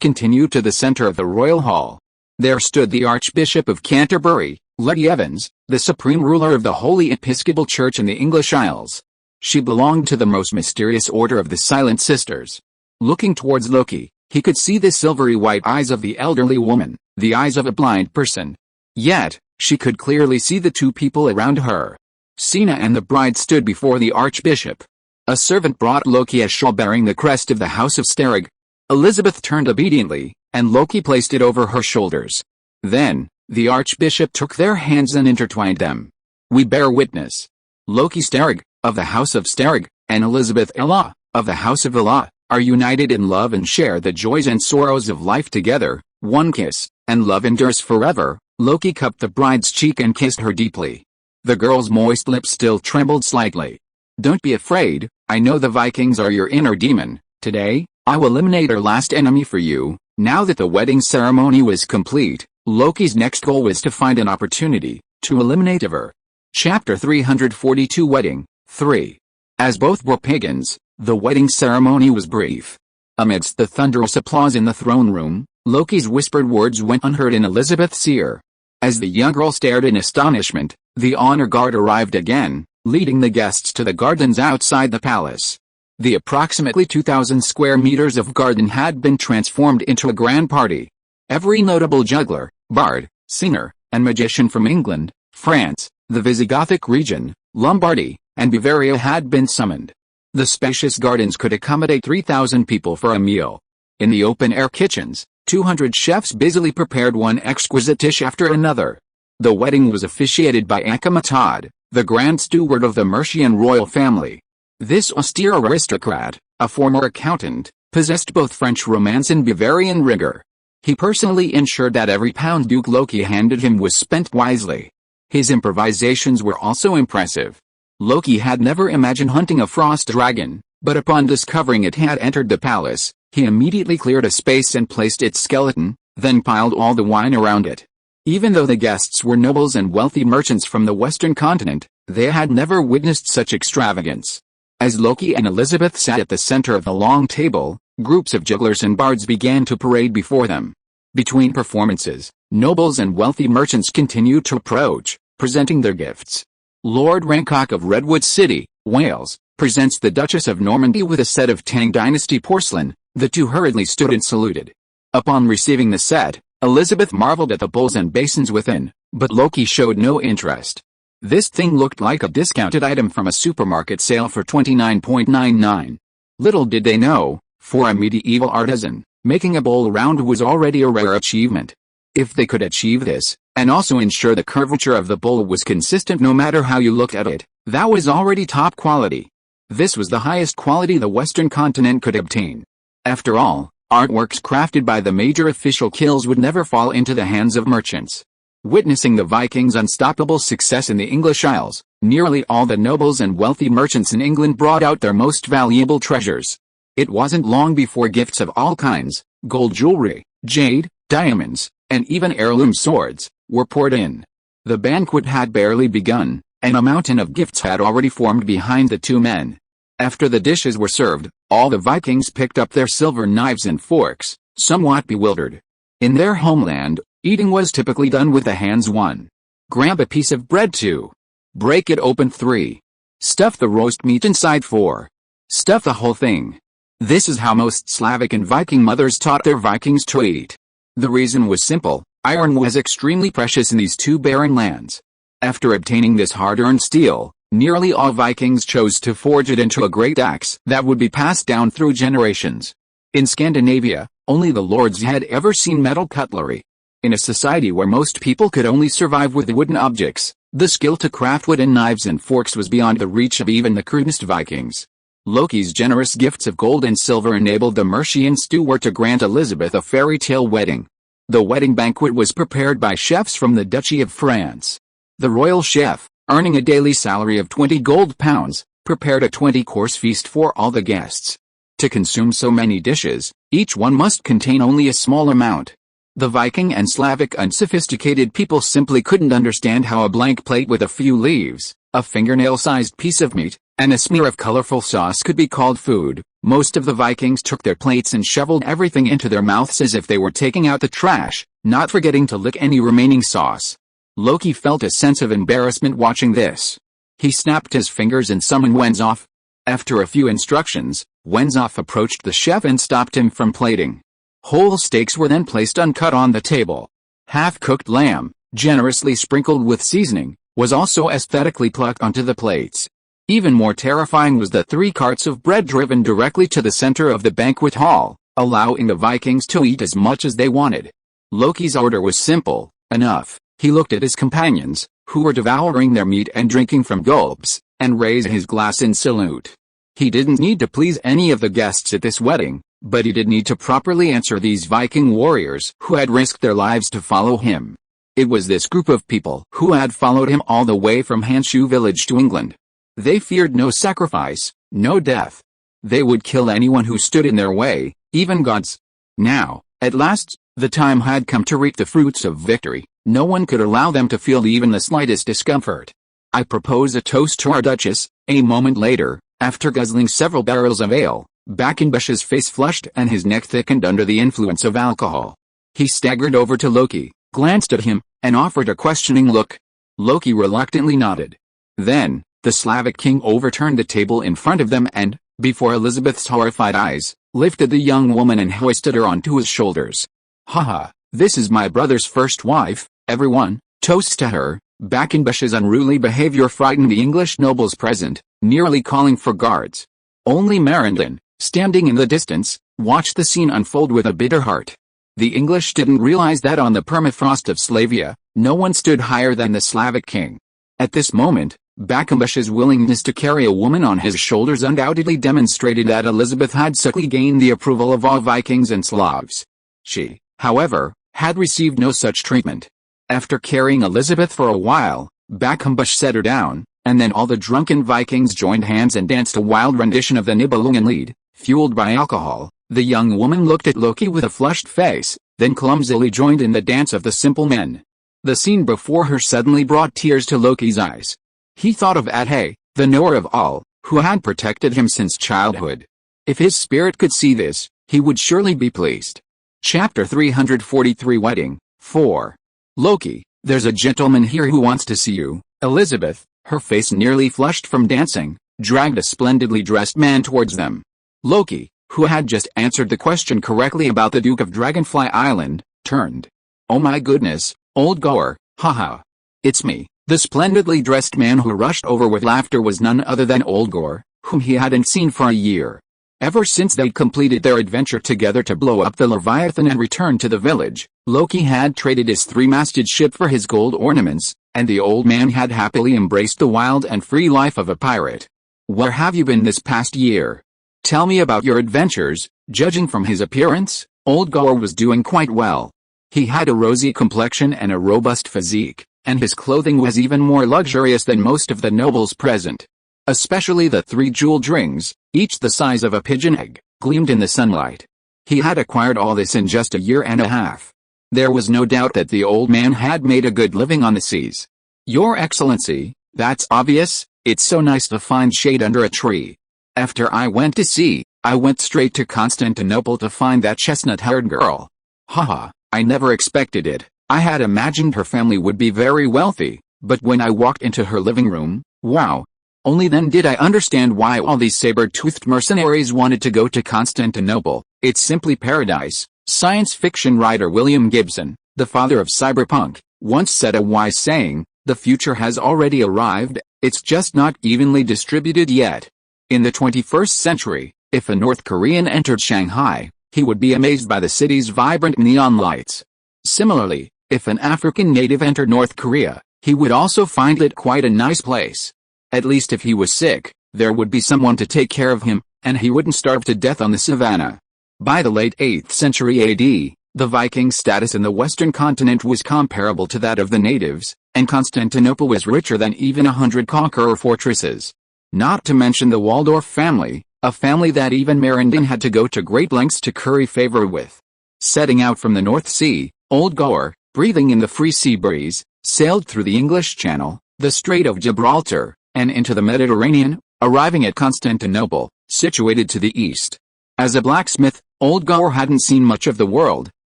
continued to the center of the royal hall. There stood the Archbishop of Canterbury, Lady Evans, the supreme ruler of the Holy Episcopal Church in the English Isles. She belonged to the most mysterious order of the Silent Sisters. Looking towards Loki, he could see the silvery white eyes of the elderly woman, the eyes of a blind person. Yet, she could clearly see the 2 people around her. Sina and the bride stood before the archbishop. A servant brought Loki a shawl bearing the crest of the House of Sterrig. Elizabeth turned obediently, and Loki placed it over her shoulders. Then, the archbishop took their hands and intertwined them. We bear witness. Loki Sterrig, of the House of Sterrig, and Elizabeth Ella, of the House of Ella, are united in love and share the joys and sorrows of life together. One kiss, and love endures forever. Loki cupped the bride's cheek and kissed her deeply. The girl's moist lips still trembled slightly. Don't be afraid, I know the Vikings are your inner demon. Today, I will eliminate our last enemy for you. Now that the wedding ceremony was complete, Loki's next goal was to find an opportunity to eliminate Eivor. Chapter 342 Wedding 3. As both were pagans, the wedding ceremony was brief. Amidst the thunderous applause in the throne room, Loki's whispered words went unheard in Elizabeth's ear. As the young girl stared in astonishment, the honor guard arrived again, leading the guests to the gardens outside the palace. The approximately 2,000 square meters of garden had been transformed into a grand party. Every notable juggler, bard, singer, and magician from England, France, the Visigothic region, Lombardy, and Bavaria had been summoned. The spacious gardens could accommodate 3,000 people for a meal. In the open-air kitchens, 200 chefs busily prepared one exquisite dish after another. The wedding was officiated by Akhematod, the grand steward of the Mercian royal family. This austere aristocrat, a former accountant, possessed both French romance and Bavarian rigor. He personally ensured that every pound Duke Loki handed him was spent wisely. His improvisations were also impressive. Loki had never imagined hunting a frost dragon, but upon discovering it had entered the palace, he immediately cleared a space and placed its skeleton, then piled all the wine around it. Even though the guests were nobles and wealthy merchants from the western continent, they had never witnessed such extravagance. As Loki and Elizabeth sat at the center of the long table, groups of jugglers and bards began to parade before them. Between performances, nobles and wealthy merchants continued to approach, presenting their gifts. Lord Rancock of Redwood City, Wales, presents the Duchess of Normandy with a set of Tang Dynasty porcelain. The two hurriedly stood and saluted. Upon receiving the set, Elizabeth marveled at the bowls and basins within, but Loki showed no interest. This thing looked like a discounted item from a supermarket sale for $29.99. Little did they know, for a medieval artisan, making a bowl round was already a rare achievement. If they could achieve this, and also ensure the curvature of the bowl was consistent no matter how you looked at it, that was already top quality. This was the highest quality the Western continent could obtain. After all, artworks crafted by the major official guilds would never fall into the hands of merchants. Witnessing the Vikings' unstoppable success in the English Isles, nearly all the nobles and wealthy merchants in England brought out their most valuable treasures. It wasn't long before gifts of all kinds, gold jewelry, jade, diamonds, and even heirloom swords, were poured in. The banquet had barely begun, and a mountain of gifts had already formed behind the two men. After the dishes were served, all the Vikings picked up their silver knives and forks, somewhat bewildered. In their homeland, eating was typically done with the hands 1. Grab a piece of bread 2. Break it open 3. Stuff the roast meat inside 4. Stuff the whole thing. This is how most Slavic and Viking mothers taught their Vikings to eat. The reason was simple: iron was extremely precious in these two barren lands. After obtaining this hard-earned steel, nearly all Vikings chose to forge it into a great axe that would be passed down through generations. In Scandinavia, only the lords had ever seen metal cutlery. In a society where most people could only survive with wooden objects, the skill to craft wooden knives and forks was beyond the reach of even the crudest Vikings. Loki's generous gifts of gold and silver enabled the Mercian steward to grant Elizabeth a fairy tale wedding. The wedding banquet was prepared by chefs from the Duchy of France. The royal chef, earning a daily salary of 20 gold pounds, prepared a 20-course feast for all the guests. To consume so many dishes, each one must contain only a small amount. The Viking and Slavic unsophisticated people simply couldn't understand how a blank plate with a few leaves, a fingernail-sized piece of meat, and a smear of colorful sauce could be called food. Most of the Vikings took their plates and shoveled everything into their mouths as if they were taking out the trash, not forgetting to lick any remaining sauce. Loki felt a sense of embarrassment watching this. He snapped his fingers and summoned Wenzoff. After a few instructions, Wenzoff approached the chef and stopped him from plating. Whole steaks were then placed uncut on the table. Half-cooked lamb, generously sprinkled with seasoning, was also aesthetically plucked onto the plates. Even more terrifying was the 3 carts of bread driven directly to the center of the banquet hall, allowing the Vikings to eat as much as they wanted. Loki's order was simple enough. He looked at his companions, who were devouring their meat and drinking from gulps, and raised his glass in salute. He didn't need to please any of the guests at this wedding, but he did need to properly answer these Viking warriors who had risked their lives to follow him. It was this group of people who had followed him all the way from Hanshu village to England. They feared no sacrifice, no death. They would kill anyone who stood in their way, even gods. Now, at last, the time had come to reap the fruits of victory. No one could allow them to feel even the slightest discomfort. I propose a toast to our Duchess. A moment later, after guzzling several barrels of ale, Quackenbush's face flushed and his neck thickened under the influence of alcohol. He staggered over to Loki, glanced at him, and offered a questioning look. Loki reluctantly nodded. Then, the Slavic king overturned the table in front of them and, before Elizabeth's horrified eyes, lifted the young woman and hoisted her onto his shoulders. Haha, this is my brother's first wife, everyone, toast to her. Quackenbush's unruly behavior frightened the English nobles present, nearly calling for guards. Only Marindin, standing in the distance, watched the scene unfold with a bitter heart. The English didn't realize that on the permafrost of Slavia, no one stood higher than the Slavic king. At this moment, Quackenbush's willingness to carry a woman on his shoulders undoubtedly demonstrated that Elizabeth had subtly gained the approval of all Vikings and Slavs. She however, had received no such treatment. After carrying Elizabeth for a while, Backhambush set her down, and then all the drunken Vikings joined hands and danced a wild rendition of the Nibelungenlied, fueled by alcohol. The young woman looked at Loki with a flushed face, then clumsily joined in the dance of the simple men. The scene before her suddenly brought tears to Loki's eyes. He thought of Adhe, the knower of all, who had protected him since childhood. If his spirit could see this, he would surely be pleased. Chapter 343 Wedding 4. Loki, there's a gentleman here who wants to see you. Elizabeth, her face nearly flushed from dancing, dragged a splendidly dressed man towards them. Loki, who had just answered the question correctly about the Duke of Dragonfly Island, turned. Oh my goodness, old Gore, haha. It's me. The splendidly dressed man who rushed over with laughter was none other than old Gore, whom he hadn't seen for a year. Ever since they'd completed their adventure together to blow up the Leviathan and return to the village, Loki had traded his three-masted ship for his gold ornaments, and the old man had happily embraced the wild and free life of a pirate. Where have you been this past year? Tell me about your adventures. Judging from his appearance, old Gore was doing quite well. He had a rosy complexion and a robust physique, and his clothing was even more luxurious than most of the nobles present. Especially the 3 jeweled rings, each the size of a pigeon egg, gleamed in the sunlight. He had acquired all this in just a year and a half. There was no doubt that the old man had made a good living on the seas. Your Excellency, that's obvious. It's so nice to find shade under a tree. After I went to sea, I went straight to Constantinople to find that chestnut-haired girl. Haha, I never expected it. I had imagined her family would be very wealthy, but when I walked into her living room, wow. Only then did I understand why all these saber-toothed mercenaries wanted to go to Constantinople. It's simply paradise. Science fiction writer William Gibson, the father of cyberpunk, once said a wise saying, the future has already arrived, it's just not evenly distributed yet. In the 21st century, if a North Korean entered Shanghai, he would be amazed by the city's vibrant neon lights. Similarly, if an African native entered North Korea, he would also find it quite a nice place. At least if he was sick, there would be someone to take care of him, and he wouldn't starve to death on the savannah. By the late 8th century AD, the Viking status in the western continent was comparable to that of the natives, and Constantinople was richer than even 100 conqueror fortresses. Not to mention the Waldorf family, a family that even Merindin had to go to great lengths to curry favor with. Setting out from the North Sea, old Gore, breathing in the free sea breeze, sailed through the English Channel, the Strait of Gibraltar, and into the Mediterranean, arriving at Constantinople, situated to the east. As a blacksmith, old Gore hadn't seen much of the world,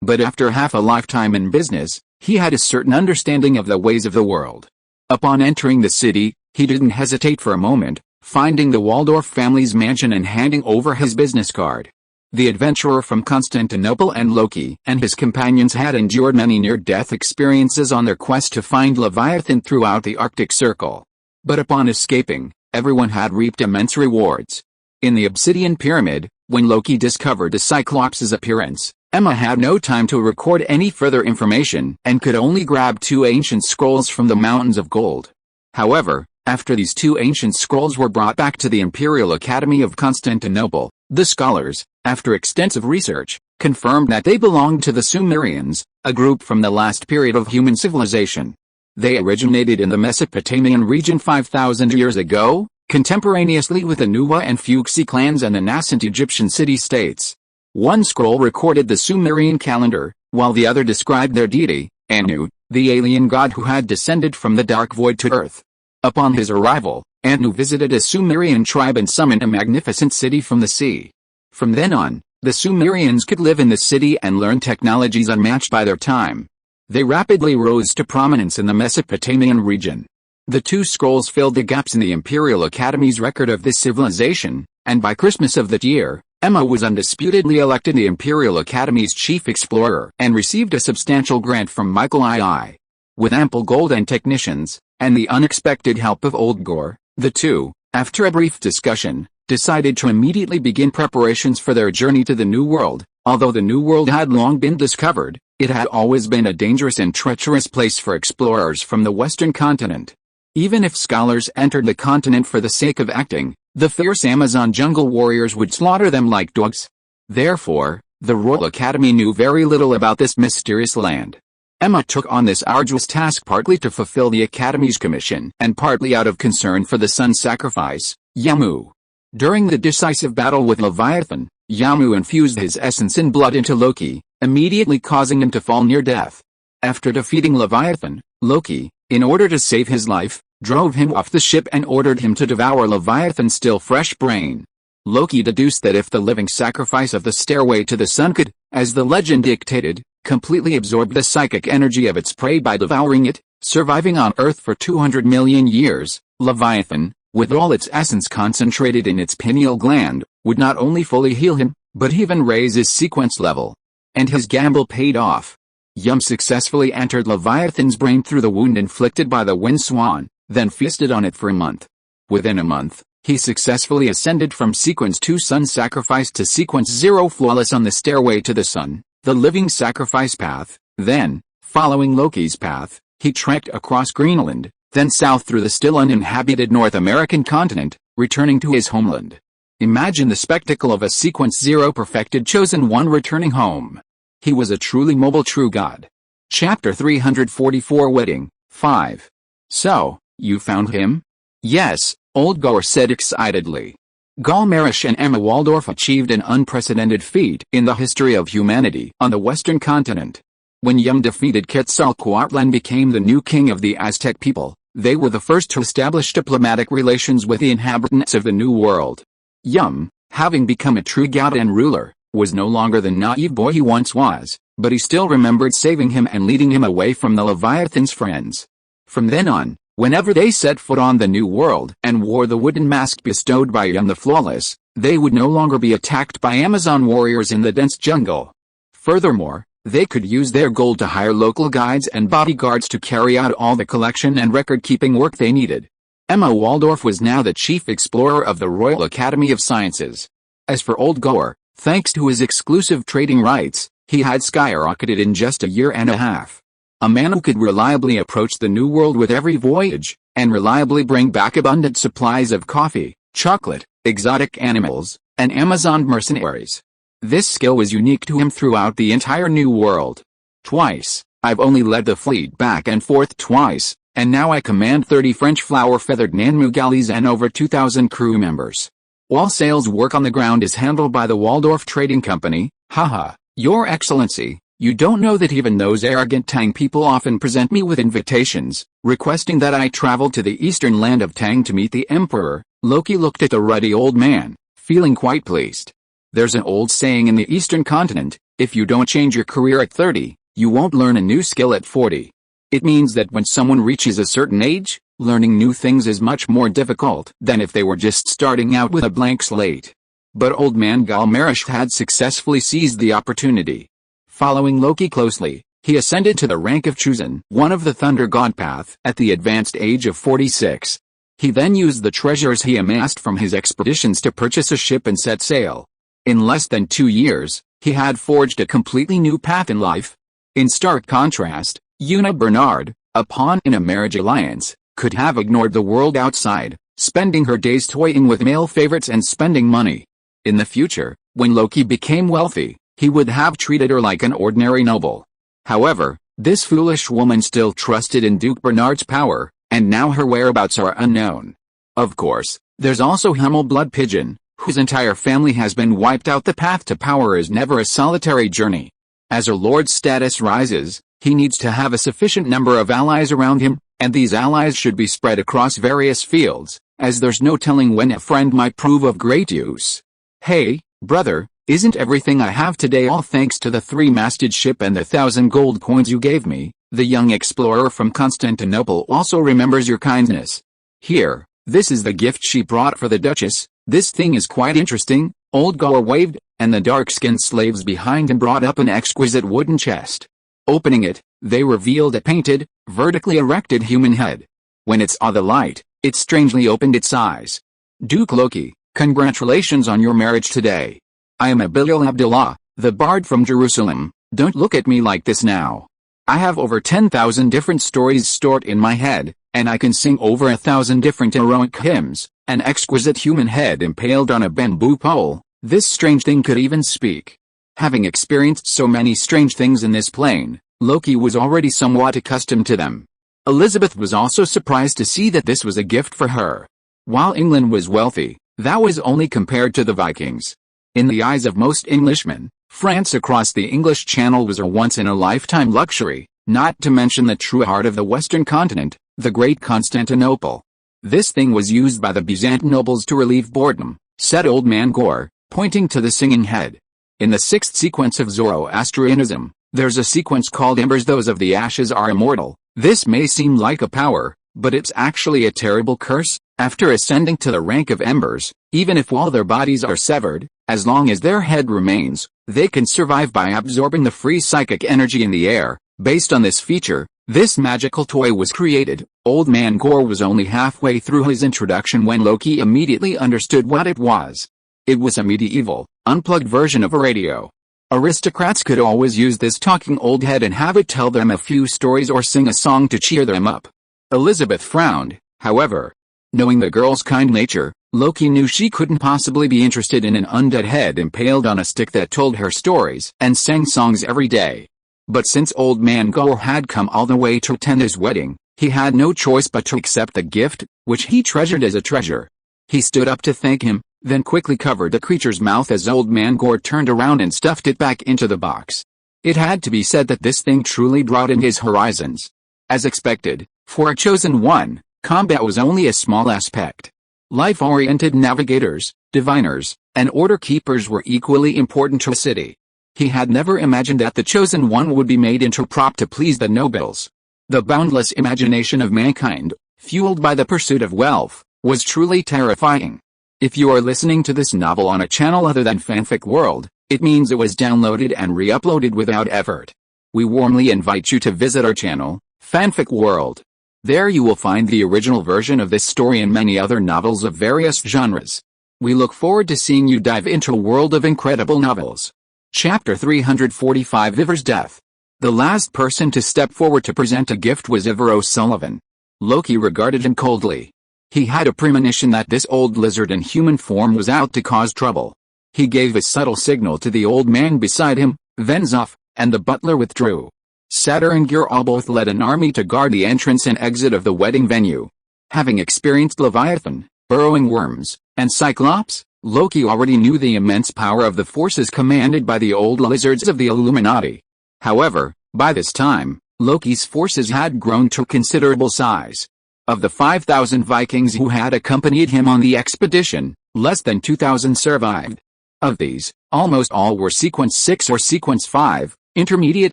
but after half a lifetime in business, he had a certain understanding of the ways of the world. Upon entering the city, he didn't hesitate for a moment, finding the Waldorf family's mansion and handing over his business card. The adventurer from Constantinople and Loki and his companions had endured many near-death experiences on their quest to find Leviathan throughout the Arctic Circle. But upon escaping, everyone had reaped immense rewards. In the Obsidian Pyramid, when Loki discovered the Cyclops' appearance, Emma had no time to record any further information and could only grab 2 ancient scrolls from the Mountains of Gold. However, after these 2 ancient scrolls were brought back to the Imperial Academy of Constantinople, the scholars, after extensive research, confirmed that they belonged to the Sumerians, a group from the last period of human civilization. They originated in the Mesopotamian region 5,000 years ago, contemporaneously with the Nuba and Fuxi clans and the nascent Egyptian city-states. One scroll recorded the Sumerian calendar, while the other described their deity, Anu, the alien god who had descended from the dark void to Earth. Upon his arrival, Anu visited a Sumerian tribe and summoned a magnificent city from the sea. From then on, the Sumerians could live in the city and learn technologies unmatched by their time. They rapidly rose to prominence in the Mesopotamian region. The 2 scrolls filled the gaps in the Imperial Academy's record of this civilization, and by Christmas of that year, Emma was undisputedly elected the Imperial Academy's chief explorer and received a substantial grant from Michael II. With ample gold and technicians, and the unexpected help of old Gore, the 2, after a brief discussion, decided to immediately begin preparations for their journey to the New World. Although the New World had long been discovered, it had always been a dangerous and treacherous place for explorers from the western continent. Even if scholars entered the continent for the sake of acting, the fierce Amazon jungle warriors would slaughter them like dogs. Therefore, The Royal Academy knew very little about this mysterious land. Emma took on this arduous task partly to fulfill the Academy's commission and partly out of concern for the son's sacrifice, Yamu. During the decisive battle with Leviathan, Yamu infused his essence and blood into Loki, immediately causing him to fall near death. After defeating Leviathan, Loki, in order to save his life, drove him off the ship and ordered him to devour Leviathan's still fresh brain. Loki deduced that if the living sacrifice of the stairway to the sun could, as the legend dictated, completely absorb the psychic energy of its prey by devouring it, surviving on Earth for 200 million years, Leviathan, with all its essence concentrated in its pineal gland, would not only fully heal him, but even raise his sequence level. And his gamble paid off. Yum successfully entered Leviathan's brain through the wound inflicted by the wind swan, then feasted on it for a month. Within a month, he successfully ascended from sequence 2 sun sacrifice to sequence 0 flawless on the stairway to the sun, the living sacrifice path. Then, following Loki's path, he trekked across Greenland, then south through the still uninhabited North American continent, returning to his homeland. Imagine the spectacle of a sequence 0 perfected chosen one returning home. He was a truly mobile true god. Chapter 344 Wedding, 5. So, you found him? Yes, Old Goer said excitedly. Galmerish and Emma Waldorf achieved an unprecedented feat in the history of humanity on the western continent. When Yum defeated Quetzalcoatl and became the new king of the Aztec people, they were the first to establish diplomatic relations with the inhabitants of the New World. Yum, having become a true god and ruler, was no longer the naive boy he once was, but he still remembered saving him and leading him away from the Leviathan's friends. From then on, whenever they set foot on the New World and wore the wooden mask bestowed by Yum the Flawless, they would no longer be attacked by Amazon warriors in the dense jungle. Furthermore, they could use their gold to hire local guides and bodyguards to carry out all the collection and record-keeping work they needed. Emma Waldorf was now the chief explorer of the Royal Academy of Sciences. As for Old Goer, thanks to his exclusive trading rights, he had skyrocketed in just a year and a half. A man who could reliably approach the New World with every voyage, and reliably bring back abundant supplies of coffee, chocolate, exotic animals, and Amazon mercenaries. This skill was unique to him throughout the entire New World. Twice, I've only led the fleet back and forth twice, and now I command 30 French flower-feathered Nanmu galleys and over 2,000 crew members. All sales work on the ground is handled by the Waldorf Trading Company. Haha, Your Excellency, you don't know that even those arrogant Tang people often present me with invitations, requesting that I travel to the eastern land of Tang to meet the Emperor. Loki looked at the ruddy old man, feeling quite pleased. There's an old saying in the eastern continent, if you don't change your career at 30, you won't learn a new skill at 40. It means that when someone reaches a certain age, learning new things is much more difficult than if they were just starting out with a blank slate. But old man Galmerish had successfully seized the opportunity. Following Loki closely, he ascended to the rank of Chosen, one of the Thunder God Path, at the advanced age of 46. He then used the treasures he amassed from his expeditions to purchase a ship and set sail. In less than 2 years, he had forged a completely new path in life. In stark contrast, Una Bernard, a pawn in a marriage alliance, could have ignored the world outside, spending her days toying with male favorites and spending money. In the future, when Loki became wealthy, he would have treated her like an ordinary noble. However, this foolish woman still trusted in Duke Bernard's power, and now her whereabouts are unknown. Of course, there's also Hummel Blood Pigeon, whose entire family has been wiped out. The path to power is never a solitary journey. As a lord's status rises, he needs to have a sufficient number of allies around him, and these allies should be spread across various fields, as there's no telling when a friend might prove of great use. Hey, brother, isn't everything I have today all thanks to the 3-masted ship and the 1,000 gold coins you gave me? The young explorer from Constantinople also remembers your kindness. Here, this is the gift she brought for the Duchess. This thing is quite interesting. Old Goer waved, and the dark-skinned slaves behind him brought up an exquisite wooden chest. Opening it, they revealed a painted, vertically erected human head. When it saw the light, it strangely opened its eyes. Duke Loki, congratulations on your marriage today. I am Abil Abdullah, the bard from Jerusalem. Don't look at me like this now. I have over 10,000 different stories stored in my head, and I can sing over 1,000 different heroic hymns. An exquisite human head impaled on a bamboo pole. This strange thing could even speak. Having experienced so many strange things in this plane, Loki was already somewhat accustomed to them. Elizabeth was also surprised to see that this was a gift for her. While England was wealthy, that was only compared to the Vikings. In the eyes of most Englishmen, France across the English Channel was a once-in-a-lifetime luxury, not to mention the true heart of the Western continent, the great Constantinople. This thing was used by the Byzantine nobles to relieve boredom, said Old Man Gore, pointing to the singing head. In the sixth sequence of Zoroastrianism, there's a sequence called Embers. Those of the ashes are immortal. This may seem like a power, but it's actually a terrible curse. After ascending to the rank of embers, even if all their bodies are severed, as long as their head remains, they can survive by absorbing the free psychic energy in the air. Based on this feature, this magical toy was created. Old Man Gore was only halfway through his introduction when Loki immediately understood what it was. It was a medieval, unplugged version of a radio. Aristocrats could always use this talking old head and have it tell them a few stories or sing a song to cheer them up. Elizabeth frowned, however. Knowing the girl's kind nature, Loki knew she couldn't possibly be interested in an undead head impaled on a stick that told her stories and sang songs every day. But since Old Man Gore had come all the way to attend his wedding, he had no choice but to accept the gift, which he treasured as a treasure. He stood up to thank him, then quickly covered the creature's mouth as Old Man Gore turned around and stuffed it back into the box. It had to be said that this thing truly broadened his horizons. As expected, for a chosen one, combat was only a small aspect. Life-oriented navigators, diviners, and order keepers were equally important to a city. He had never imagined that the chosen one would be made into a prop to please the nobles. The boundless imagination of mankind, fueled by the pursuit of wealth, was truly terrifying. If you are listening to this novel on a channel other than Fanfic World, it means it was downloaded and re-uploaded without effort. We warmly invite you to visit our channel, Fanfic World. There you will find the original version of this story and many other novels of various genres. We look forward to seeing you dive into a world of incredible novels. Chapter 345: Ivar's Death. The last person to step forward to present a gift was Ivar O'Sullivan. Loki regarded him coldly. He had a premonition that this old lizard in human form was out to cause trouble. He gave a subtle signal to the old man beside him, Venzoff, and the butler withdrew. Satyr and Gyr'al both led an army to guard the entrance and exit of the wedding venue. Having experienced Leviathan, burrowing worms, and Cyclops, Loki already knew the immense power of the forces commanded by the old lizards of the Illuminati. However, by this time, Loki's forces had grown to considerable size. Of the 5,000 Vikings who had accompanied him on the expedition, less than 2,000 survived. Of these, almost all were Sequence 6 or Sequence 5, intermediate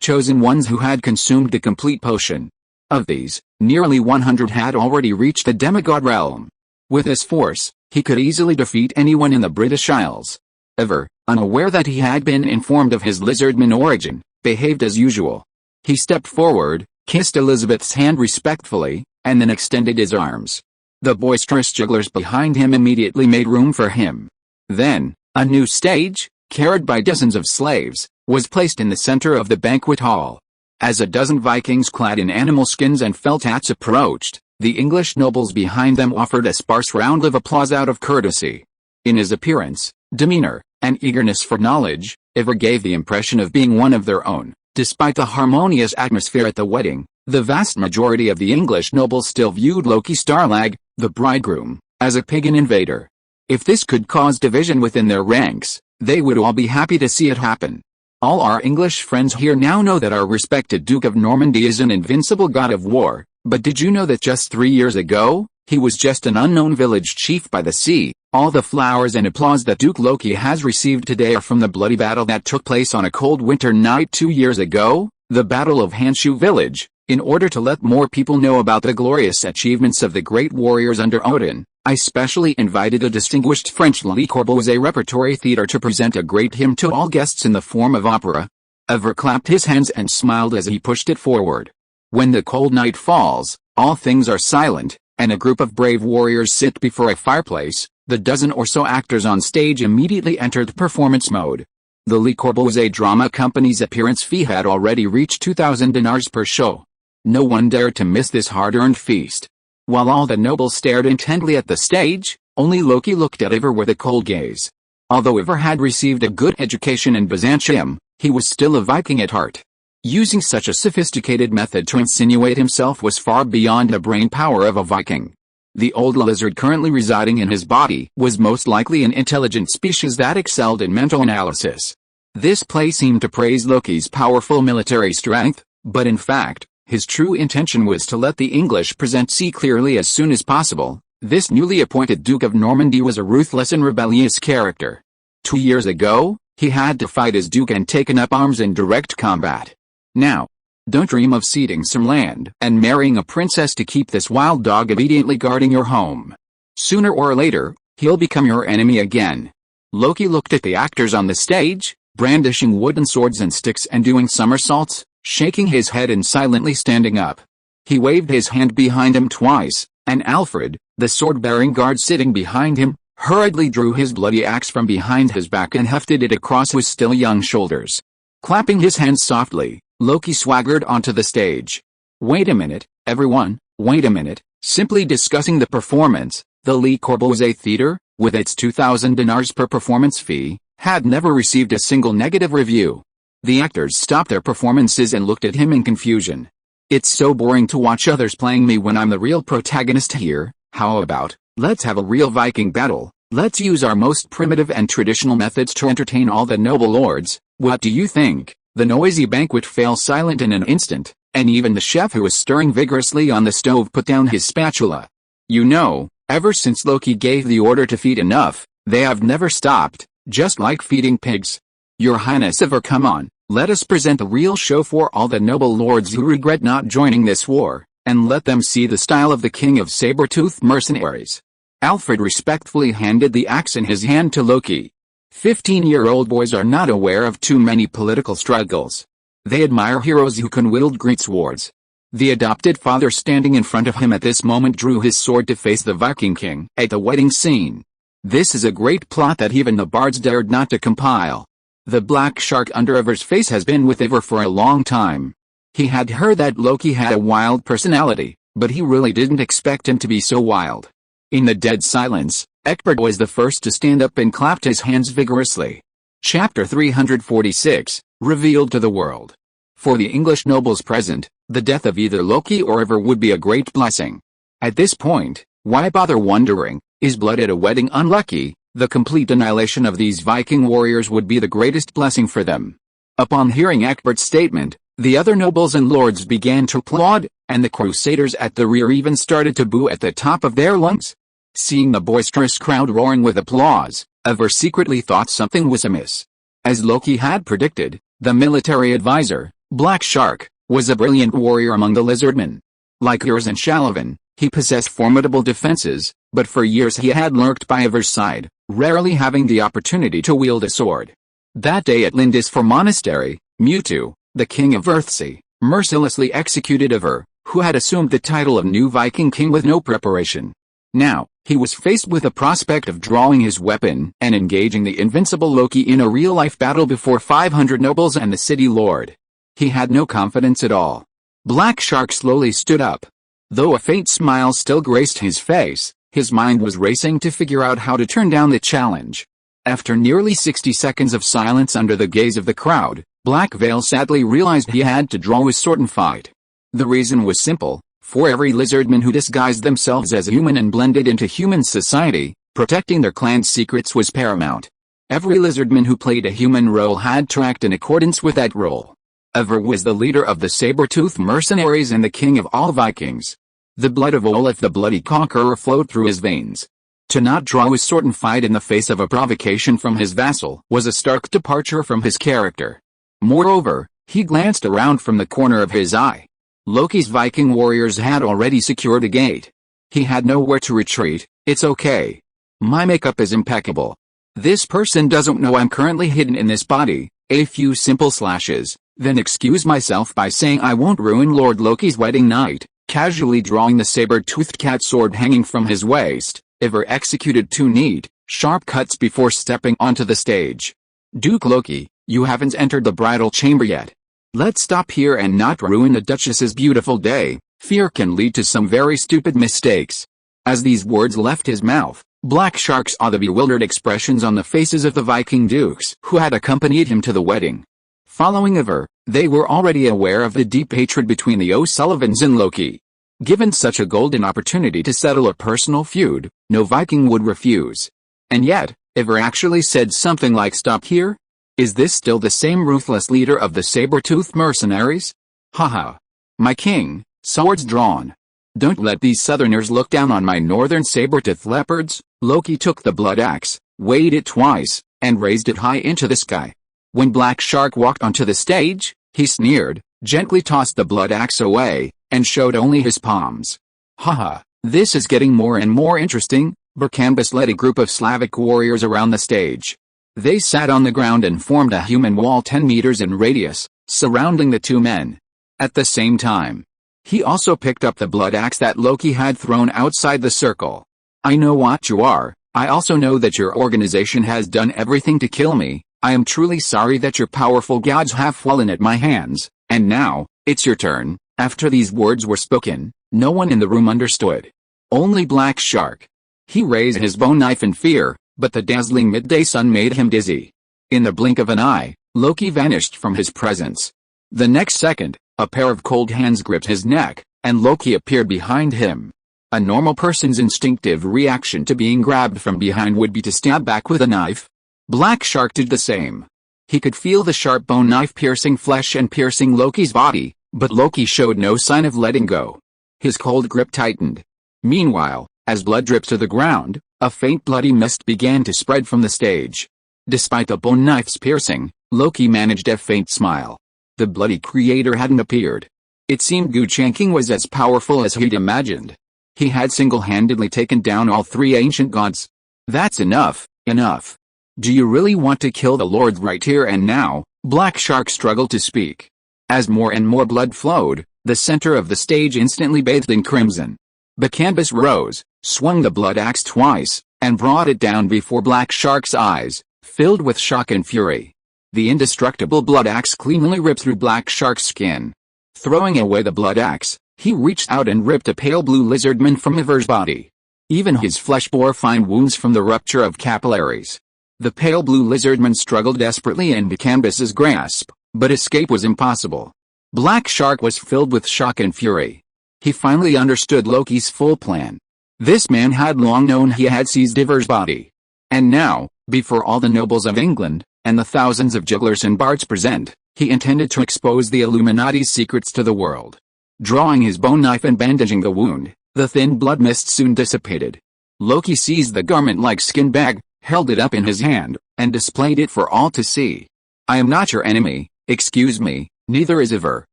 chosen ones who had consumed the complete potion. Of these, nearly 100 had already reached the demigod realm. With his force, he could easily defeat anyone in the British Isles. Ivar, unaware that he had been informed of his lizardman origin, behaved as usual. He stepped forward, kissed Elizabeth's hand respectfully, and then extended his arms. The boisterous jugglers behind him immediately made room for him. Then, a new stage, carried by dozens of slaves, was placed in the center of the banquet hall. As a dozen Vikings clad in animal skins and felt hats approached, the English nobles behind them offered a sparse round of applause out of courtesy. In his appearance, demeanor, and eagerness for knowledge, Ivar gave the impression of being one of their own. Despite the harmonious atmosphere at the wedding, the vast majority of the English nobles still viewed Loki Starlag, the bridegroom, as a pagan invader. If this could cause division within their ranks, they would all be happy to see it happen. All our English friends here now know that our respected Duke of Normandy is an invincible god of war, but did you know that just 3 years ago, he was just an unknown village chief by the sea? All the flowers and applause that Duke Loki has received today are from the bloody battle that took place on a cold winter night 2 years ago, the Battle of Hanshu Village. In order to let more people know about the glorious achievements of the great warriors under Odin, I specially invited a distinguished French Le Corbusier repertory theater to present a great hymn to all guests in the form of opera. Ivar clapped his hands and smiled as he pushed it forward. When the cold night falls, all things are silent, and a group of brave warriors sit before a fireplace. The dozen or so actors on stage immediately entered performance mode. The Le Corbusier Drama Company's appearance fee had already reached 2,000 dinars per show. No one dared to miss this hard-earned feast. While all the nobles stared intently at the stage, only Loki looked at Ivar with a cold gaze. Although Ivar had received a good education in Byzantium, he was still a Viking at heart. Using such a sophisticated method to insinuate himself was far beyond the brain power of a Viking. The old lizard currently residing in his body was most likely an intelligent species that excelled in mental analysis. This play seemed to praise Loki's powerful military strength, but in fact, his true intention was to let the English present sea clearly as soon as possible. This newly appointed Duke of Normandy was a ruthless and rebellious character. 2 years ago, he had defied his duke and taken up arms in direct combat. Now, don't dream of ceding some land and marrying a princess to keep this wild dog obediently guarding your home. Sooner or later, he'll become your enemy again. Loki looked at the actors on the stage, brandishing wooden swords and sticks and doing somersaults, shaking his head and silently standing up. He waved his hand behind him twice, and Alfred, the sword-bearing guard sitting behind him, hurriedly drew his bloody axe from behind his back and hefted it across his still young shoulders. Clapping his hands softly, Loki swaggered onto the stage. Wait a minute, everyone, wait a minute. Simply discussing the performance, the Le Corbusier Theatre, with its 2,000 dinars per performance fee, had never received a single negative review. The actors stopped their performances and looked at him in confusion. It's so boring to watch others playing me when I'm the real protagonist here. How about, let's have a real Viking battle, let's use our most primitive and traditional methods to entertain all the noble lords. What do you think? The noisy banquet fell silent in an instant, and even the chef who was stirring vigorously on the stove put down his spatula. You know, ever since Loki gave the order to feed enough, they have never stopped, just like feeding pigs. Your Highness, Ivar, come on, let us present a real show for all the noble lords who regret not joining this war, and let them see the style of the king of saber-toothed mercenaries. Alfred respectfully handed the axe in his hand to Loki. 15-year-old boys are not aware of too many political struggles. They admire heroes who can wield great swords. The adopted father standing in front of him at this moment drew his sword to face the Viking king at the wedding scene. This is a great plot that even the bards dared not to compile. The black shark under Ivar's face has been with Ivar for a long time. He had heard that Loki had a wild personality, but he really didn't expect him to be so wild. In the dead silence, Egbert was the first to stand up and clapped his hands vigorously. Chapter 346, revealed to the world. For the English nobles present, the death of either Loki or Ivar would be a great blessing. At this point, why bother wondering, is blood at a wedding unlucky? The complete annihilation of these Viking warriors would be the greatest blessing for them. Upon hearing Egbert's statement, the other nobles and lords began to applaud, and the crusaders at the rear even started to boo at the top of their lungs. Seeing the boisterous crowd roaring with applause, Ivar secretly thought something was amiss. As Loki had predicted, the military advisor, Black Shark, was a brilliant warrior among the lizardmen. Like Urs and Shalavan, he possessed formidable defenses, but for years he had lurked by Ivar's side, rarely having the opportunity to wield a sword. That day at Lindisfarne Monastery, Mewtwo, the king of Earthsea, mercilessly executed Ivar, who had assumed the title of new Viking king with no preparation. Now, he was faced with the prospect of drawing his weapon and engaging the invincible Loki in a real-life battle before 500 nobles and the city lord. He had no confidence at all. Black Shark slowly stood up. Though a faint smile still graced his face, his mind was racing to figure out how to turn down the challenge. After nearly 60 seconds of silence under the gaze of the crowd, Black Veil sadly realized he had to draw his sword and fight. The reason was simple. For every lizardman who disguised themselves as a human and blended into human society, protecting their clan's secrets was paramount. Every lizardman who played a human role had to act in accordance with that role. Ivar was the leader of the saber-toothed mercenaries and the king of all Vikings. The blood of Olaf the Bloody Conqueror flowed through his veins. To not draw his sword and fight in the face of a provocation from his vassal was a stark departure from his character. Moreover, he glanced around from the corner of his eye. Loki's Viking warriors had already secured a gate. He had nowhere to retreat. It's okay. My makeup is impeccable. This person doesn't know I'm currently hidden in this body. A few simple slashes, then excuse myself by saying I won't ruin Lord Loki's wedding night. Casually drawing the saber-toothed cat sword hanging from his waist, Ivar executed 2 neat, sharp cuts before stepping onto the stage. Duke Loki, you haven't entered the bridal chamber yet. Let's stop here and not ruin the Duchess's beautiful day. Fear can lead to some very stupid mistakes. As these words left his mouth, Black Shark saw the bewildered expressions on the faces of the Viking dukes who had accompanied him to the wedding. Following Ivar, they were already aware of the deep hatred between the O'Sullivans and Loki. Given such a golden opportunity to settle a personal feud, no Viking would refuse. And yet, Ivar actually said something like, "Stop here? Is this still the same ruthless leader of the saber-toothed mercenaries? Haha. My king, swords drawn. Don't let these southerners look down on my northern saber-toothed leopards." Loki took the blood axe, weighed it twice, and raised it high into the sky. When Black Shark walked onto the stage, he sneered, gently tossed the blood axe away, and showed only his palms. "Haha, this is getting more and more interesting." Vercambus led a group of Slavic warriors around the stage. They sat on the ground and formed a human wall 10 meters in radius, surrounding the two men. At the same time, he also picked up the blood axe that Loki had thrown outside the circle. "I know what you are. I also know that your organization has done everything to kill me. I am truly sorry that your powerful gods have fallen at my hands, and now, it's your turn." After these words were spoken, no one in the room understood. Only Black Shark. He raised his bone knife in fear, but the dazzling midday sun made him dizzy. In the blink of an eye, Loki vanished from his presence. The next second, a pair of cold hands gripped his neck, and Loki appeared behind him. A normal person's instinctive reaction to being grabbed from behind would be to stab back with a knife. Black Shark did the same. He could feel the sharp bone knife piercing flesh and piercing Loki's body, but Loki showed no sign of letting go. His cold grip tightened. Meanwhile, as blood dripped to the ground, a faint bloody mist began to spread from the stage. Despite the bone knife's piercing, Loki managed a faint smile. The bloody creator hadn't appeared. It seemed Guchanking was as powerful as he'd imagined. He had single-handedly taken down all three ancient gods. "That's enough, enough. Do you really want to kill the Lord right here and now?" Black Shark struggled to speak. As more and more blood flowed, the center of the stage instantly bathed in crimson. Vercambus rose, swung the blood axe twice, and brought it down before Black Shark's eyes, filled with shock and fury. The indestructible blood axe cleanly ripped through Black Shark's skin. Throwing away the blood axe, he reached out and ripped a pale blue lizardman from Ivar's body. Even his flesh bore fine wounds from the rupture of capillaries. The pale blue lizardman struggled desperately in Vercambus's grasp, but escape was impossible. Black Shark was filled with shock and fury. He finally understood Loki's full plan. This man had long known he had seized Ivar's body. And now, before all the nobles of England, and the thousands of jugglers and bards present, he intended to expose the Illuminati's secrets to the world. Drawing his bone knife and bandaging the wound, the thin blood mist soon dissipated. Loki seized the garment-like skin bag, held it up in his hand, and displayed it for all to see. "I am not your enemy, excuse me, neither is Ivar.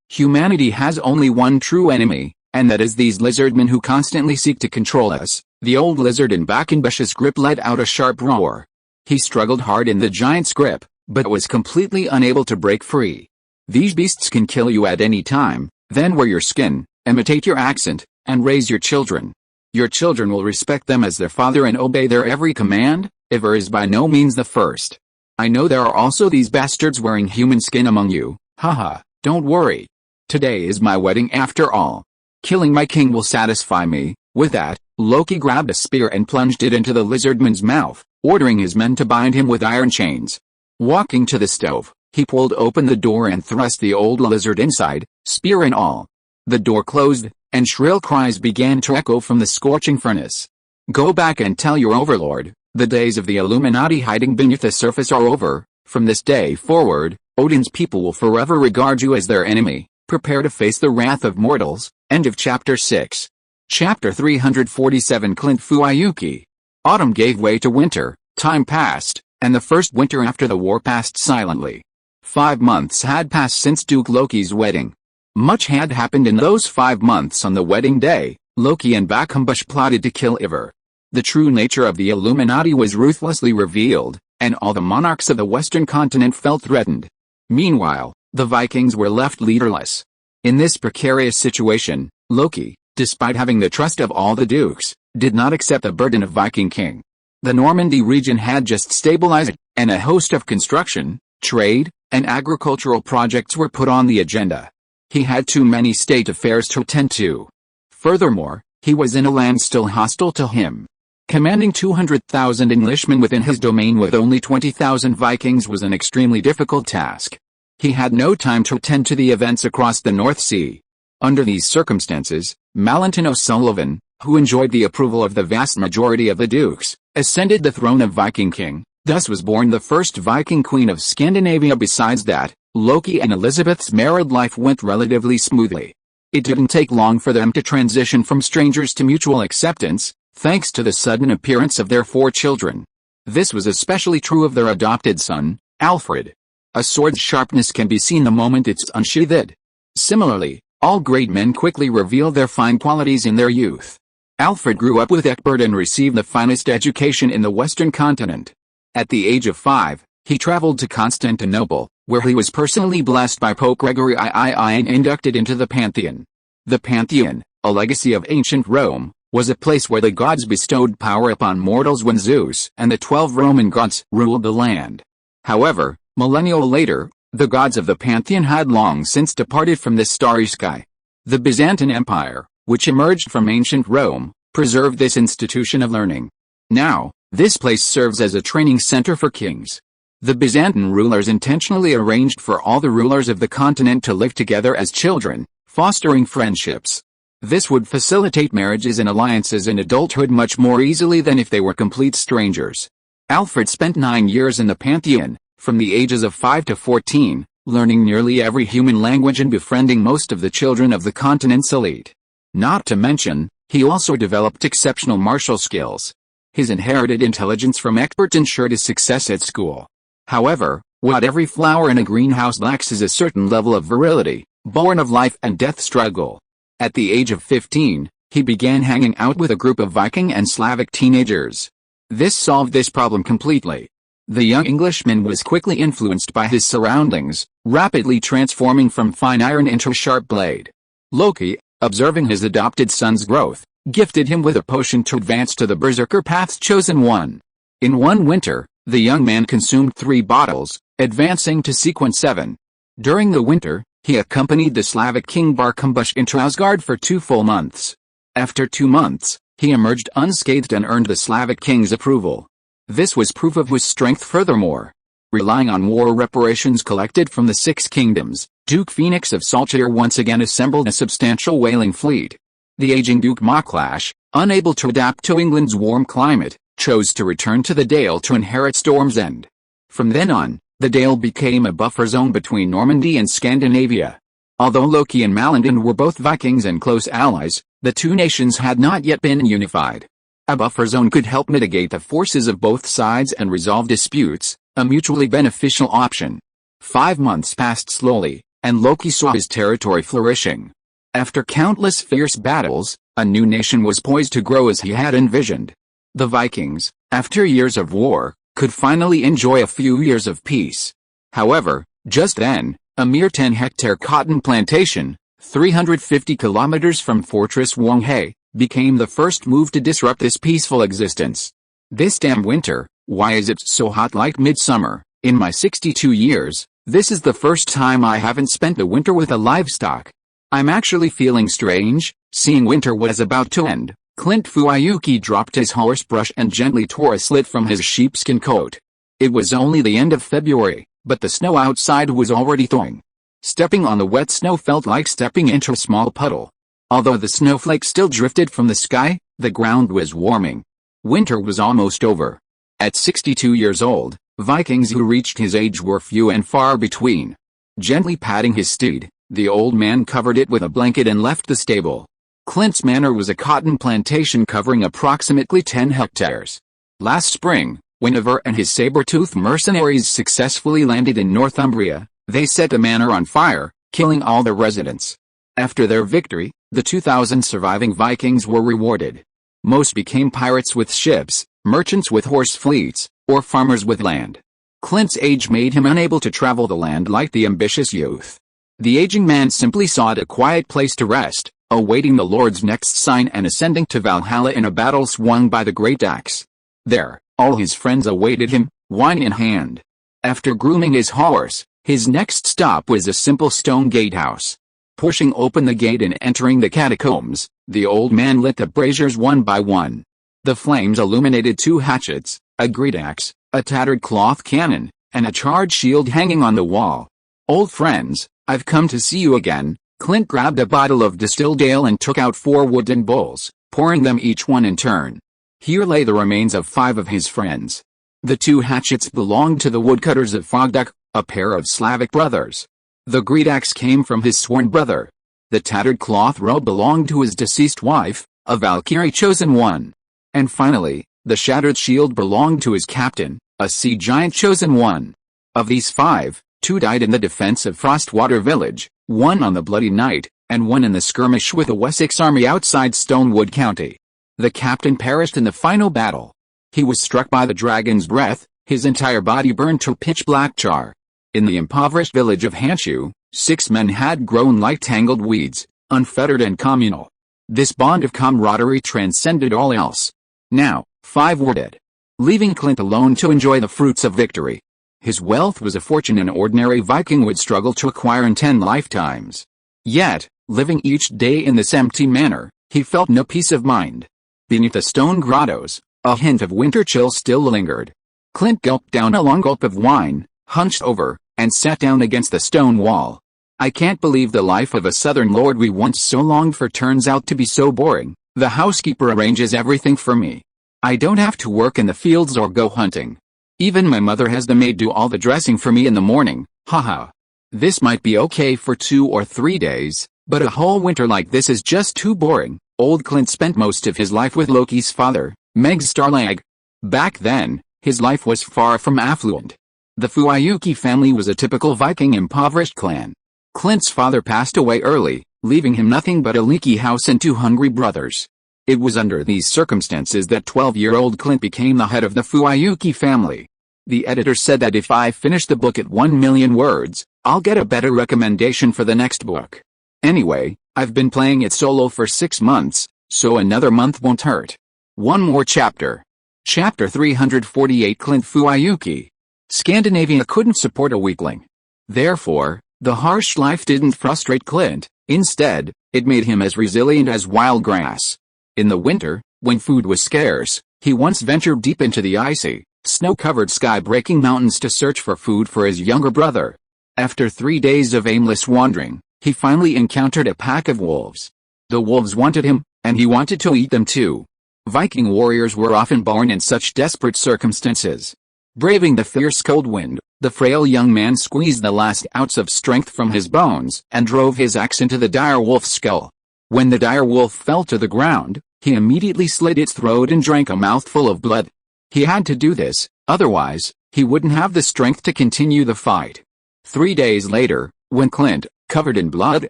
Humanity has only one true enemy, and that is these lizardmen who constantly seek to control us." The old lizard in Vercambus's grip let out a sharp roar. He struggled hard in the giant's grip, but was completely unable to break free. "These beasts can kill you at any time. Then wear your skin, imitate your accent, and raise your children. Your children will respect them as their father and obey their every command." Ivar is by no means the first. "I know there are also these bastards wearing human skin among you. Haha, don't worry. Today is my wedding after all. Killing my king will satisfy me." With that, Loki grabbed a spear and plunged it into the lizardman's mouth, ordering his men to bind him with iron chains. Walking to the stove, he pulled open the door and thrust the old lizard inside, spear and all. The door closed, and shrill cries began to echo from the scorching furnace. "Go back and tell your overlord, the days of the Illuminati hiding beneath the surface are over. From this day forward, Odin's people will forever regard you as their enemy. Prepare to face the wrath of mortals." End of Chapter 6. Chapter 347 Clint Fuyuki. Autumn gave way to winter, time passed, and the first winter after the war passed silently. 5 months had passed since Duke Loki's wedding. Much had happened in those 5 months. On the wedding day, Loki and Vercambus plotted to kill Ivar. The true nature of the Illuminati was ruthlessly revealed, and all the monarchs of the western continent felt threatened. Meanwhile, the Vikings were left leaderless. In this precarious situation, Loki, despite having the trust of all the dukes, did not accept the burden of Viking king. The Normandy region had just stabilized, and a host of construction, trade, and agricultural projects were put on the agenda. He had too many state affairs to attend to. Furthermore, he was in a land still hostile to him. Commanding 200,000 Englishmen within his domain with only 20,000 Vikings was an extremely difficult task. He had no time to attend to the events across the North Sea. Under these circumstances, Mallinton O'Sullivan, who enjoyed the approval of the vast majority of the dukes, ascended the throne of Viking king. Thus was born the first Viking queen of Scandinavia. Besides that, Loki and Elizabeth's married life went relatively smoothly. It didn't take long for them to transition from strangers to mutual acceptance, thanks to the sudden appearance of their 4 children. This was especially true of their adopted son, Alfred. A sword's sharpness can be seen the moment it's unsheathed. Similarly, all great men quickly reveal their fine qualities in their youth. Alfred grew up with Egbert and received the finest education in the Western continent. At the age of 5, he traveled to Constantinople, where he was personally blessed by Pope Gregory II and inducted into the Pantheon. The Pantheon, a legacy of ancient Rome, was a place where the gods bestowed power upon mortals when Zeus and the 12 Roman gods ruled the land. However, millennia later, the gods of the Pantheon had long since departed from this starry sky. The Byzantine Empire, which emerged from ancient Rome, preserved this institution of learning. Now, this place serves as a training center for kings. The Byzantine rulers intentionally arranged for all the rulers of the continent to live together as children, fostering friendships. This would facilitate marriages and alliances in adulthood much more easily than if they were complete strangers. Alfred spent 9 years in the Pantheon, from the ages of 5 to 14, learning nearly every human language and befriending most of the children of the continent's elite. Not to mention, he also developed exceptional martial skills. His inherited intelligence from Egbert ensured his success at school. However, what every flower in a greenhouse lacks is a certain level of virility, born of life and death struggle. At the age of 15, he began hanging out with a group of Viking and Slavic teenagers. This solved this problem completely. The young Englishman was quickly influenced by his surroundings, rapidly transforming from fine iron into a sharp blade. Loki, observing his adopted son's growth, gifted him with a potion to advance to the berserker path's chosen one. In one winter, the young man consumed 3 bottles, advancing to sequence 7. During the winter, he accompanied the Slavic king Barkumbush into Asgard for 2 full months. After 2 months, he emerged unscathed and earned the Slavic king's approval. This was proof of his strength. Furthermore, relying on war reparations collected from the 6 kingdoms, Duke Phoenix of Saltire once again assembled a substantial whaling fleet. The aging Duke Mocklash, unable to adapt to England's warm climate, chose to return to the Dale to inherit Storm's End. From then on, the Dale became a buffer zone between Normandy and Scandinavia. Although Loki and Mallinton were both Vikings and close allies, the 2 nations had not yet been unified. A buffer zone could help mitigate the forces of both sides and resolve disputes, a mutually beneficial option. 5 months passed slowly, and Loki saw his territory flourishing. After countless fierce battles, a new nation was poised to grow as he had envisioned. The Vikings, after years of war, could finally enjoy a few years of peace. However, just then, a mere 10-hectare cotton plantation, 350 kilometers from Fortress Wonghai, became the first move to disrupt this peaceful existence. This damn winter, why is it so hot like midsummer? In my 62 years, this is the first time I haven't spent the winter with a livestock. I'm actually feeling strange. Seeing winter was about to end, Clint Fuyuki dropped his horse brush and gently tore a slit from his sheepskin coat. It was only the end of February, but the snow outside was already thawing. Stepping on the wet snow felt like stepping into a small puddle. Although the snowflakes still drifted from the sky, the ground was warming. Winter was almost over. At 62 years old, Vikings who reached his age were few and far between. Gently patting his steed, the old man covered it with a blanket and left the stable. Clint's manor was a cotton plantation covering approximately 10 hectares. Last spring, when Ivar and his saber-toothed mercenaries successfully landed in Northumbria, they set the manor on fire, killing all the residents. After their victory, the 2,000 surviving Vikings were rewarded. Most became pirates with ships, merchants with horse fleets, or farmers with land. Clint's age made him unable to travel the land like the ambitious youth. The aging man simply sought a quiet place to rest, awaiting the Lord's next sign and ascending to Valhalla in a battle swung by the great axe. There, all his friends awaited him, wine in hand. After grooming his horse, his next stop was a simple stone gatehouse. Pushing open the gate and entering the catacombs, the old man lit the braziers one by one. The flames illuminated 2 hatchets, a great axe, a tattered cloth cannon, and a charred shield hanging on the wall. "Old friends, I've come to see you again." Clint grabbed a bottle of distilled ale and took out 4 wooden bowls, pouring them each one in turn. Here lay the remains of 5 of his friends. The 2 hatchets belonged to the woodcutters of Fogduck, a pair of Slavic brothers. The great axe came from his sworn brother. The tattered cloth robe belonged to his deceased wife, a Valkyrie chosen one. And finally, the shattered shield belonged to his captain, a sea giant chosen one. Of these 5, 2 died in the defense of Frostwater village, 1 on the Bloody Night, and 1 in the skirmish with the Wessex army outside Stonewood County. The captain perished in the final battle. He was struck by the dragon's breath, his entire body burned to pitch-black char. In the impoverished village of Hanshu, 6 men had grown like tangled weeds, unfettered and communal. This bond of camaraderie transcended all else. Now, 5 were dead, leaving Clint alone to enjoy the fruits of victory. His wealth was a fortune an ordinary Viking would struggle to acquire in 10 lifetimes. Yet, living each day in this empty manner, he felt no peace of mind. Beneath the stone grottos, a hint of winter chill still lingered. Clint gulped down a long gulp of wine, hunched over, and sat down against the stone wall. "I can't believe the life of a southern lord we once so longed for turns out to be so boring. The housekeeper arranges everything for me. I don't have to work in the fields or go hunting. Even my mother has the maid do all the dressing for me in the morning, haha. This might be okay for 2 or 3 days, but a whole winter like this is just too boring." Old Clint spent most of his life with Loki's father, Meg Starlag. Back then, his life was far from affluent. The Fuyuki family was a typical Viking impoverished clan. Clint's father passed away early, leaving him nothing but a leaky house and 2 hungry brothers. It was under these circumstances that 12-year-old Clint became the head of the Fuyuki family. The editor said that if I finish the book at 1 million words, I'll get a better recommendation for the next book. Anyway, I've been playing it solo for 6 months, so another month won't hurt. One more chapter. Chapter 348 Clint Fuyuki. Scandinavia couldn't support a weakling. Therefore, the harsh life didn't frustrate Clint. Instead, it made him as resilient as wild grass. In the winter, when food was scarce, he once ventured deep into the icy, snow-covered sky-breaking mountains to search for food for his younger brother. After 3 days of aimless wandering, he finally encountered a pack of wolves. The wolves wanted him, and he wanted to eat them too. Viking warriors were often born in such desperate circumstances. Braving the fierce cold wind, the frail young man squeezed the last ounce of strength from his bones and drove his axe into the dire wolf's skull. When the dire wolf fell to the ground, he immediately slit its throat and drank a mouthful of blood. He had to do this, otherwise, he wouldn't have the strength to continue the fight. 3 days later, when Clint, covered in blood,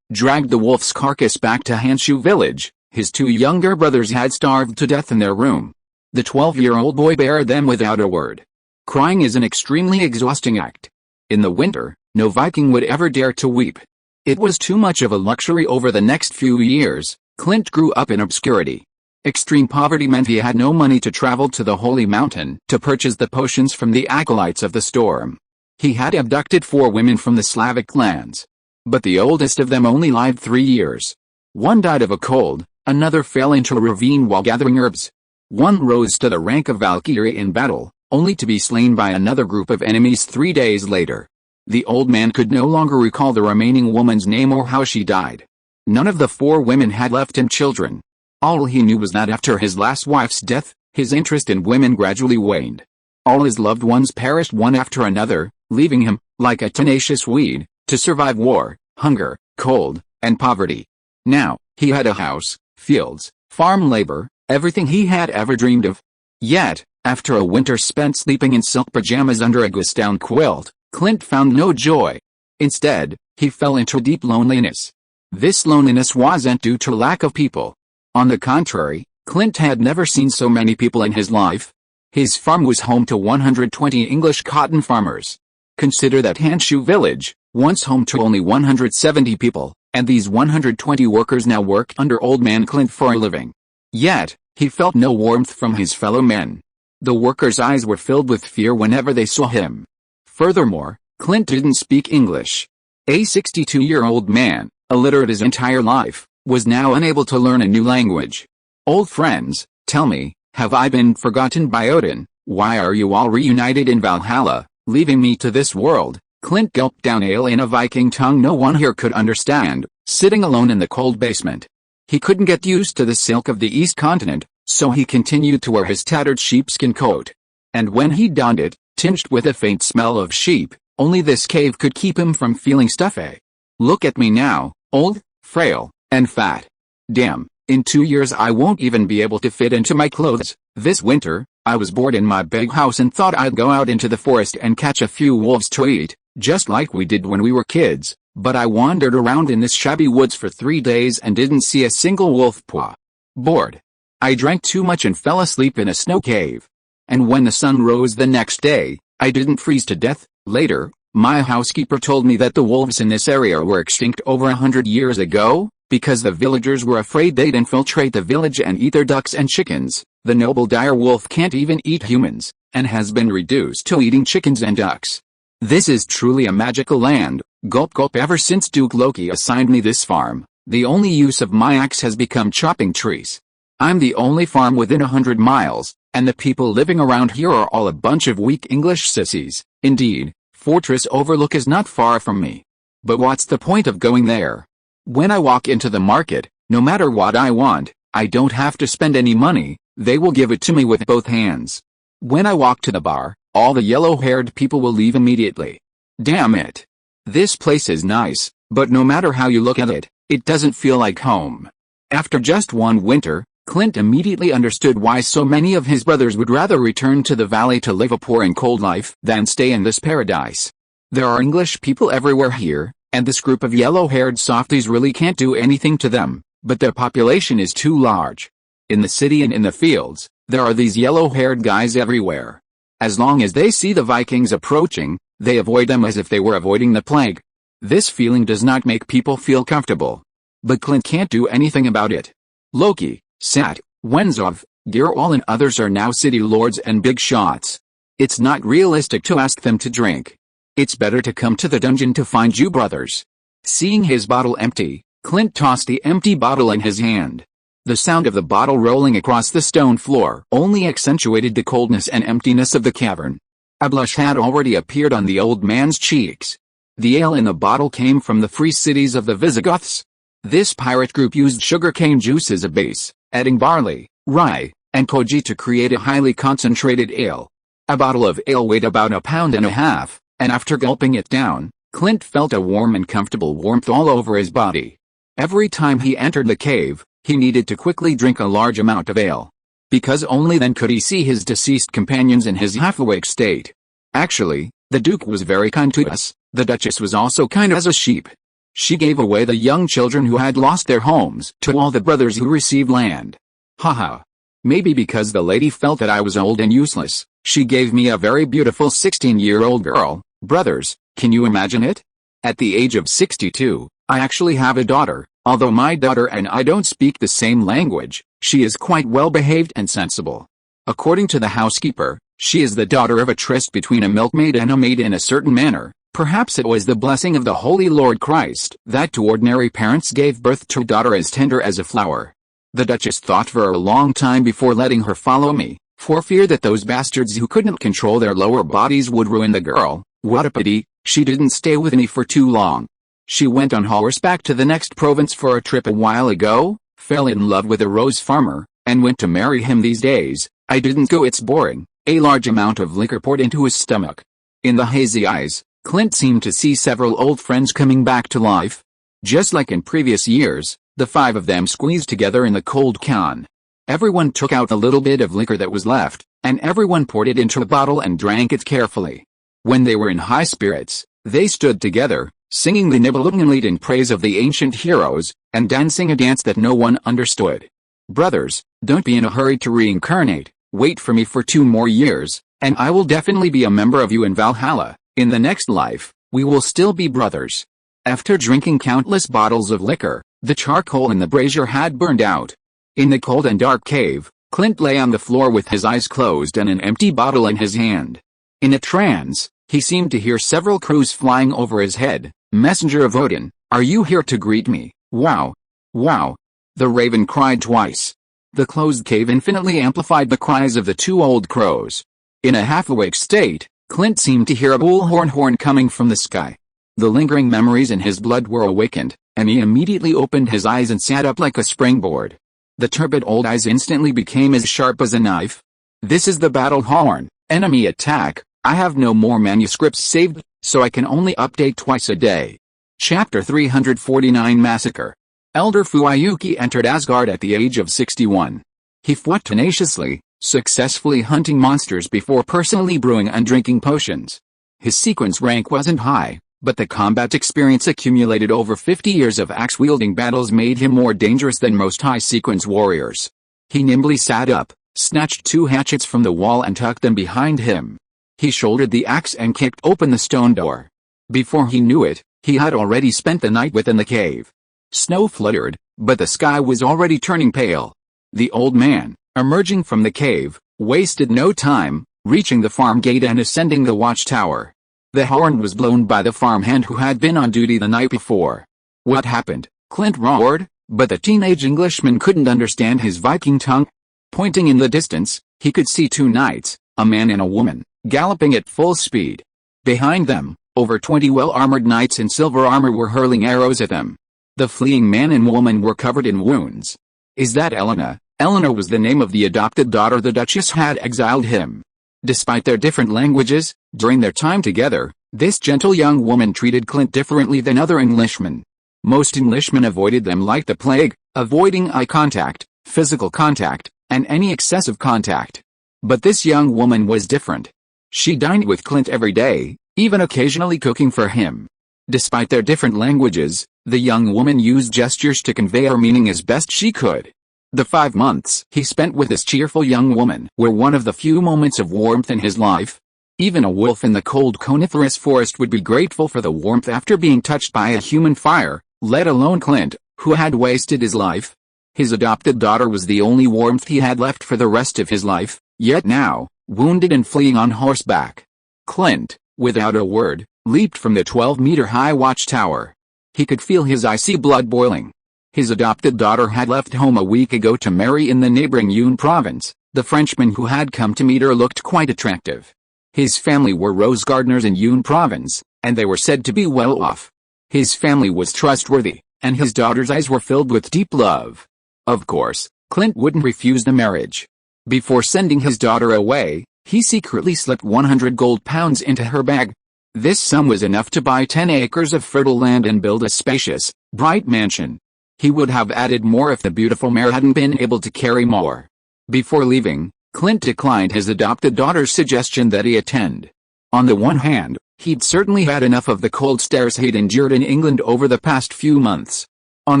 dragged the wolf's carcass back to Hanshu village, his 2 younger brothers had starved to death in their room. The 12-year-old boy buried them without a word. Crying is an extremely exhausting act. In the winter, no Viking would ever dare to weep. It was too much of a luxury. Over the next few years, Clint grew up in obscurity. Extreme poverty meant he had no money to travel to the Holy Mountain to purchase the potions from the acolytes of the storm. He had abducted 4 women from the Slavic lands. But the oldest of them only lived 3 years. One died of a cold, another fell into a ravine while gathering herbs. One rose to the rank of Valkyrie in battle, only to be slain by another group of enemies 3 days later. The old man could no longer recall the remaining woman's name or how she died. None of the 4 women had left him children. All he knew was that after his last wife's death, his interest in women gradually waned. All his loved ones perished one after another, leaving him, like a tenacious weed, to survive war, hunger, cold, and poverty. Now, he had a house, fields, farm labor, everything he had ever dreamed of. Yet, after a winter spent sleeping in silk pajamas under a ghost-down quilt, Clint found no joy. Instead, he fell into deep loneliness. This loneliness wasn't due to lack of people. On the contrary, Clint had never seen so many people in his life. His farm was home to 120 English cotton farmers. Consider that Hanshu village, once home to only 170 people, and these 120 workers now worked under Old Man Clint for a living. Yet, he felt no warmth from his fellow men. The workers' eyes were filled with fear whenever they saw him. Furthermore, Clint didn't speak English. A 62-year-old man, illiterate his entire life, was now unable to learn a new language. "Old friends, tell me, Have I been forgotten by Odin? Why are you all reunited in Valhalla, leaving me to this world? Clint gulped down ale in a Viking tongue no one here could understand, sitting alone in the cold basement. He couldn't get used to the silk of the East Continent, so he continued to wear his tattered sheepskin coat. And when he donned it, tinged with a faint smell of sheep, only this cave could keep him from feeling stuffy. Look at me now, old, frail, and fat. Damn, in 2 years I won't even be able to fit into my clothes. This winter, I was bored in my big house and thought I'd go out into the forest and catch a few wolves to eat, just like we did when we were kids, but I wandered around in this shabby woods for 3 days and didn't see a single wolf paw. Bored. I drank too much and fell asleep in a snow cave. And when the sun rose the next day, I didn't freeze to death. Later, my housekeeper told me that the wolves in this area were extinct over 100 years ago, because the villagers were afraid they'd infiltrate the village and eat their ducks and chickens. The noble dire wolf can't even eat humans, and has been reduced to eating chickens and ducks. This is truly a magical land. Gulp gulp. Ever since Duke Loki assigned me this farm, the only use of my axe has become chopping trees. I'm the only farm within 100 miles, and the people living around here are all a bunch of weak English sissies. Indeed, Fortress Overlook is not far from me. But what's the point of going there? When I walk into the market, no matter what I want, I don't have to spend any money, they will give it to me with both hands. When I walk to the bar, all the yellow-haired people will leave immediately. Damn it. This place is nice, but no matter how you look at it, it doesn't feel like home. After just one winter, Clint immediately understood why so many of his brothers would rather return to the valley to live a poor and cold life than stay in this paradise. There are English people everywhere here, and this group of yellow-haired softies really can't do anything to them, but their population is too large. In the city and in the fields, there are these yellow-haired guys everywhere. As long as they see the Vikings approaching, they avoid them as if they were avoiding the plague. This feeling does not make people feel comfortable. But Clint can't do anything about it. Loki, Sat, Wenzov, Geralt and others are now city lords and big shots. It's not realistic to ask them to drink. It's better to come to the dungeon to find you brothers. Seeing his bottle empty, Clint tossed the empty bottle in his hand. The sound of the bottle rolling across the stone floor only accentuated the coldness and emptiness of the cavern. A blush had already appeared on the old man's cheeks. The ale in the bottle came from the free cities of the Visigoths. This pirate group used sugarcane juice as a base, adding barley, rye, and koji to create a highly concentrated ale. A bottle of ale weighed about 1.5 pounds, and after gulping it down, Clint felt a warm and comfortable warmth all over his body. Every time he entered the cave, he needed to quickly drink a large amount of ale, because only then could he see his deceased companions in his half-awake state. Actually, the Duke was very kind to us. The Duchess was also kind as a sheep. She gave away the young children who had lost their homes to all the brothers who received land. Haha. Maybe because the lady felt that I was old and useless, she gave me a very beautiful 16-year-old girl. Brothers, can you imagine it? At the age of 62, I actually have a daughter. Although my daughter and I don't speak the same language, she is quite well-behaved and sensible. According to the housekeeper, she is the daughter of a tryst between a milkmaid and a maid in a certain manner. Perhaps it was the blessing of the Holy Lord Christ that to ordinary parents gave birth to a daughter as tender as a flower. The Duchess thought for a long time before letting her follow me, for fear that those bastards who couldn't control their lower bodies would ruin the girl. What a pity, she didn't stay with me for too long. She went on horseback to the next province for a trip a while ago, fell in love with a rose farmer, and went to marry him these days. I didn't go. It's boring. A large amount of liquor poured into his stomach. In the hazy eyes, Clint seemed to see several old friends coming back to life. Just like in previous years, the 5 of them squeezed together in the cold can. Everyone took out the little bit of liquor that was left, and everyone poured it into a bottle and drank it carefully. When they were in high spirits, they stood together, singing the Nibelungenlied in praise of the ancient heroes, and dancing a dance that no one understood. Brothers, don't be in a hurry to reincarnate. Wait for me for 2 more years, and I will definitely be a member of you in Valhalla. In the next life, we will still be brothers. After drinking countless bottles of liquor, the charcoal in the brazier had burned out. In the cold and dark cave, Clint lay on the floor with his eyes closed and an empty bottle in his hand. In a trance, he seemed to hear several crows flying over his head. Messenger of Odin, are you here to greet me? Wow. Wow. The raven cried twice. The closed cave infinitely amplified the cries of the two old crows. In a half-awake state, Clint seemed to hear a bullhorn horn coming from the sky. The lingering memories in his blood were awakened, and he immediately opened his eyes and sat up like a springboard. The turbid old eyes instantly became as sharp as a knife. This is the battle horn, enemy attack. I have no more manuscripts saved, so I can only update twice a day. Chapter 349 Massacre. Elder Fuyuki entered Asgard at the age of 61. He fought tenaciously, successfully hunting monsters before personally brewing and drinking potions. His sequence rank wasn't high, but the combat experience accumulated over 50 years of axe-wielding battles made him more dangerous than most high-sequence warriors. He nimbly sat up, snatched 2 hatchets from the wall and tucked them behind him. He shouldered the axe and kicked open the stone door. Before he knew it, he had already spent the night within the cave. Snow fluttered, but the sky was already turning pale. The old man, emerging from the cave, wasted no time, reaching the farm gate and ascending the watchtower. The horn was blown by the farmhand who had been on duty the night before. What happened? Clint roared, but the teenage Englishman couldn't understand his Viking tongue. Pointing in the distance, he could see 2 knights, a man and a woman, galloping at full speed. Behind them, over 20 well-armored knights in silver armor were hurling arrows at them. The fleeing man and woman were covered in wounds. Is that Elena? Eleanor was the name of the adopted daughter the Duchess had exiled him. Despite their different languages, during their time together, this gentle young woman treated Clint differently than other Englishmen. Most Englishmen avoided them like the plague, avoiding eye contact, physical contact, and any excessive contact. But this young woman was different. She dined with Clint every day, even occasionally cooking for him. Despite their different languages, the young woman used gestures to convey her meaning as best she could. The 5 months he spent with this cheerful young woman were one of the few moments of warmth in his life. Even a wolf in the cold coniferous forest would be grateful for the warmth after being touched by a human fire, let alone Clint, who had wasted his life. His adopted daughter was the only warmth he had left for the rest of his life, yet now, wounded and fleeing on horseback, Clint, without a word, leaped from the 12-meter-high watchtower. He could feel his icy blood boiling. His adopted daughter had left home a week ago to marry in the neighboring Yun province. The Frenchman who had come to meet her looked quite attractive. His family were rose gardeners in Yun province, and they were said to be well off. His family was trustworthy, and his daughter's eyes were filled with deep love. Of course, Clint wouldn't refuse the marriage. Before sending his daughter away, he secretly slipped 100 gold pounds into her bag. This sum was enough to buy 10 acres of fertile land and build a spacious, bright mansion. He would have added more if the beautiful mare hadn't been able to carry more. Before leaving, Clint declined his adopted daughter's suggestion that he attend. On the one hand, he'd certainly had enough of the cold stares he'd endured in England over the past few months. On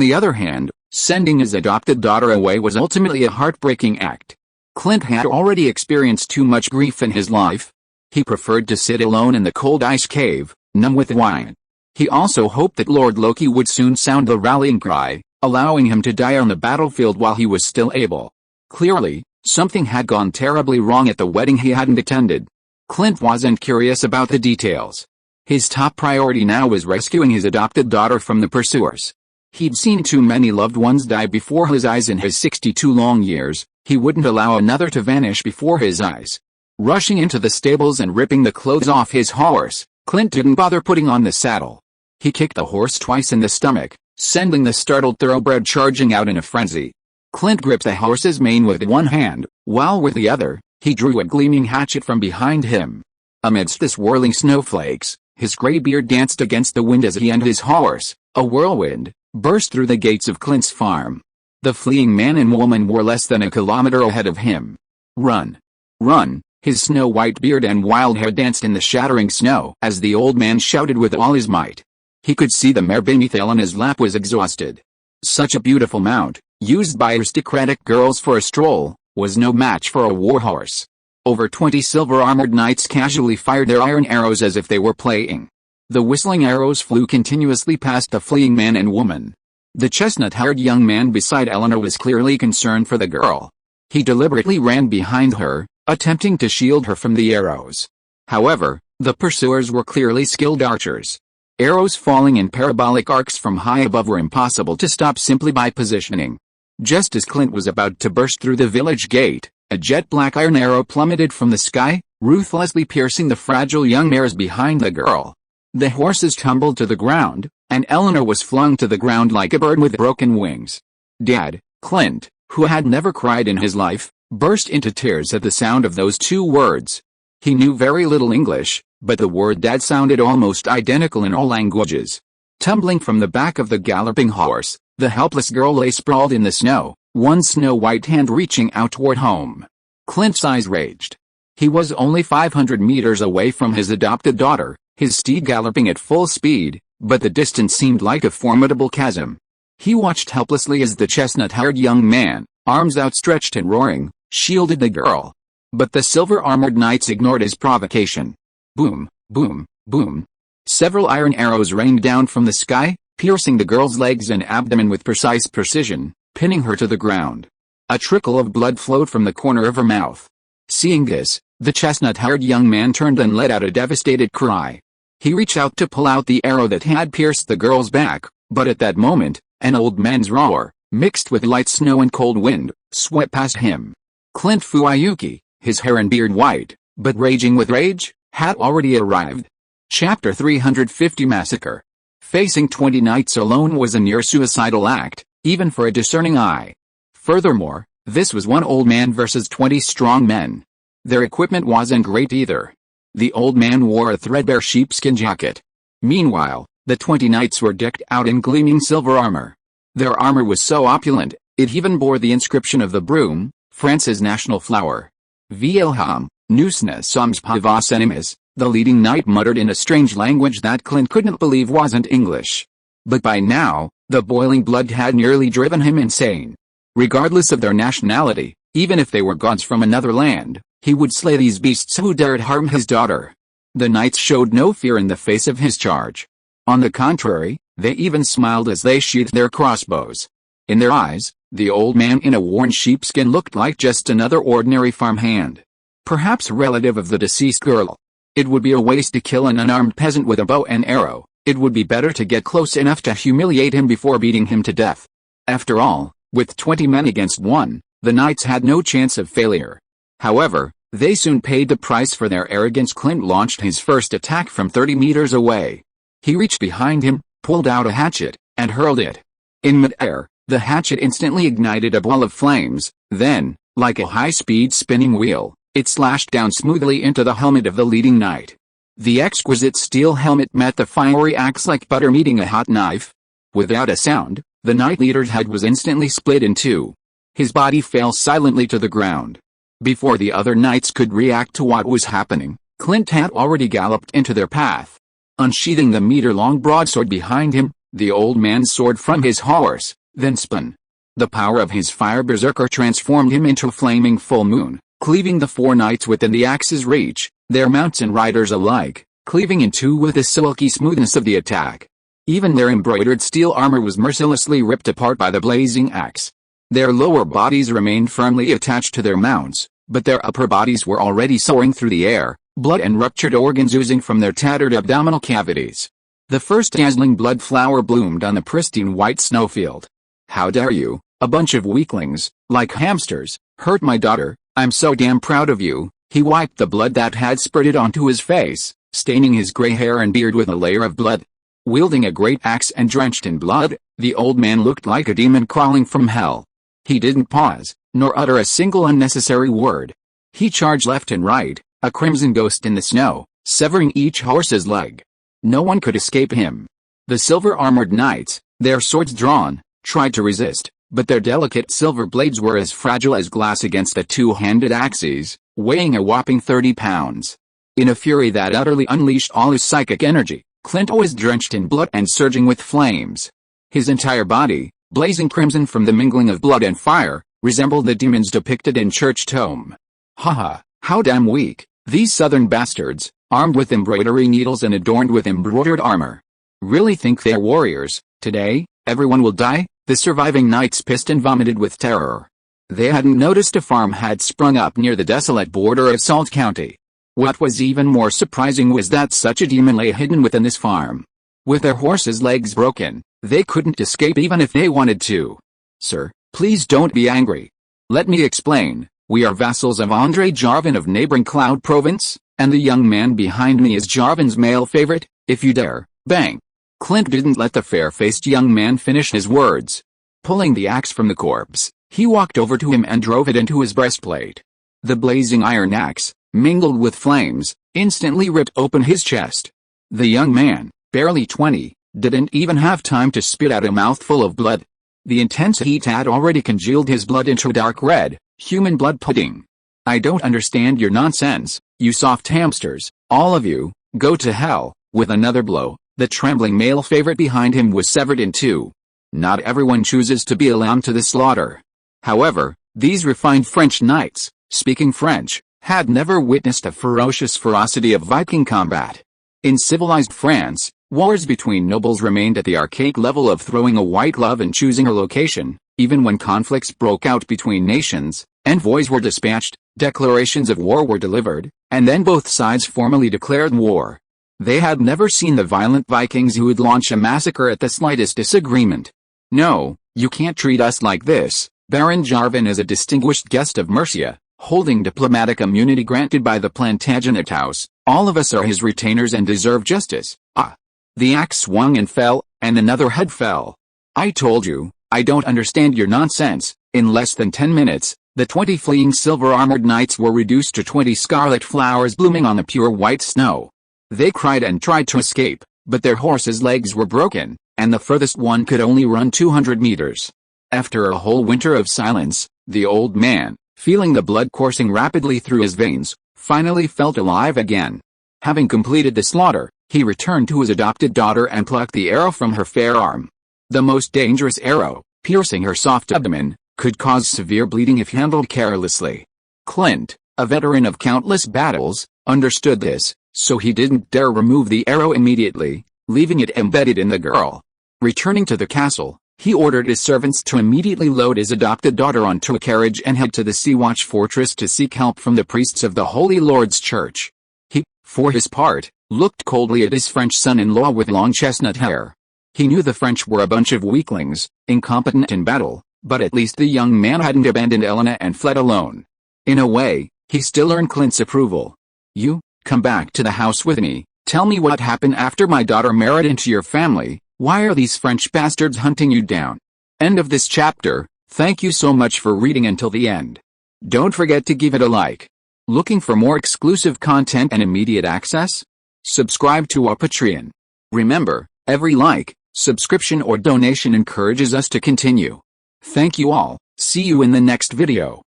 the other hand, sending his adopted daughter away was ultimately a heartbreaking act. Clint had already experienced too much grief in his life. He preferred to sit alone in the cold ice cave, numb with wine. He also hoped that Lord Loki would soon sound the rallying cry, allowing him to die on the battlefield while he was still able. Clearly, something had gone terribly wrong at the wedding he hadn't attended. Clint wasn't curious about the details. His top priority now was rescuing his adopted daughter from the pursuers. He'd seen too many loved ones die before his eyes in his 62 long years. He wouldn't allow another to vanish before his eyes. Rushing into the stables and ripping the clothes off his horse, Clint didn't bother putting on the saddle. He kicked the horse twice in the stomach, sending the startled thoroughbred charging out in a frenzy. Clint gripped the horse's mane with one hand, while with the other, he drew a gleaming hatchet from behind him. Amidst the swirling snowflakes, his gray beard danced against the wind as he and his horse, a whirlwind, burst through the gates of Clint's farm. The fleeing man and woman were less than a kilometer ahead of him. Run! Run! His snow-white beard and wild hair danced in the shattering snow as the old man shouted with all his might. He could see the mare beneath Elena's lap was exhausted. Such a beautiful mount, used by aristocratic girls for a stroll, was no match for a warhorse. Over 20 silver-armored knights casually fired their iron arrows as if they were playing. The whistling arrows flew continuously past the fleeing man and woman. The chestnut-haired young man beside Eleanor was clearly concerned for the girl. He deliberately ran behind her, attempting to shield her from the arrows. However, the pursuers were clearly skilled archers. Arrows falling in parabolic arcs from high above were impossible to stop simply by positioning. Just as Clint was about to burst through the village gate, a jet-black iron arrow plummeted from the sky, ruthlessly piercing the fragile young mares behind the girl. The horses tumbled to the ground, and Eleanor was flung to the ground like a bird with broken wings. Dad, Clint, who had never cried in his life, burst into tears at the sound of those two words. He knew very little English, but the word dad sounded almost identical in all languages. Tumbling from the back of the galloping horse, the helpless girl lay sprawled in the snow, one snow-white hand reaching out toward home. Clint's eyes raged. He was only 500 meters away from his adopted daughter, his steed galloping at full speed, but the distance seemed like a formidable chasm. He watched helplessly as the chestnut-haired young man, arms outstretched and roaring, shielded the girl. But the silver-armored knights ignored his provocation. Boom, boom, boom. Several iron arrows rained down from the sky, piercing the girl's legs and abdomen with precise precision, pinning her to the ground. A trickle of blood flowed from the corner of her mouth. Seeing this, the chestnut-haired young man turned and let out a devastated cry. He reached out to pull out the arrow that had pierced the girl's back, but at that moment, an old man's roar, mixed with light snow and cold wind, swept past him. Clint Fuyuki, his hair and beard white, but raging with rage, had already arrived. Chapter 350 Massacre. Facing 20 knights alone was a near-suicidal act, even for a discerning eye. Furthermore, this was one old man versus 20 strong men. Their equipment wasn't great either. The old man wore a threadbare sheepskin jacket. Meanwhile, the 20 knights were decked out in gleaming silver armor. Their armor was so opulent, it even bore the inscription of the broom, France's national flower. Wilhelm, nous ne sommes pas vos ennemis, the leading knight muttered in a strange language that Clint couldn't believe wasn't English. But by now, the boiling blood had nearly driven him insane. Regardless of their nationality, even if they were gods from another land, he would slay these beasts who dared harm his daughter. The knights showed no fear in the face of his charge. On the contrary, they even smiled as they sheathed their crossbows. In their eyes, the old man in a worn sheepskin looked like just another ordinary farmhand. Perhaps a relative of the deceased girl. It would be a waste to kill an unarmed peasant with a bow and arrow. It would be better to get close enough to humiliate him before beating him to death. After all, with 20 men against one, the knights had no chance of failure. However, they soon paid the price for their arrogance. Clint launched his first attack from 30 meters away. He reached behind him, pulled out a hatchet, and hurled it. In mid-air, the hatchet instantly ignited a ball of flames, then, like a high-speed spinning wheel, it slashed down smoothly into the helmet of the leading knight. The exquisite steel helmet met the fiery axe like butter meeting a hot knife. Without a sound, the knight leader's head was instantly split in two. His body fell silently to the ground. Before the other knights could react to what was happening, Clint had already galloped into their path. Unsheathing the meter-long broadsword behind him, the old man soared from his horse, then spun. The power of his fire berserker transformed him into a flaming full moon, cleaving the four knights within the axe's reach, their mounts and riders alike, cleaving in two with the silky smoothness of the attack. Even their embroidered steel armor was mercilessly ripped apart by the blazing axe. Their lower bodies remained firmly attached to their mounts, but their upper bodies were already soaring through the air, blood and ruptured organs oozing from their tattered abdominal cavities. The first dazzling blood flower bloomed on the pristine white snowfield. "How dare you, a bunch of weaklings, like hamsters, hurt my daughter, I'm so damn proud of you." He wiped the blood that had spurted onto his face, staining his gray hair and beard with a layer of blood. Wielding a great axe and drenched in blood, the old man looked like a demon crawling from hell. He didn't pause, nor utter a single unnecessary word. He charged left and right, a crimson ghost in the snow, severing each horse's leg. No one could escape him. The silver-armored knights, their swords drawn, tried to resist, but their delicate silver blades were as fragile as glass against the two-handed axes, weighing a whopping 30 pounds. In a fury that utterly unleashed all his psychic energy, Clint was drenched in blood and surging with flames. His entire body, blazing crimson from the mingling of blood and fire, resembled the demons depicted in church tome. Haha, how damn weak, these southern bastards, armed with embroidery needles and adorned with embroidered armor. Really think they're warriors. Today, everyone will die? The surviving knights pissed and vomited with terror. They hadn't noticed a farm had sprung up near the desolate border of Salt County. What was even more surprising was that such a demon lay hidden within this farm. With their horses' legs broken, they couldn't escape even if they wanted to. "Sir, Please don't be angry. Let me explain. We are vassals of Andre Jarvan of neighboring Cloud Province, and the young man behind me is Jarvan's male favorite, if you dare, bang. Clint didn't let the fair-faced young man finish his words. Pulling the axe from the corpse, he walked over to him and drove it into his breastplate. The blazing iron axe, mingled with flames, instantly ripped open his chest. The young man, barely 20, didn't even have time to spit out a mouthful of blood. The intense heat had already congealed his blood into dark red, human blood pudding. I don't understand your nonsense, you soft hamsters, all of you, go to hell. With another blow, the trembling male favorite behind him was severed in two. Not everyone chooses to be a lamb to the slaughter. However, these refined French knights, speaking French, had never witnessed a ferocity of Viking combat. In civilized France, wars between nobles remained at the archaic level of throwing a white glove and choosing a location. Even when conflicts broke out between nations, envoys were dispatched, declarations of war were delivered, and then both sides formally declared war. They had never seen the violent Vikings who would launch a massacre at the slightest disagreement. No, you can't treat us like this. Baron Jarvan is a distinguished guest of Mercia, holding diplomatic immunity granted by the Plantagenet House. All of us are his retainers and deserve justice. Ah! The axe swung and fell, and another head fell. I told you, I don't understand your nonsense. In less than 10 minutes, the 20 fleeing silver-armored knights were reduced to 20 scarlet flowers blooming on the pure white snow. They cried and tried to escape, but their horses' legs were broken, and the furthest one could only run 200 meters. After a whole winter of silence, the old man, feeling the blood coursing rapidly through his veins, finally felt alive again. Having completed the slaughter, he returned to his adopted daughter and plucked the arrow from her fair arm. The most dangerous arrow, piercing her soft abdomen, could cause severe bleeding if handled carelessly. Clint, a veteran of countless battles, understood this, so he didn't dare remove the arrow immediately, leaving it embedded in the girl. Returning to the castle, he ordered his servants to immediately load his adopted daughter onto a carriage and head to the Sea-Watch fortress to seek help from the priests of the Holy Lord's Church. He, for his part, looked coldly at his French son-in-law with long chestnut hair. He knew the French were a bunch of weaklings, incompetent in battle, but at least the young man hadn't abandoned Elena and fled alone. In a way, he still earned Clint's approval. You, come back to the house with me, tell me what happened after my daughter married into your family. Why are these French bastards hunting you down? End of this chapter. Thank you so much for reading until the end. Don't forget to give it a like. Looking for more exclusive content and immediate access? Subscribe to our Patreon. Remember, every like, subscription or donation encourages us to continue. Thank you all. See you in the next video.